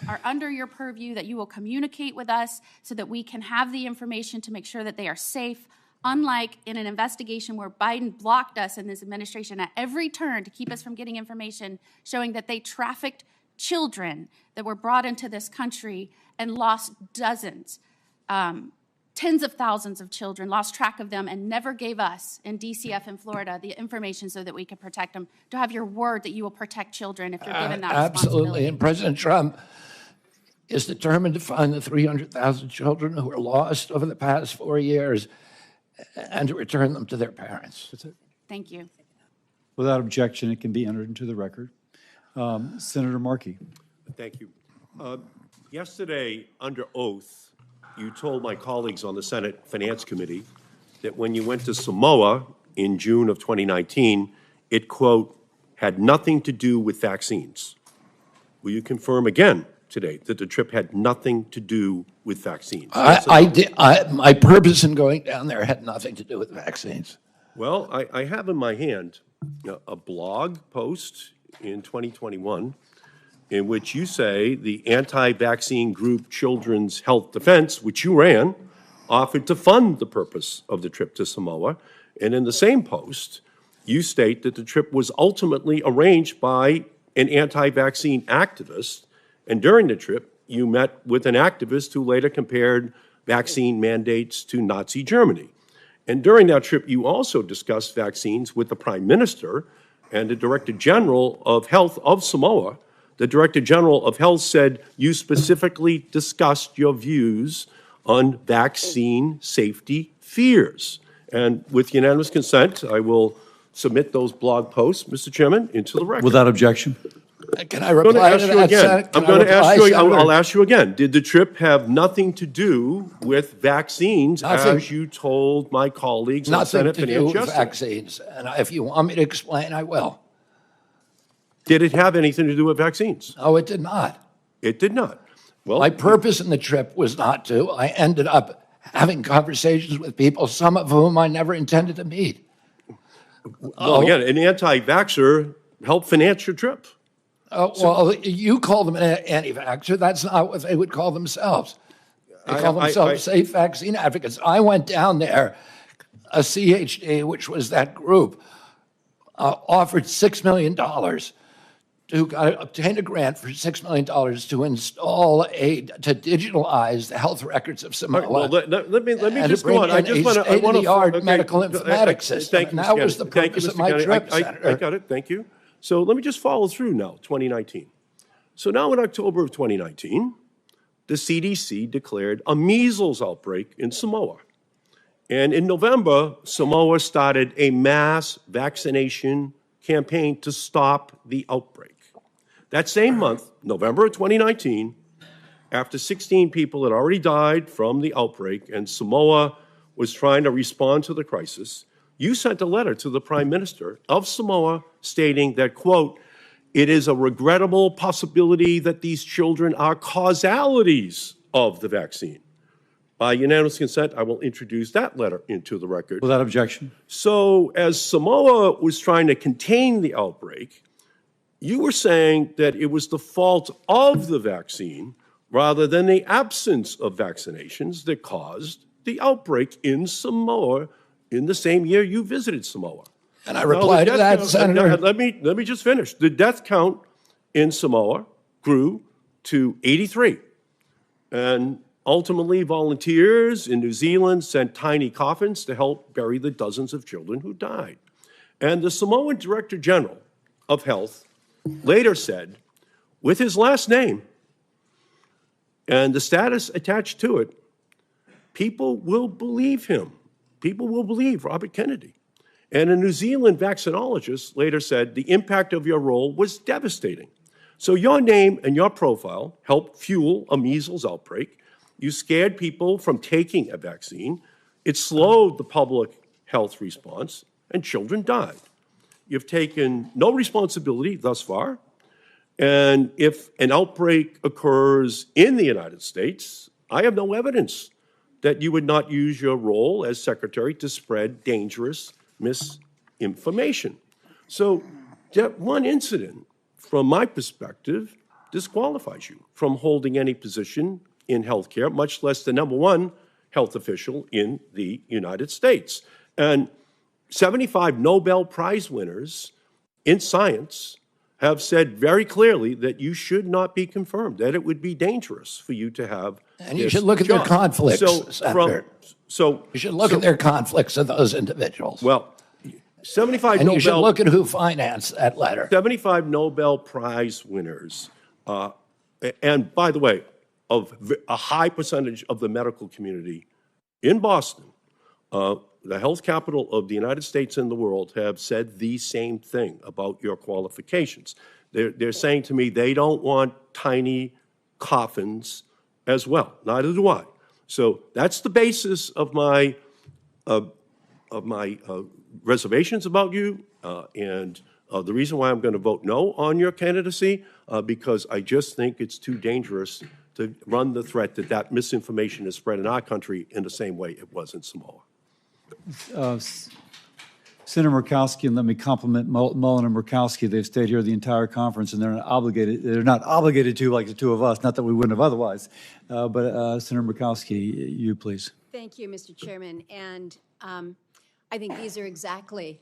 are under your purview, that you will communicate with us so that we can have the information to make sure that they are safe, unlike in an investigation where Biden blocked us in this administration at every turn to keep us from getting information showing that they trafficked children that were brought into this country and lost dozens. Tens of thousands of children, lost track of them, and never gave us in DCF in Florida the information so that we could protect them. Do I have your word that you will protect children if you're given that responsibility?
Absolutely. And President Trump is determined to find the 300,000 children who were lost over the past 4 years and to return them to their parents. That's it.
Thank you.
Without objection, it can be entered into the record. Senator Markey.
Thank you. Yesterday, under oath, you told my colleagues on the Senate Finance Committee that when you went to Samoa in June of 2019, it, quote, had nothing to do with vaccines. Will you confirm again today that the trip had nothing to do with vaccines?
My purpose in going down there had nothing to do with vaccines.
Well, I have in my hand a blog post in 2021 in which you say the anti-vaccine group Children's Health Defense, which you ran, offered to fund the purpose of the trip to Samoa. And in the same post, you state that the trip was ultimately arranged by an anti-vaccine activist. And during the trip, you met with an activist who later compared vaccine mandates to Nazi Germany. And during that trip, you also discussed vaccines with the Prime Minister and the Director General of Health of Samoa, the Director General of Health said you specifically discussed your views on vaccine safety fears. And with unanimous consent, I will submit those blog posts, Mr. Chairman, into the record.
Without objection.
Can I reply to that, Senator?
I'm going to ask you, I'll ask you again. Did the trip have nothing to do with vaccines, as you told my colleagues in
Nothing
Senate
to do
Finance
with
yesterday?
vaccines. And if you want me to explain, I will.
Did it have anything to do with vaccines?
No, it did not.
It did not. Well,
my purpose in the trip was not to. I ended up having conversations with people, some of whom I never intended to meet.
Well, again, an anti-vaxxer helped finance your trip.
Well, you call them an anti-vaxxer. That's not what they would call themselves. They call themselves safe vaccine advocates. I went down there, a CHD, which was that group, offered $6 million to obtain a grant for $6 million to install to digitalize the health records of Samoa.
Well, let me
and
just
to bring
go on. I
in
just
a
want to
state-of-the-art medical informatics system.
Thank you,
And
Mr.
that was
Kennedy.
the
Thank you,
purpose of
Mr.
my
Kennedy.
trip,
I
Senator.
got it. Thank you. So let me just follow through now, 2019. So now in October of 2019, the CDC declared a measles outbreak in Samoa. And in November, Samoa started a mass vaccination campaign to stop the outbreak. That same month, November of 2019, after 16 people had already died from the outbreak and Samoa was trying to respond to the crisis, you sent a letter to the Prime Minister of Samoa stating that, quote, it is a regrettable possibility that these children are causalities of the vaccine. By unanimous consent, I will introduce that letter into the record.
Without objection.
So as Samoa was trying to contain the outbreak, you were saying that it was the fault of the vaccine rather than the absence of vaccinations that caused the outbreak in Samoa in the same year you visited Samoa.
And I replied to that, Senator.
Let me just finish. The death count in Samoa grew to 83. And ultimately, volunteers in New Zealand sent tiny coffins to help bury the dozens of children who died. And the Samoan Director General of Health later said, with his last name and the status attached to it, people will believe him. People will believe Robert Kennedy. And a New Zealand vaccinologist later said the impact of your role was devastating. So your name and your profile helped fuel a measles outbreak. You scared people from taking a vaccine. It slowed the public health response, and children died. You've taken no responsibility thus far. And if an outbreak occurs in the United States, I have no evidence that you would not use your role as secretary to spread dangerous misinformation. So that one incident, from my perspective, disqualifies you from holding any position in healthcare, much less the #1 health official in the United States. And 75 Nobel Prize winners in science have said very clearly that you should not be confirmed, that it would be dangerous for you to have
And you
this
should look at their
job.
conflicts,
So
Senator. You should look at their conflicts of those individuals.
Well, 75
And
Nobel...
you should look at who financed that letter.
75 Nobel Prize winners, and by the way, of a high percentage of the medical community in Boston, the health capital of the United States and the world, have said the same thing about your qualifications. They're saying to me they don't want tiny coffins as well. Neither do I. So that's the basis of my reservations about you, and the reason why I'm going to vote no on your candidacy, because I just think it's too dangerous to run the threat that that misinformation is spread in our country in the same way it was in Samoa.
Senator Murkowski, and let me compliment Mullen and Murkowski. They've stayed here the entire conference, and they're not obligated to like the two of us, not that we wouldn't have otherwise. But Senator Murkowski, you please.
Thank you, Mr. Chairman. And I think these are exactly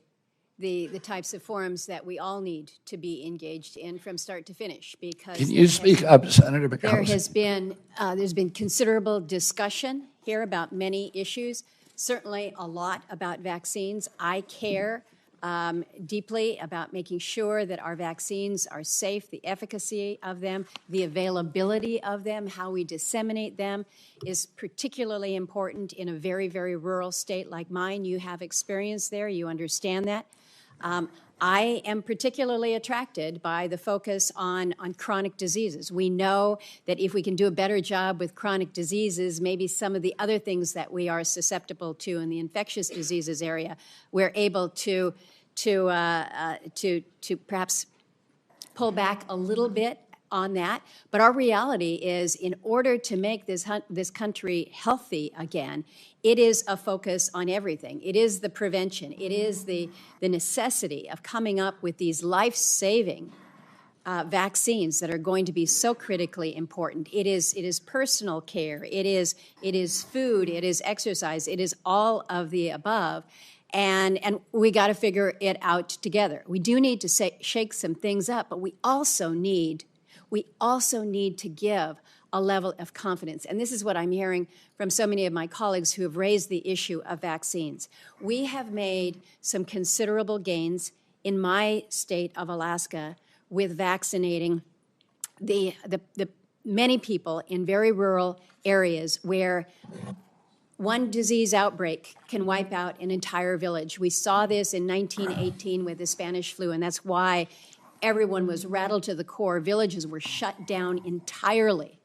the types of forums that we all need to be engaged in from start to finish. Because
Can you speak up, Senator Murkowski?
there has been there's been considerable discussion here about many issues. Certainly a lot about vaccines. I care deeply about making sure that our vaccines are safe, the efficacy of them, the availability of them, how we disseminate them is particularly important in a very, very rural state like mine. You have experience there. You understand that. I am particularly attracted by the focus on chronic diseases. We know that if we can do a better job with chronic diseases, maybe some of the other things that we are susceptible to in the infectious diseases area, we're able to perhaps pull back a little bit on that. But our reality is, in order to make this country healthy again, it is a focus on everything. It is the prevention. It is the necessity of coming up with these life-saving vaccines that are going to be so critically important. It is personal care. It is food. It is exercise. It is all of the above. And we got to figure it out together. We do need to shake some things up, but we also need to give a level of confidence. And this is what I'm hearing from so many of my colleagues who have raised the issue of vaccines. We have made some considerable gains in my state of Alaska with vaccinating the many people in very rural areas where one disease outbreak can wipe out an entire village. We saw this in 1918 with the Spanish flu, and that's why everyone was rattled to the core. Villages were shut down entirely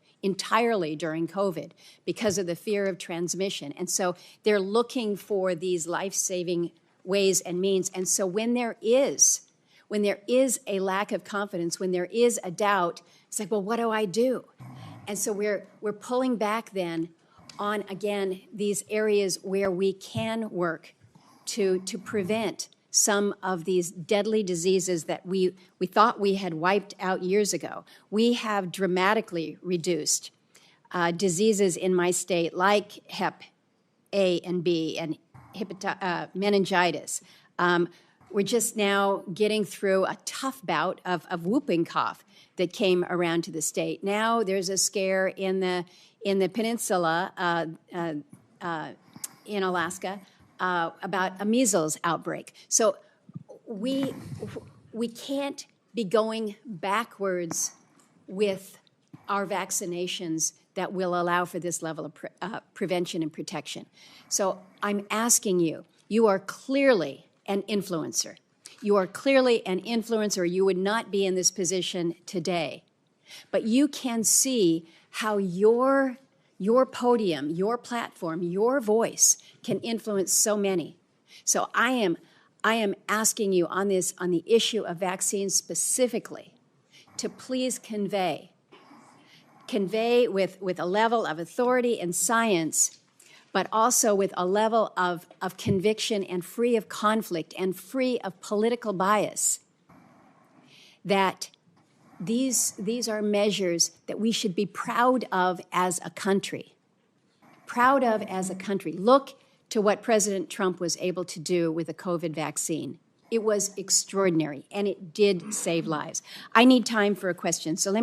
during COVID because of the fear of transmission. And so they're looking for these life-saving ways and means. And so when there is a lack of confidence, when there is a doubt, it's like, well, what do I do? And so we're pulling back then on, again, these areas where we can work to prevent some of these deadly diseases that we thought we had wiped out years ago. We have dramatically reduced diseases in my state like Hep A and B and meningitis. We're just now getting through a tough bout of whooping cough that came around to the state. Now there's a scare in the peninsula in Alaska about a measles outbreak. So we can't be going backwards with our vaccinations that will allow for this level of prevention and protection. So I'm asking you, you are clearly an influencer. You are clearly an influencer. You would not be in this position today. But you can see how your podium, your platform, your voice can influence so many. So I am asking you on the issue of vaccines specifically to please convey with a level of authority and science, but also with a level of conviction and free of conflict and free of political bias, that these are measures that we should be proud of as a country. Proud of as a country. Look to what President Trump was able to do with the COVID vaccine. It was extraordinary, and it did save lives. I need time for a question, so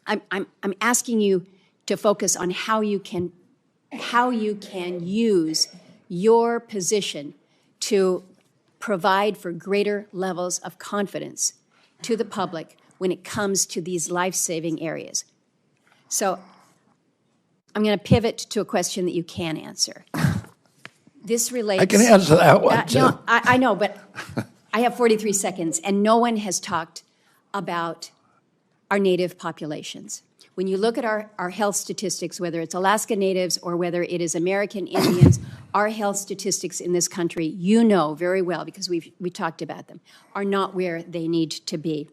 I'm asking you to focus on how you can use your position to provide for greater levels of confidence to the public when it comes to these life-saving areas. So I'm going to pivot to a question that you can answer. This relates...
I can answer that one, too.
No, I know, but I have 43 seconds, and no one has talked about our Native populations. When you look at our health statistics, whether it's Alaska Natives or whether it is American Indians, our health statistics in this country, you know very well, because we talked about them, are not where they need to be.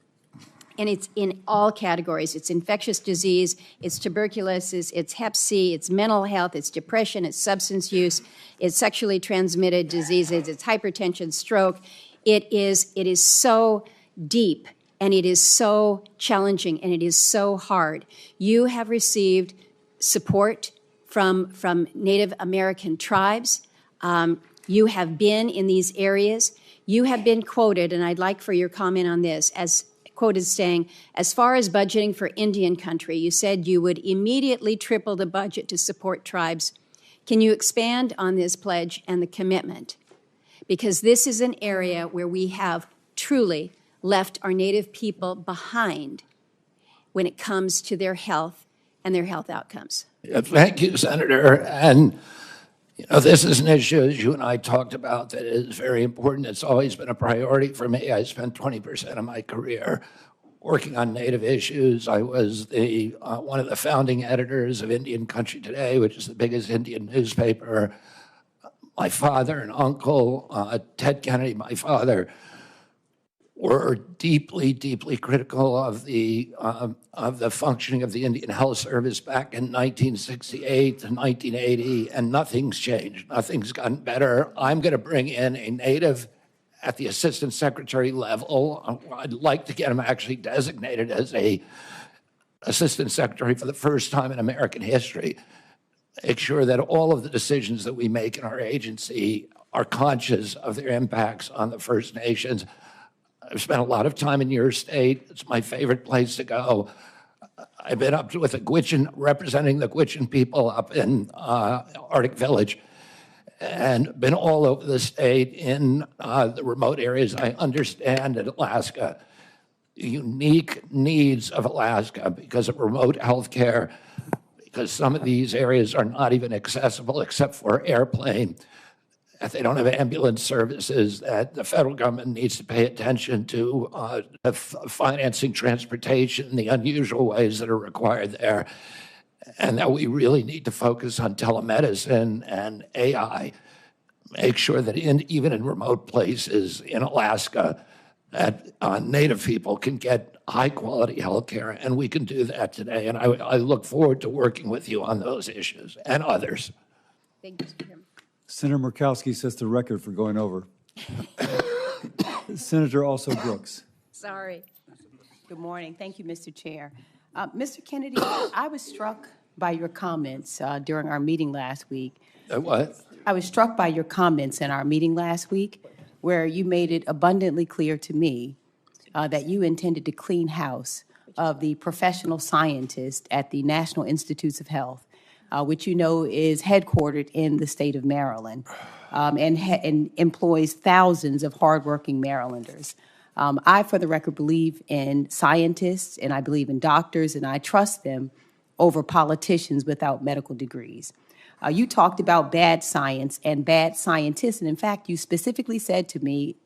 And it's in all categories. It's infectious disease, it's tuberculosis, it's Hep C, it's mental health, it's depression, it's substance use, it's sexually transmitted diseases, it's hypertension, stroke. It is so deep, and it is so challenging, and it is so hard. You have received support from Native American tribes. You have been in these areas. You have been quoted, and I'd like for your comment on this, as quoted saying, as far as budgeting for Indian country, you said you would immediately triple the budget to support tribes. Can you expand on this pledge and the commitment? because this is an area where we have truly left our Native people behind when it comes to their health and their health outcomes.
Thank you, Senator. And this is an issue, as you and I talked about, that is very important. It's always been a priority for me. I spent 20% of my career working on Native issues. I was one of the founding editors of Indian Country Today, which is the biggest Indian newspaper. My father and uncle, Ted Kennedy, my father, were deeply, deeply critical of the functioning of the Indian Health Service back in 1968 to 1980, and nothing's changed. Nothing's gotten better. I'm going to bring in a Native at the Assistant Secretary level. I'd like to get him actually designated as a Assistant Secretary for the first time in American history. Make sure that all of the decisions that we make in our agency are conscious of their impacts on the First Nations. I've spent a lot of time in your state. It's my favorite place to go. I've been up with the Gwich'in, representing the Gwich'in people up in Arctic Village, and been all over the state in the remote areas. I understand in Alaska, the unique needs of Alaska because of remote health care, because some of these areas are not even accessible except for airplane. If they don't have ambulance services, that the federal government needs to pay attention to financing transportation, the unusual ways that are required there, and that we really need to focus on telemedicine and AI. Make sure that even in remote places in Alaska, that Native people can get high-quality health care, and we can do that today. And I look forward to working with you on those issues and others.
Thank you, Mr. Chairman.
Senator Murkowski sets the record for going over. Senator also Brooks.
Sorry. Good morning. Thank you, Mr. Chair. Mr. Kennedy, I was struck by your comments during our meeting last week.
What?
I was struck by your comments in our meeting last week where you made it abundantly clear to me that you intended to clean house of the professional scientist at the National Institutes of Health, which you know is headquartered in the state of Maryland and employs thousands of hardworking Marylanders. I, for the record, believe in scientists and I believe in doctors and I trust them over politicians without medical degrees. You talked about bad science and bad scientists, and in fact, you specifically said to me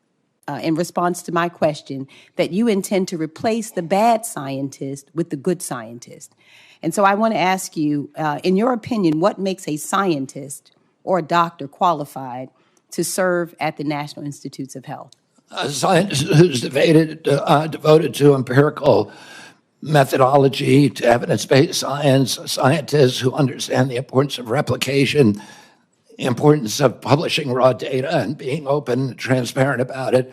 in response to my question that you intend to replace the bad scientist with the good scientist. And so I want to ask you, in your opinion, what makes a scientist or a doctor qualified to serve at the National Institutes of Health?
A scientist who's devoted to empirical methodology, to evidence-based science, scientists who understand the importance of replication, the importance of publishing raw data and being open and transparent about it,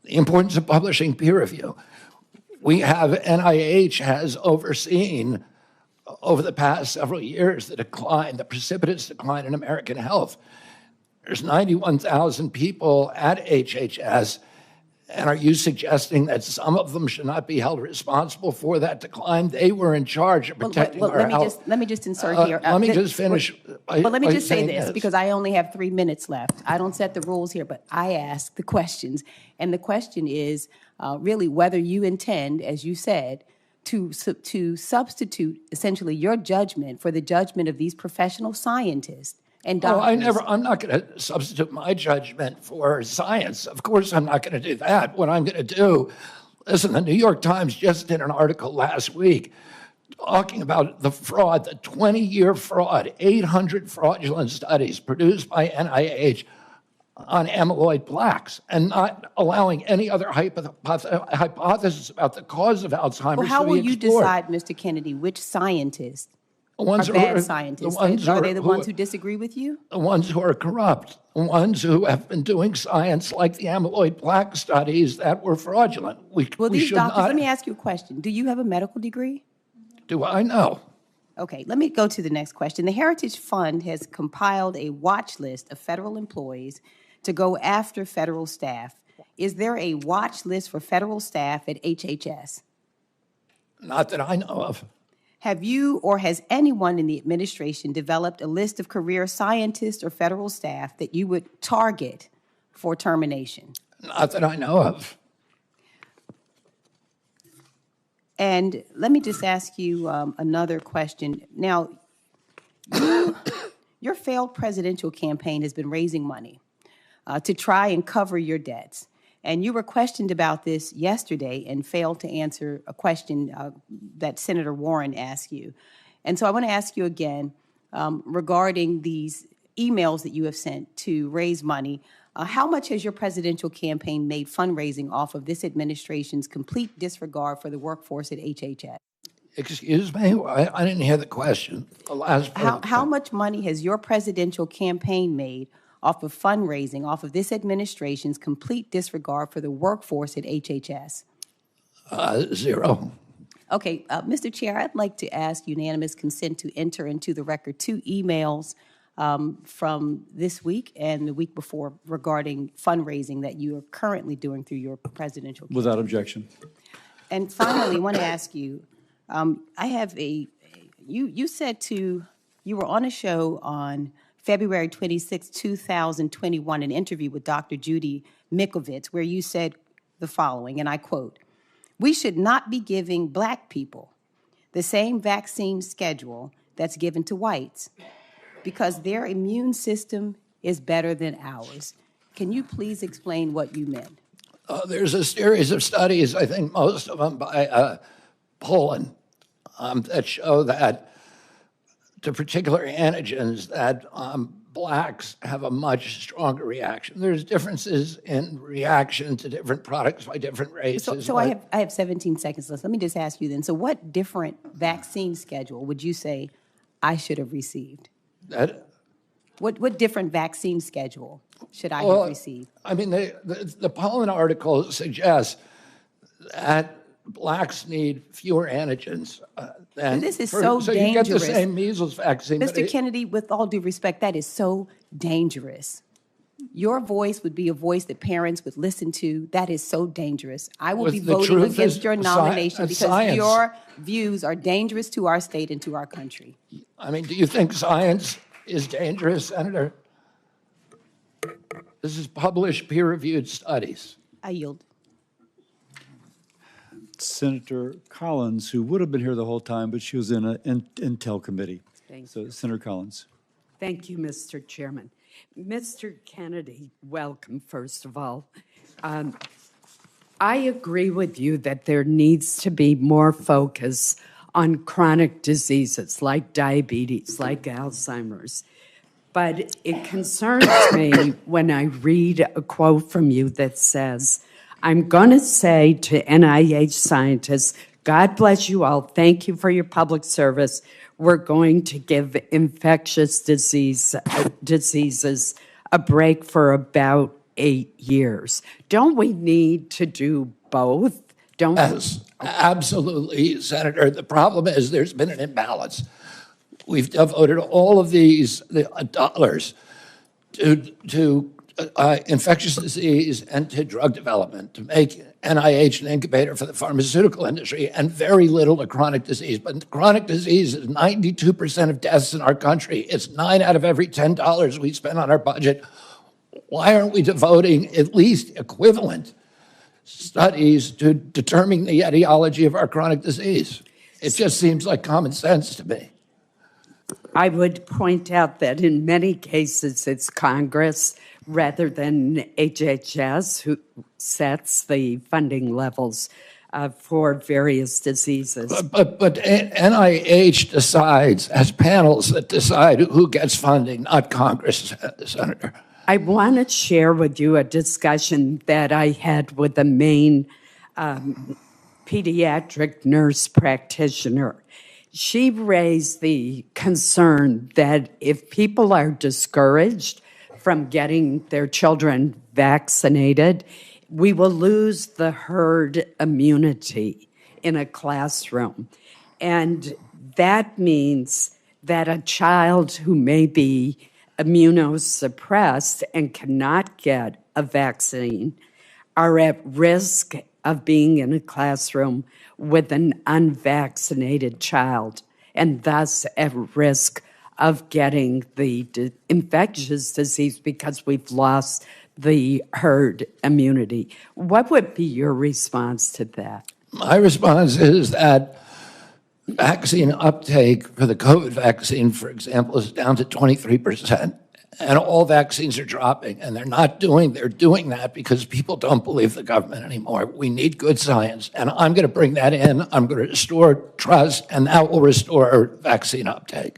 the importance of publishing peer review. We have, NIH has overseen over the past several years the precipitous decline in American health. There's 91,000 people at HHS, and are you suggesting that some of them should not be held responsible for that decline? They were in charge of protecting our health.
Let me just insert here.
Let me just finish.
But let me just say this, because I only have 3 minutes left. I don't set the rules here, but I ask the questions. And the question is really whether you intend, as you said, to substitute essentially your judgment for the judgment of these professional scientists and doctors.
I'm not going to substitute my judgment for science. Of course, I'm not going to do that. What I'm going to do, listen, the New York Times just did an article last week talking about the fraud, the 20-year fraud, 800 fraudulent studies produced by NIH on amyloid plaques and not allowing any other hypothesis about the cause of Alzheimer's to be explored.
Well, how will you decide, Mr. Kennedy, which scientists are bad scientists? Are they the ones who disagree with you?
The ones who are corrupt, the ones who have been doing science like the amyloid plaque studies that were fraudulent.
Well, these doctors, let me ask you a question. Do you have a medical degree?
Do I know?
Okay, let me go to the next question. The Heritage Fund has compiled a watch list of federal employees to go after federal staff. Is there a watch list for federal staff at HHS?
Not that I know of.
Have you or has anyone in the administration developed a list of career scientists or federal staff that you would target for termination?
Not that I know of.
And let me just ask you another question. Now, your failed presidential campaign has been raising money to try and cover your debts. And you were questioned about this yesterday and failed to answer a question that Senator Warren asked you. And so I want to ask you again regarding these emails that you have sent to raise money. How much has your presidential campaign made fundraising off of this administration's complete disregard for the workforce at HHS?
Excuse me? I didn't hear the question. The last part.
How much money has your presidential campaign made off of fundraising, off of this administration's complete disregard for the workforce at HHS?
Zero.
Okay, Mr. Chair, I'd like to ask unanimous consent to enter into the record 2 emails from this week and the week before regarding fundraising that you are currently doing through your presidential campaign.
Without objection.
And finally, I want to ask you, I have you said you were on a show on February 26, 2021, an interview with Dr. Judy Mikovits, where you said the following, and I quote, "We should not be giving Black people the same vaccine schedule that's given to whites because their immune system is better than ours." Can you please explain what you meant?
There's a series of studies, I think most of them by Poland, that show that to particular antigens that Blacks have a much stronger reaction. There's differences in reaction to different products by different races.
So I have 17 seconds left. Let me just ask you then. So what different vaccine schedule would you say I should have received? What different vaccine schedule should I have received?
I mean, the Poland article suggests that Blacks need fewer antigens.
This is so dangerous.
So you get the same measles vaccine.
Mr. Kennedy, with all due respect, that is so dangerous. Your voice would be a voice that parents would listen to. That is so dangerous. I will be voting against your nomination because your views are dangerous to our state and to our country.
I mean, do you think science is dangerous, Senator? This is published, peer-reviewed studies.
I yield.
Senator Collins, who would have been here the whole time, but she was in an Intel committee. So, Senator Collins.
Thank you, Mr. Chairman. Mr. Kennedy, welcome, first of all. I agree with you that there needs to be more focus on chronic diseases like diabetes, like Alzheimer's. But it concerns me when I read a quote from you that says, "I'm going to say to NIH scientists, God bless you all. Thank you for your public service. We're going to give infectious diseases a break for about 8 years." Don't we need to do both?
Yes, absolutely, Senator. The problem is there's been an imbalance. We've devoted all of these dollars to infectious disease and to drug development to make NIH an incubator for the pharmaceutical industry and very little to chronic disease. But chronic disease is 92% of deaths in our country. It's 9 out of every $10 we spend on our budget. Why aren't we devoting at least equivalent studies to determining the etiology of our chronic disease? It just seems like common sense to me.
I would point out that in many cases it's Congress rather than HHS who sets the funding levels for various diseases.
But NIH decides, has panels that decide who gets funding, not Congress, Senator.
I want to share with you a discussion that I had with the Maine pediatric nurse practitioner. She raised the concern that if people are discouraged from getting their children vaccinated, we will lose the herd immunity in a classroom. And that means that a child who may be immunosuppressed and cannot get a vaccine are at risk of being in a classroom with an unvaccinated child and thus at risk of getting the infectious disease because we've lost the herd immunity. What would be your response to that?
My response is that vaccine uptake for the COVID vaccine, for example, is down to 23%. And all vaccines are dropping, and they're doing that because people don't believe the government anymore. We need good science, and I'm going to bring that in. I'm going to restore trust, and that will restore vaccine uptake.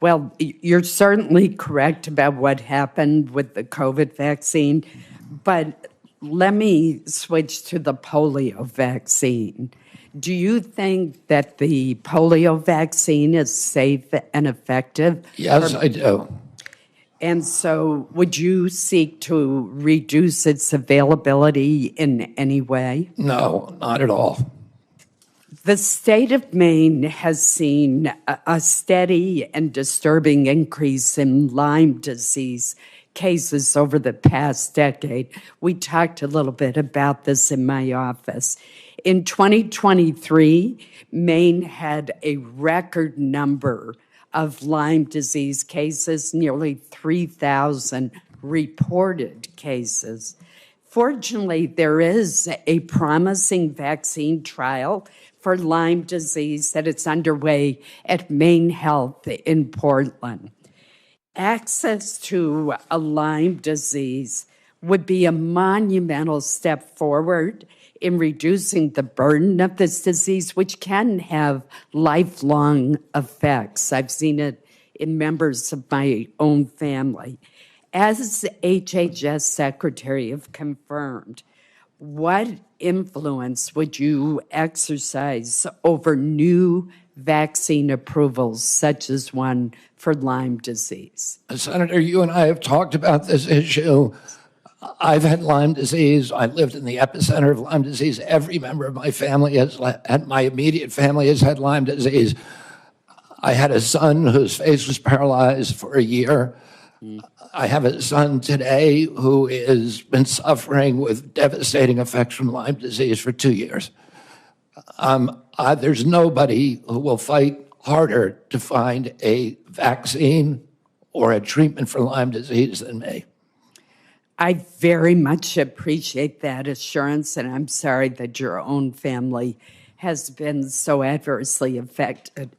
Well, you're certainly correct about what happened with the COVID vaccine, but let me switch to the polio vaccine. Do you think that the polio vaccine is safe and effective?
Yes, I do.
And so would you seek to reduce its availability in any way?
No, not at all.
The state of Maine has seen a steady and disturbing increase in Lyme disease cases over the past decade. We talked a little bit about this in my office. In 2023, Maine had a record number of Lyme disease cases, nearly 3,000 reported cases. Fortunately, there is a promising vaccine trial for Lyme disease that it's underway at Maine Health in Portland. Access to a Lyme disease would be a monumental step forward in reducing the burden of this disease, which can have lifelong effects. I've seen it in members of my own family. As HHS Secretary have confirmed, what influence would you exercise over new vaccine approvals, such as one for Lyme disease?
Senator, you and I have talked about this issue. I've had Lyme disease. I lived in the epicenter of Lyme disease. Every member of my family my immediate family has had Lyme disease. I had a son whose face was paralyzed for a year. I have a son today who has been suffering with devastating effects from Lyme disease for 2 years. There's nobody who will fight harder to find a vaccine or a treatment for Lyme disease than me.
I very much appreciate that assurance, and I'm sorry that your own family has been so adversely affected.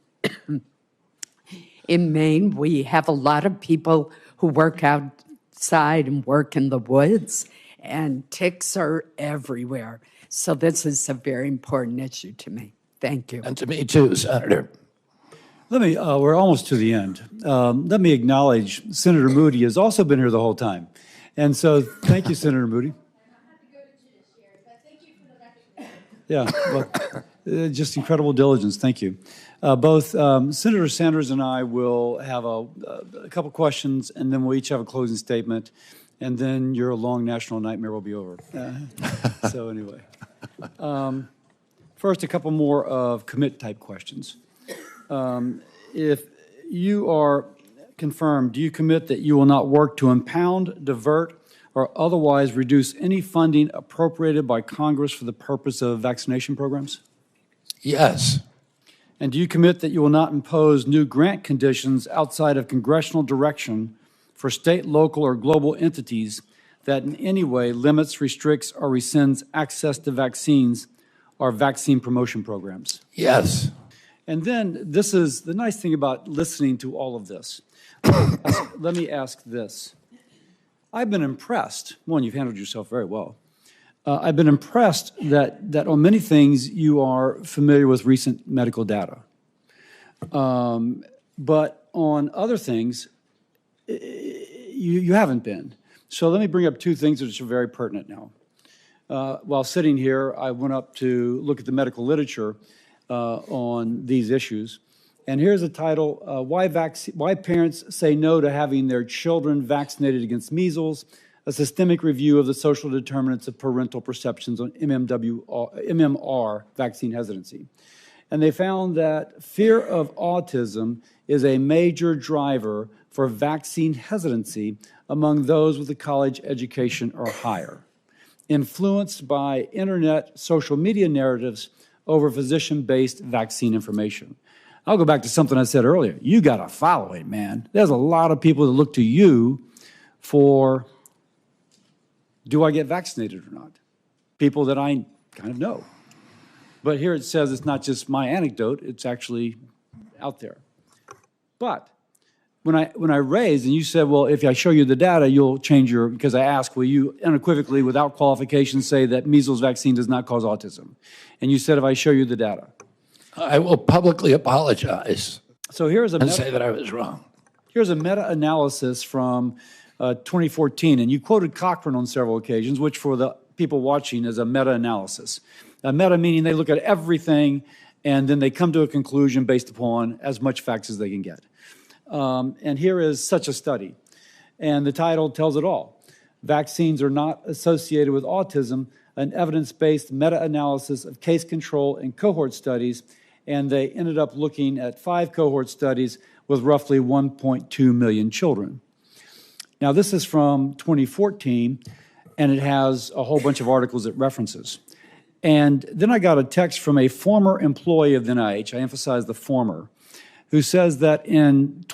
In Maine, we have a lot of people who work outside and work in the woods, and ticks are everywhere. So this is a very important issue to me. Thank you.
And to me too, Senator.
We're almost to the end. Let me acknowledge Senator Moody has also been here the whole time. And so thank you, Senator Moody. Yeah, well, just incredible diligence. Thank you. Both Senator Sanders and I will have a couple questions, and then we'll each have a closing statement, and then your long national nightmare will be over. So anyway, first, a couple more of commit-type questions. If you are confirmed, do you commit that you will not work to impound, divert, or otherwise reduce any funding appropriated by Congress for the purpose of vaccination programs?
Yes.
And do you commit that you will not impose new grant conditions outside of congressional direction for state, local, or global entities that in any way limits, restricts, or rescinds access to vaccines or vaccine promotion programs?
Yes.
And then this is the nice thing about listening to all of this. Let me ask this. I've been impressed. One, you've handled yourself very well. I've been impressed that on many things you are familiar with recent medical data. But on other things, you haven't been. So let me bring up two things that are very pertinent now. While sitting here, I went up to look at the medical literature on these issues. And here's a title, Why Parents Say No to Having Their Children Vaccinated Against Measles, a systemic review of the social determinants of parental perceptions on MMR vaccine hesitancy. And they found that fear of autism is a major driver for vaccine hesitancy among those with a college education or higher, influenced by internet social media narratives over physician-based vaccine information. I'll go back to something I said earlier. You got to follow it, man. There's a lot of people that look to you for Do I get vaccinated or not? People that I kind of know. But here it says it's not just my anecdote, it's actually out there. But when I raised, and you said, well, if I show you the data, you'll change your, because I asked, will you unequivocally, without qualification, say that measles vaccine does not cause autism? And you said, if I show you the data.
I will publicly apologize.
So here's a
and say that I was wrong.
Here's a meta-analysis from 2014, and you quoted Cochrane on several occasions, which for the people watching is a meta-analysis. A meta meaning they look at everything and then they come to a conclusion based upon as much facts as they can get. And here is such a study, and the title tells it all. Vaccines are not associated with autism, an evidence-based meta-analysis of case control and cohort studies, and they ended up looking at 5 cohort studies with roughly 1.2 million children. Now, this is from 2014, and it has a whole bunch of articles it references. And then I got a text from a former employee of the NIH, I emphasize the former, who says that in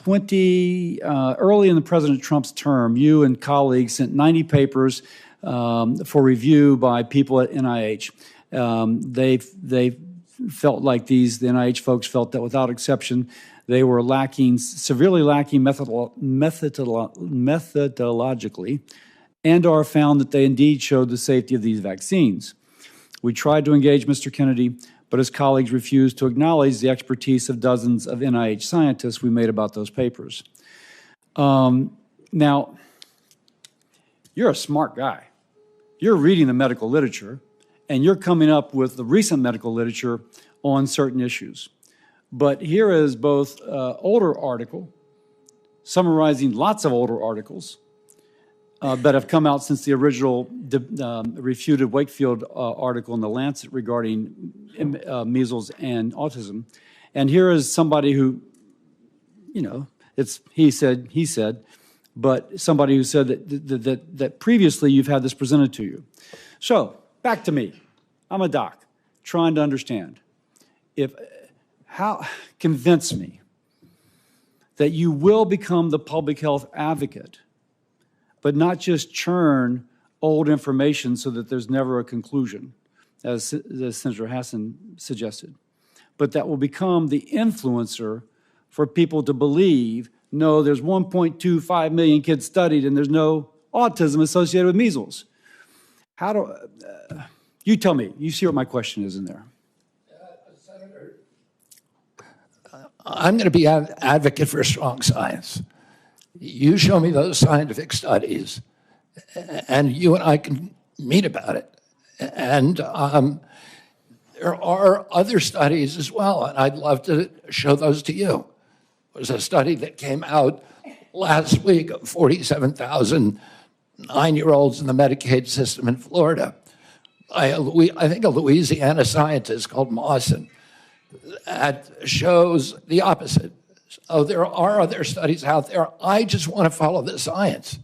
early in the President Trump's term, you and colleagues sent 90 papers for review by people at NIH. They felt like the NIH folks felt that without exception, they were severely lacking methodologically, and are found that they indeed showed the safety of these vaccines. We tried to engage Mr. Kennedy, but his colleagues refused to acknowledge the expertise of dozens of NIH scientists we made about those papers. Now, you're a smart guy. You're reading the medical literature, and you're coming up with the recent medical literature on certain issues. But here is both older article, summarizing lots of older articles that have come out since the original refuted Wakefield article in The Lancet regarding measles and autism. And here is somebody who, it's he said, but somebody who said that previously you've had this presented to you. So, back to me. I'm a doc, trying to understand. Convince me that you will become the public health advocate, but not just churn old information so that there's never a conclusion, as Senator Hassan suggested, but that will become the influencer for people to believe, no, there's 1.25 million kids studied and there's no autism associated with measles. You tell me, you see what my question is in there.
Senator, I'm going to be an advocate for strong science. You show me those scientific studies, and you and I can meet about it. And there are other studies as well, and I'd love to show those to you. There's a study that came out last week of 47,000 9-year-olds in the Medicaid system in Florida. I think a Louisiana scientist called Mawson that shows the opposite. So there are other studies out there. I just want to follow the science.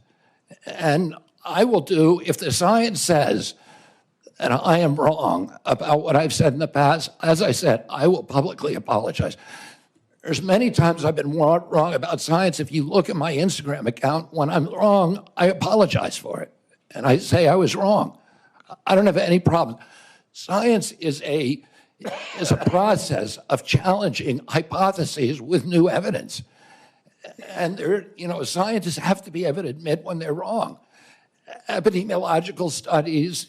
And I will do, if the science says that I am wrong about what I've said in the past, as I said, I will publicly apologize. There's many times I've been wrong about science. If you look at my Instagram account, when I'm wrong, I apologize for it. And I say I was wrong. I don't have any problem. Science is a process of challenging hypotheses with new evidence. And scientists have to be able to admit when they're wrong. Epidemiological studies,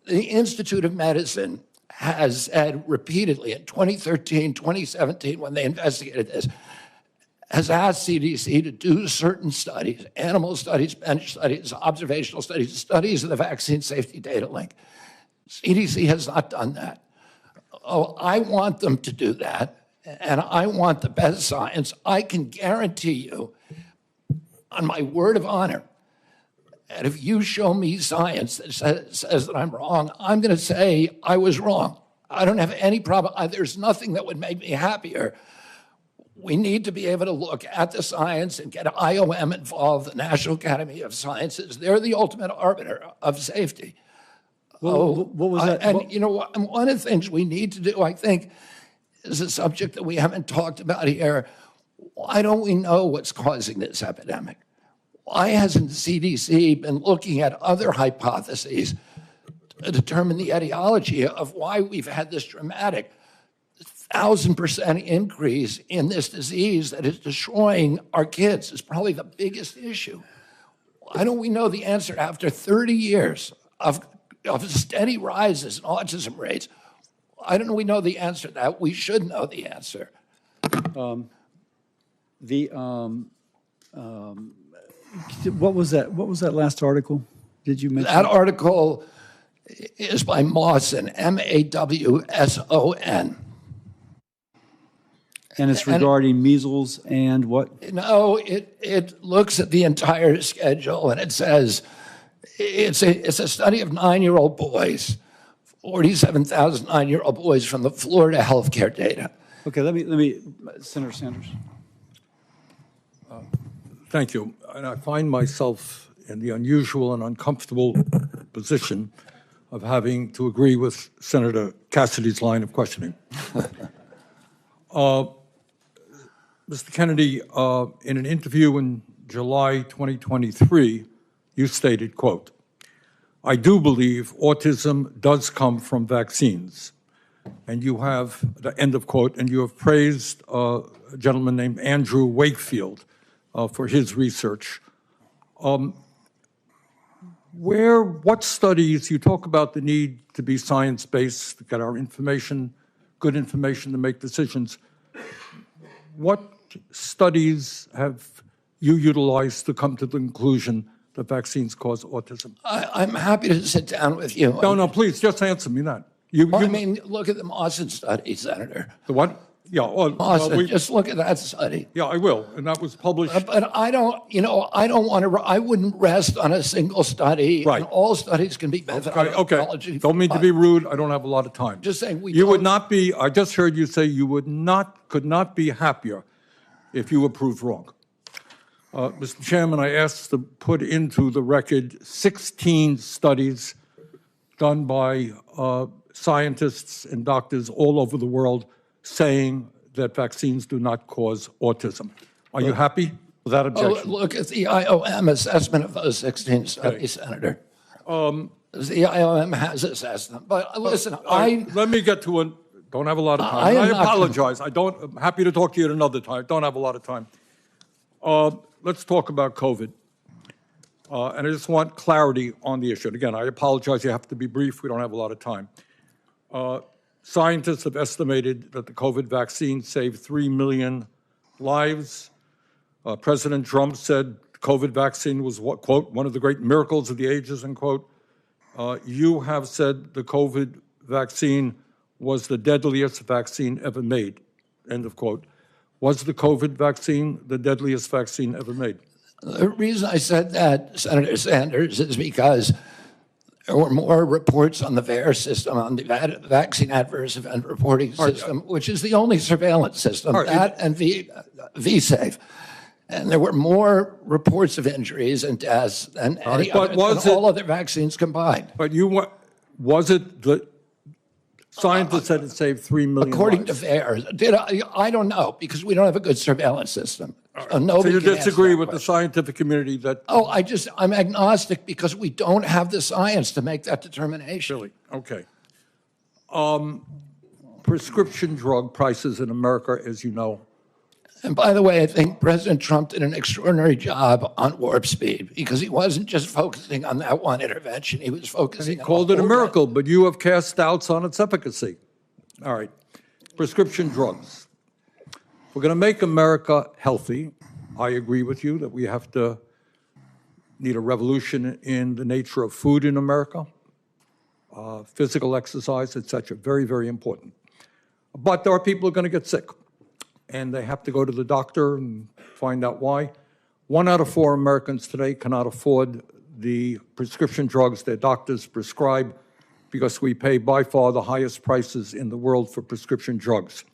the Institute of Medicine has said repeatedly in 2013, 2017, when they investigated this, has asked CDC to do certain studies, animal studies, bench studies, observational studies, studies of the vaccine safety data link. CDC has not done that. Oh, I want them to do that, and I want the best science. I can guarantee you, on my word of honor, that if you show me science that says that I'm wrong, I'm going to say I was wrong. I don't have any problem. There's nothing that would make me happier. We need to be able to look at the science and get IOM involved, the National Academy of Sciences. They're the ultimate arbiter of safety.
What was that?
And one of the things we need to do, I think, is a subject that we haven't talked about here. Why don't we know what's causing this epidemic? Why hasn't the CDC been looking at other hypotheses to determine the etiology of why we've had this dramatic 1,000% increase in this disease that is destroying our kids? Is probably the biggest issue. Why don't we know the answer after 30 years of steady rises in autism rates? Why don't we know the answer to that? We should know the answer.
What was that? What was that last article? Did you mention?
That article is by Mawson, Mawson.
And it's regarding measles and what?
No, it looks at the entire schedule and it says it's a study of 9-year-old boys, 47,000 9-year-old boys from the Florida healthcare data.
Okay, let me, Senator Sanders.
Thank you. And I find myself in the unusual and uncomfortable position of having to agree with Senator Cassidy's line of questioning. Mr. Kennedy, in an interview in July 2023, you stated, quote, "I do believe autism does come from vaccines." And you have, the end of quote, and you have praised a gentleman named Andrew Wakefield for his research. What studies, you talk about the need to be science-based, to get our information, good information to make decisions. What studies have you utilized to come to the conclusion that vaccines cause autism?
I'm happy to sit down with you.
No, please, just answer me that.
I mean, look at the Mawson study, Senator.
The what? Yeah,
Mawson, just look at that study.
Yeah, I will, and that was published.
But I don't want to, I wouldn't rest on a single study.
Right.
And all studies can be beneficial.
Okay, don't mean to be rude, I don't have a lot of time.
Just saying
you would not be, I just heard you say you could not be happier if you were proved wrong. Mr. Chairman, I asked to put into the record 16 studies done by scientists and doctors all over the world saying that vaccines do not cause autism. Are you happy? Without objection.
Look at the IOM assessment of those 16 studies, Senator. The IOM has assessed them. But listen,
let me get to it. Don't have a lot of time. I apologize. I'm happy to talk to you at another time. Don't have a lot of time. Let's talk about COVID. And I just want clarity on the issue. And again, I apologize. You have to be brief. We don't have a lot of time. Scientists have estimated that the COVID vaccine saved 3 million lives. President Trump said the COVID vaccine was, what, quote, one of the great miracles of the ages, end quote. You have said the COVID vaccine was the deadliest vaccine ever made, end of quote. Was the COVID vaccine the deadliest vaccine ever made?
The reason I said that, Senator Sanders, is because there were more reports on the VAERS system, on the Vaccine Adverse Event Reporting System, which is the only surveillance system, that and VSafe. And there were more reports of injuries and deaths than any other, than all other vaccines combined.
But was it the scientists said it saved 3 million
According
lives?
to VAERS. I don't know, because we don't have a good surveillance system.
So you disagree with the scientific community that...
I'm agnostic because we don't have the science to make that determination.
Really? Okay. Prescription drug prices in America, as you know.
And by the way, I think President Trump did an extraordinary job on warp speed because he wasn't just focusing on that one intervention. He was focusing on...
He called it a miracle, but you have cast doubts on its efficacy. All right. Prescription drugs. We're going to make America healthy. I agree with you that we need a revolution in the nature of food in America, physical exercise, etc. Very, very important. But there are people who are going to get sick, and they have to go to the doctor and find out why. 1 out of 4 Americans today cannot afford the prescription drugs their doctors prescribe because we pay by far the highest prices in the world for prescription drugs.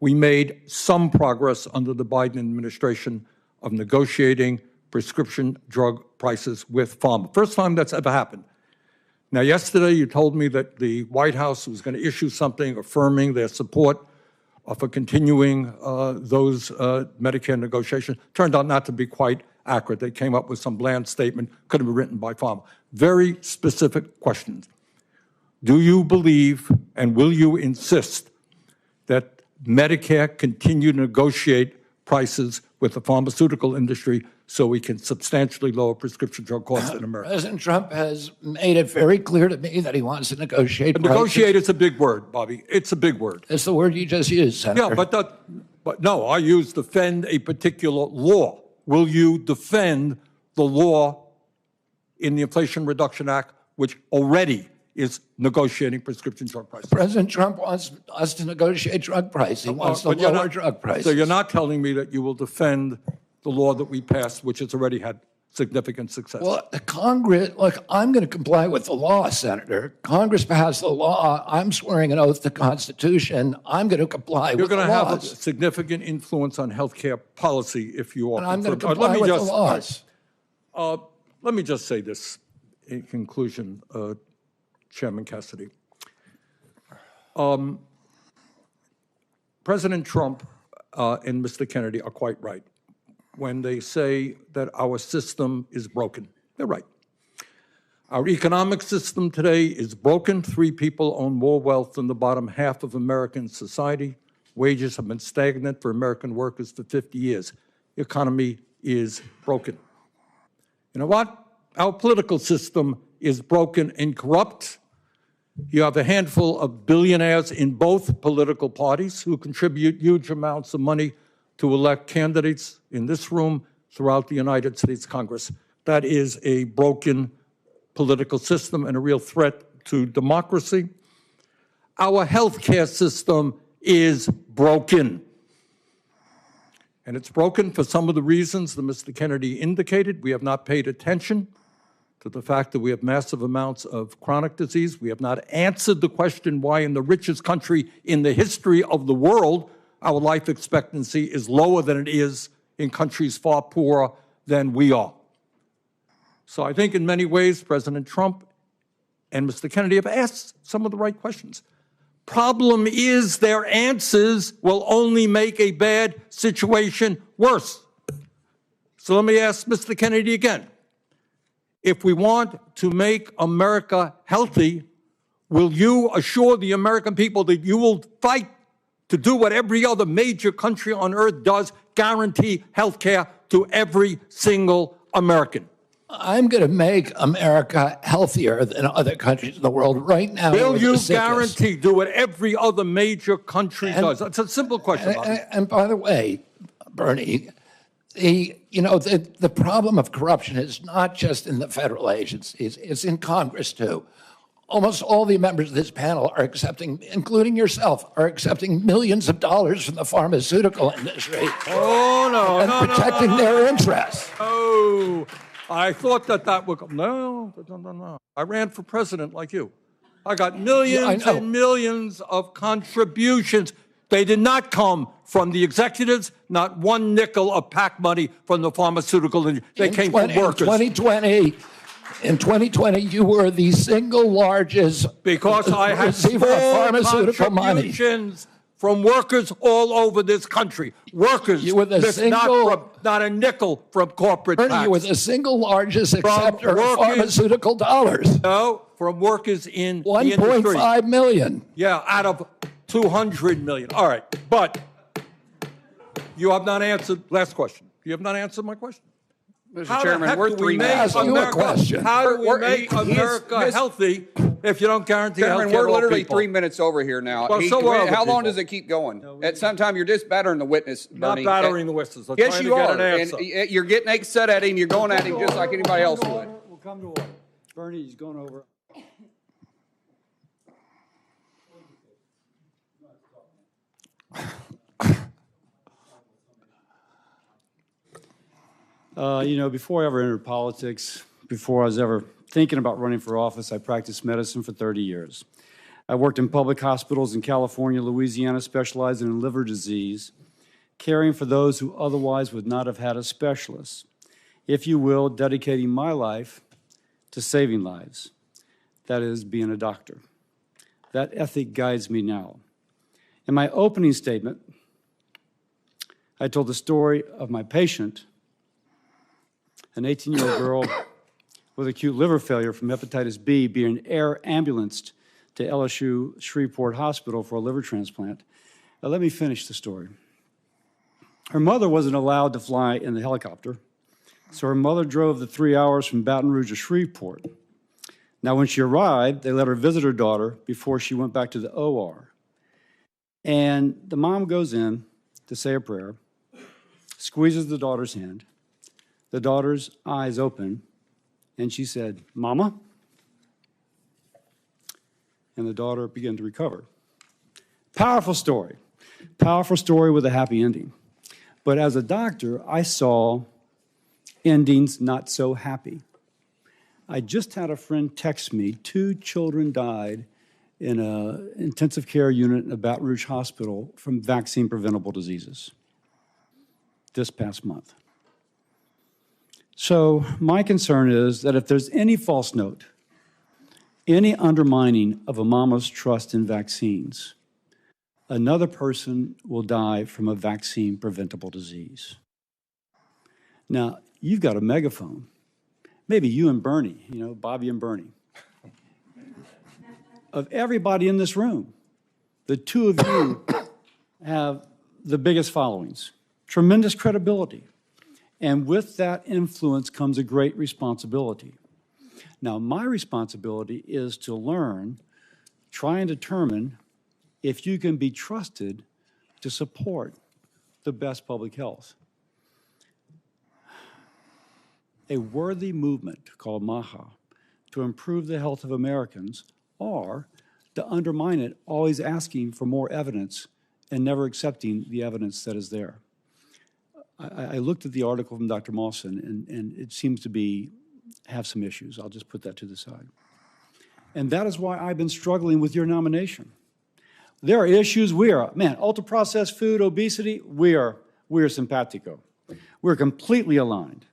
We made some progress under the Biden administration of negotiating prescription drug prices with pharma. First time that's ever happened. Now, yesterday you told me that the White House was going to issue something affirming their support for continuing those Medicare negotiations. Turned out not to be quite accurate. They came up with some bland statement, could have been written by Farmer. Very specific questions. Do you believe and will you insist that Medicare continue to negotiate prices with the pharmaceutical industry so we can substantially lower prescription drug costs in America?
President Trump has made it very clear to me that he wants to negotiate.
But negotiate is a big word, Bobby. It's a big word.
It's the word you just used, Senator.
Yeah, but no, I use defend a particular law. Will you defend the law in the Inflation Reduction Act, which already is negotiating prescription drug prices?
President Trump wants us to negotiate drug price. He wants to
But you're
lower
not-
drug prices.
So you're not telling me that you will defend the law that we passed, which has already had significant success?
Well, Congress, look, I'm going to comply with the law, Senator. Congress passed the law. I'm swearing an oath to the Constitution. I'm going to comply
You're
with the
going to have a
laws.
significant influence on healthcare policy if you are.
And I'm going to
confirmed.
comply with the laws.
Let me just say this in conclusion, Chairman Cassidy. President Trump and Mr. Kennedy are quite right when they say that our system is broken. They're right. Our economic system today is broken. 3 people own more wealth than the bottom half of American society. Wages have been stagnant for American workers for 50 years. The economy is broken. You know what? Our political system is broken and corrupt. You have a handful of billionaires in both political parties who contribute huge amounts of money to elect candidates in this room throughout the United States Congress. That is a broken political system and a real threat to democracy. Our healthcare system is broken. And it's broken for some of the reasons that Mr. Kennedy indicated. We have not paid attention to the fact that we have massive amounts of chronic disease. We have not answered the question why in the richest country in the history of the world, our life expectancy is lower than it is in countries far poorer than we are. So I think in many ways, President Trump and Mr. Kennedy have asked some of the right questions. Problem is their answers will only make a bad situation worse. So let me ask Mr. Kennedy again. If we want to make America healthy, will you assure the American people that you will fight to do what every other major country on earth does, guarantee health care to every single American?
I'm going to make America healthier than other countries in the world right now.
Will you guarantee do what every other major country does? It's a simple question.
And by the way, Bernie, the problem of corruption is not just in the federal agencies, it's in Congress too. Almost all the members of this panel are accepting, including yourself, are accepting millions of dollars from the pharmaceutical industry. And protecting their interests.
Oh, I thought that would come. No. I ran for president like you. I got millions and millions of contributions. They did not come from the executives, not one nickel of PAC money from the pharmaceutical industry. They came from workers.
In 2020, you were the single largest
because I had
receiver of pharmaceutical money.
Contributions from workers all over this country. Workers,
you were the
not a nickel from corporate tax.
You were the single largest acceptor of pharmaceutical dollars.
No, from workers in
1.5 million.
Yeah, out of 200 million. All right, but you have not answered, last question. You have not answered my question.
Mr. Chairman, we're 3 minutes.
How do we make America healthy if you don't guarantee health care
Chairman,
to all
we're literally
people?
3 minutes over here now.
Well,
How long does it keep going? At some time, you're just battering the witness, Bernie.
Not battering the witnesses. I'm
Yes,
trying
you
to get
are.
an answer.
And you're getting upset at him. You're going at him just like anybody else would.
We'll come to order. Bernie, he's going over. Before I ever entered politics, before I was ever thinking about running for office, I practiced medicine for 30 years. I worked in public hospitals in California, Louisiana, specializing in liver disease, caring for those who otherwise would not have had a specialist. If you will, dedicating my life to saving lives. That is, being a doctor. That ethic guides me now. In my opening statement, I told the story of my patient an 18-year-old girl with acute liver failure from hepatitis B being air ambulanced to LSU Shreveport Hospital for a liver transplant. Now, let me finish the story. Her mother wasn't allowed to fly in the helicopter, so her mother drove the 3 hours from Baton Rouge to Shreveport. Now, when she arrived, they let her visit her daughter before she went back to the OR. And the mom goes in to say a prayer, squeezes the daughter's hand. The daughter's eyes open, and she said, "Mama?" And the daughter began to recover. Powerful story with a happy ending. But as a doctor, I saw endings not so happy. I just had a friend text me, 2 children died in an intensive care unit in a Baton Rouge hospital from vaccine-preventable diseases this past month. So my concern is that if there's any false note, any undermining of a mama's trust in vaccines, another person will die from a vaccine-preventable disease. Now, you've got a megaphone. Maybe you and Bernie, Bobby and Bernie. Of everybody in this room, the 2 of you have the biggest followings, tremendous credibility. And with that influence comes a great responsibility. Now, my responsibility is to learn, try and determine if you can be trusted to support the best public health. A worthy movement called MAHA to improve the health of Americans, or to undermine it, always asking for more evidence and never accepting the evidence that is there. I looked at the article from Dr. Mawson, and it seems to have some issues. I'll just put that to the side. And that is why I've been struggling with your nomination. There are issues ultra-processed food, obesity, we are simpatico. We're completely aligned.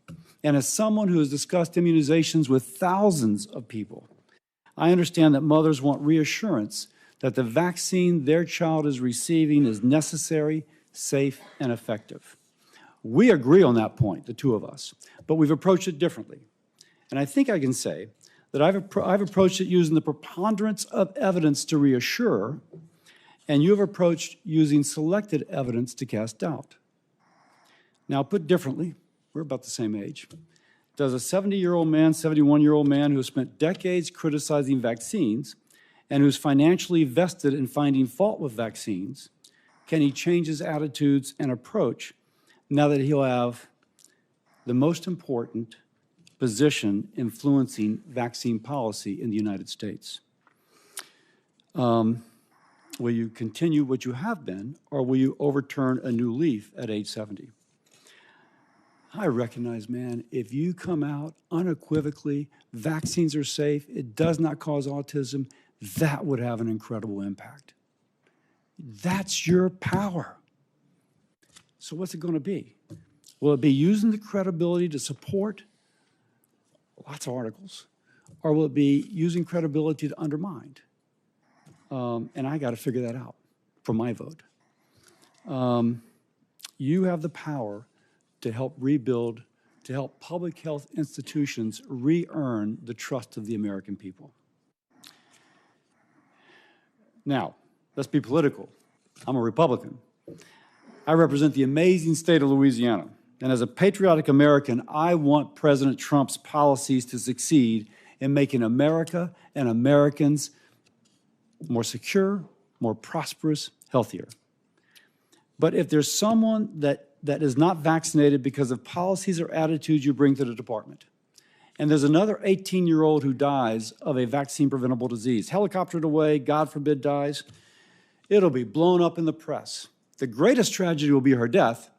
And as someone who has discussed immunizations with thousands of people, I understand that mothers want reassurance that the vaccine their child is receiving is necessary, safe, and effective. We agree on that point, the 2 of us, but we've approached it differently. And I think I can say that I've approached it using the preponderance of evidence to reassure, and you have approached using selected evidence to cast doubt. Now, put differently, we're about the same age. Does a 70-year-old man, 71-year-old man who has spent decades criticizing vaccines and who's financially vested in finding fault with vaccines, can he change his attitudes and approach now that he'll have the most important position influencing vaccine policy in the United States? Will you continue what you have been, or will you overturn a new leaf at age 70? I recognize, man, if you come out unequivocally, vaccines are safe, it does not cause autism, that would have an incredible impact. That's your power. So what's it going to be? Will it be using the credibility to support lots of articles, or will it be using credibility to undermine? And I got to figure that out for my vote. You have the power to help rebuild, to help public health institutions re-earn the trust of the American people. Now, let's be political. I'm a Republican. I represent the amazing state of Louisiana. And as a patriotic American, I want President Trump's policies to succeed in making America and Americans more secure, more prosperous, healthier. But if there's someone that is not vaccinated because of policies or attitudes you bring to the department, and there's another 18-year-old who dies of a vaccine-preventable disease, helicoptered away, God forbid dies, it'll be blown up in the press. The greatest tragedy will be her death,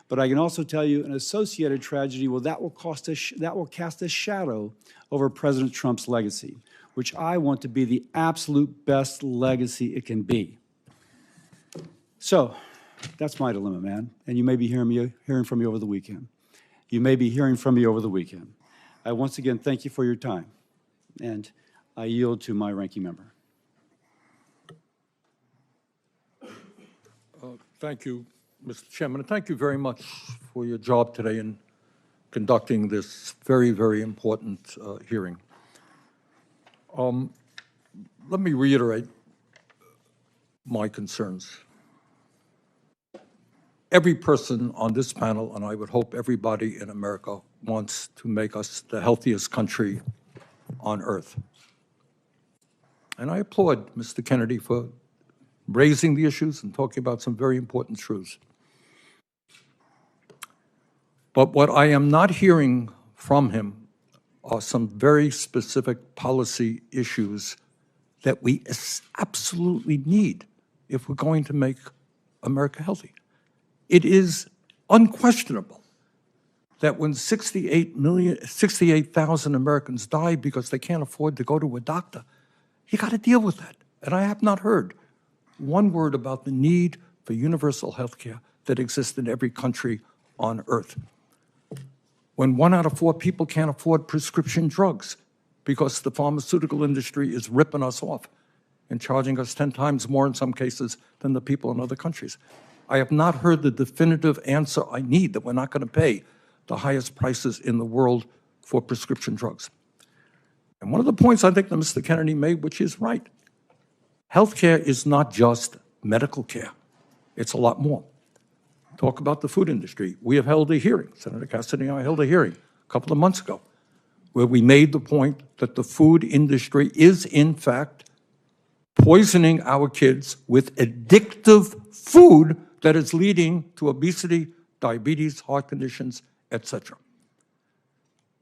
but I can also tell you an associated tragedy that will cast a shadow over President Trump's legacy, which I want to be the absolute best legacy it can be. So that's my dilemma, man. And you may be hearing from me over the weekend. You may be hearing from me over the weekend. I once again thank you for your time, and I yield to my ranking member.
Thank you, Mr. Chairman, and thank you very much for your job today in conducting this very, very important hearing. Let me reiterate my concerns. Every person on this panel, and I would hope everybody in America, wants to make us the healthiest country on earth. And I applaud Mr. Kennedy for raising the issues and talking about some very important truths. But what I am not hearing from him are some very specific policy issues that we absolutely need if we're going to make America healthy. It is unquestionable that when 68,000 Americans die because they can't afford to go to a doctor, you got to deal with that. And I have not heard one word about the need for universal health care that exists in every country on earth. When 1 out of 4 people can't afford prescription drugs because the pharmaceutical industry is ripping us off and charging us 10 times more in some cases than the people in other countries. I have not heard the definitive answer I need that we're not going to pay the highest prices in the world for prescription drugs. And one of the points I think that Mr. Kennedy made, which is right, healthcare is not just medical care. It's a lot more. Talk about the food industry. We have held a hearing, Senator Cassidy and I held a hearing a couple of months ago, where we made the point that the food industry is, in fact, poisoning our kids with addictive food that is leading to obesity, diabetes, heart conditions, etc.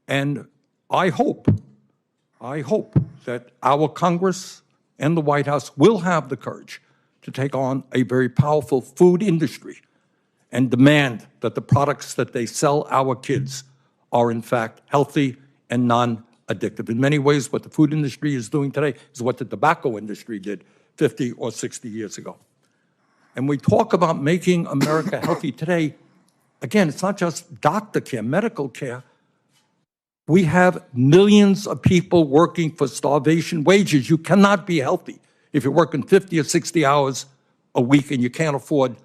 And I hope that our Congress and the White House will have the courage to take on a very powerful food industry and demand that the products that they sell our kids are in fact healthy and non-addictive. In many ways, what the food industry is doing today is what the tobacco industry did 50 or 60 years ago. And we talk about making America healthy today. Again, it's not just doctor care, medical care. We have millions of people working for starvation wages. You cannot be healthy if you're working 50 or 60 hours a week and you can't afford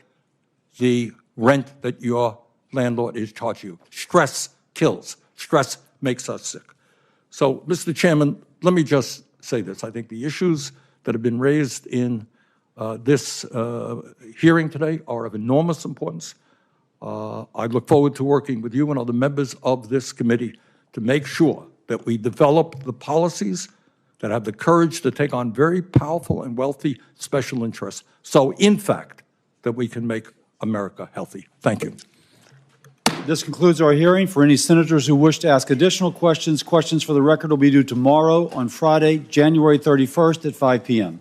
the rent that your landlord is charging you. Stress kills. Stress makes us sick. So, Mr. Chairman, let me just say this. I think the issues that have been raised in this hearing today are of enormous importance. I look forward to working with you and other members of this committee to make sure that we develop the policies that have the courage to take on very powerful and wealthy special interests, so in fact that we can make America healthy. Thank you.
This concludes our hearing. For any senators who wish to ask additional questions, questions for the record will be due tomorrow on Friday, January 31st at 5 p.m.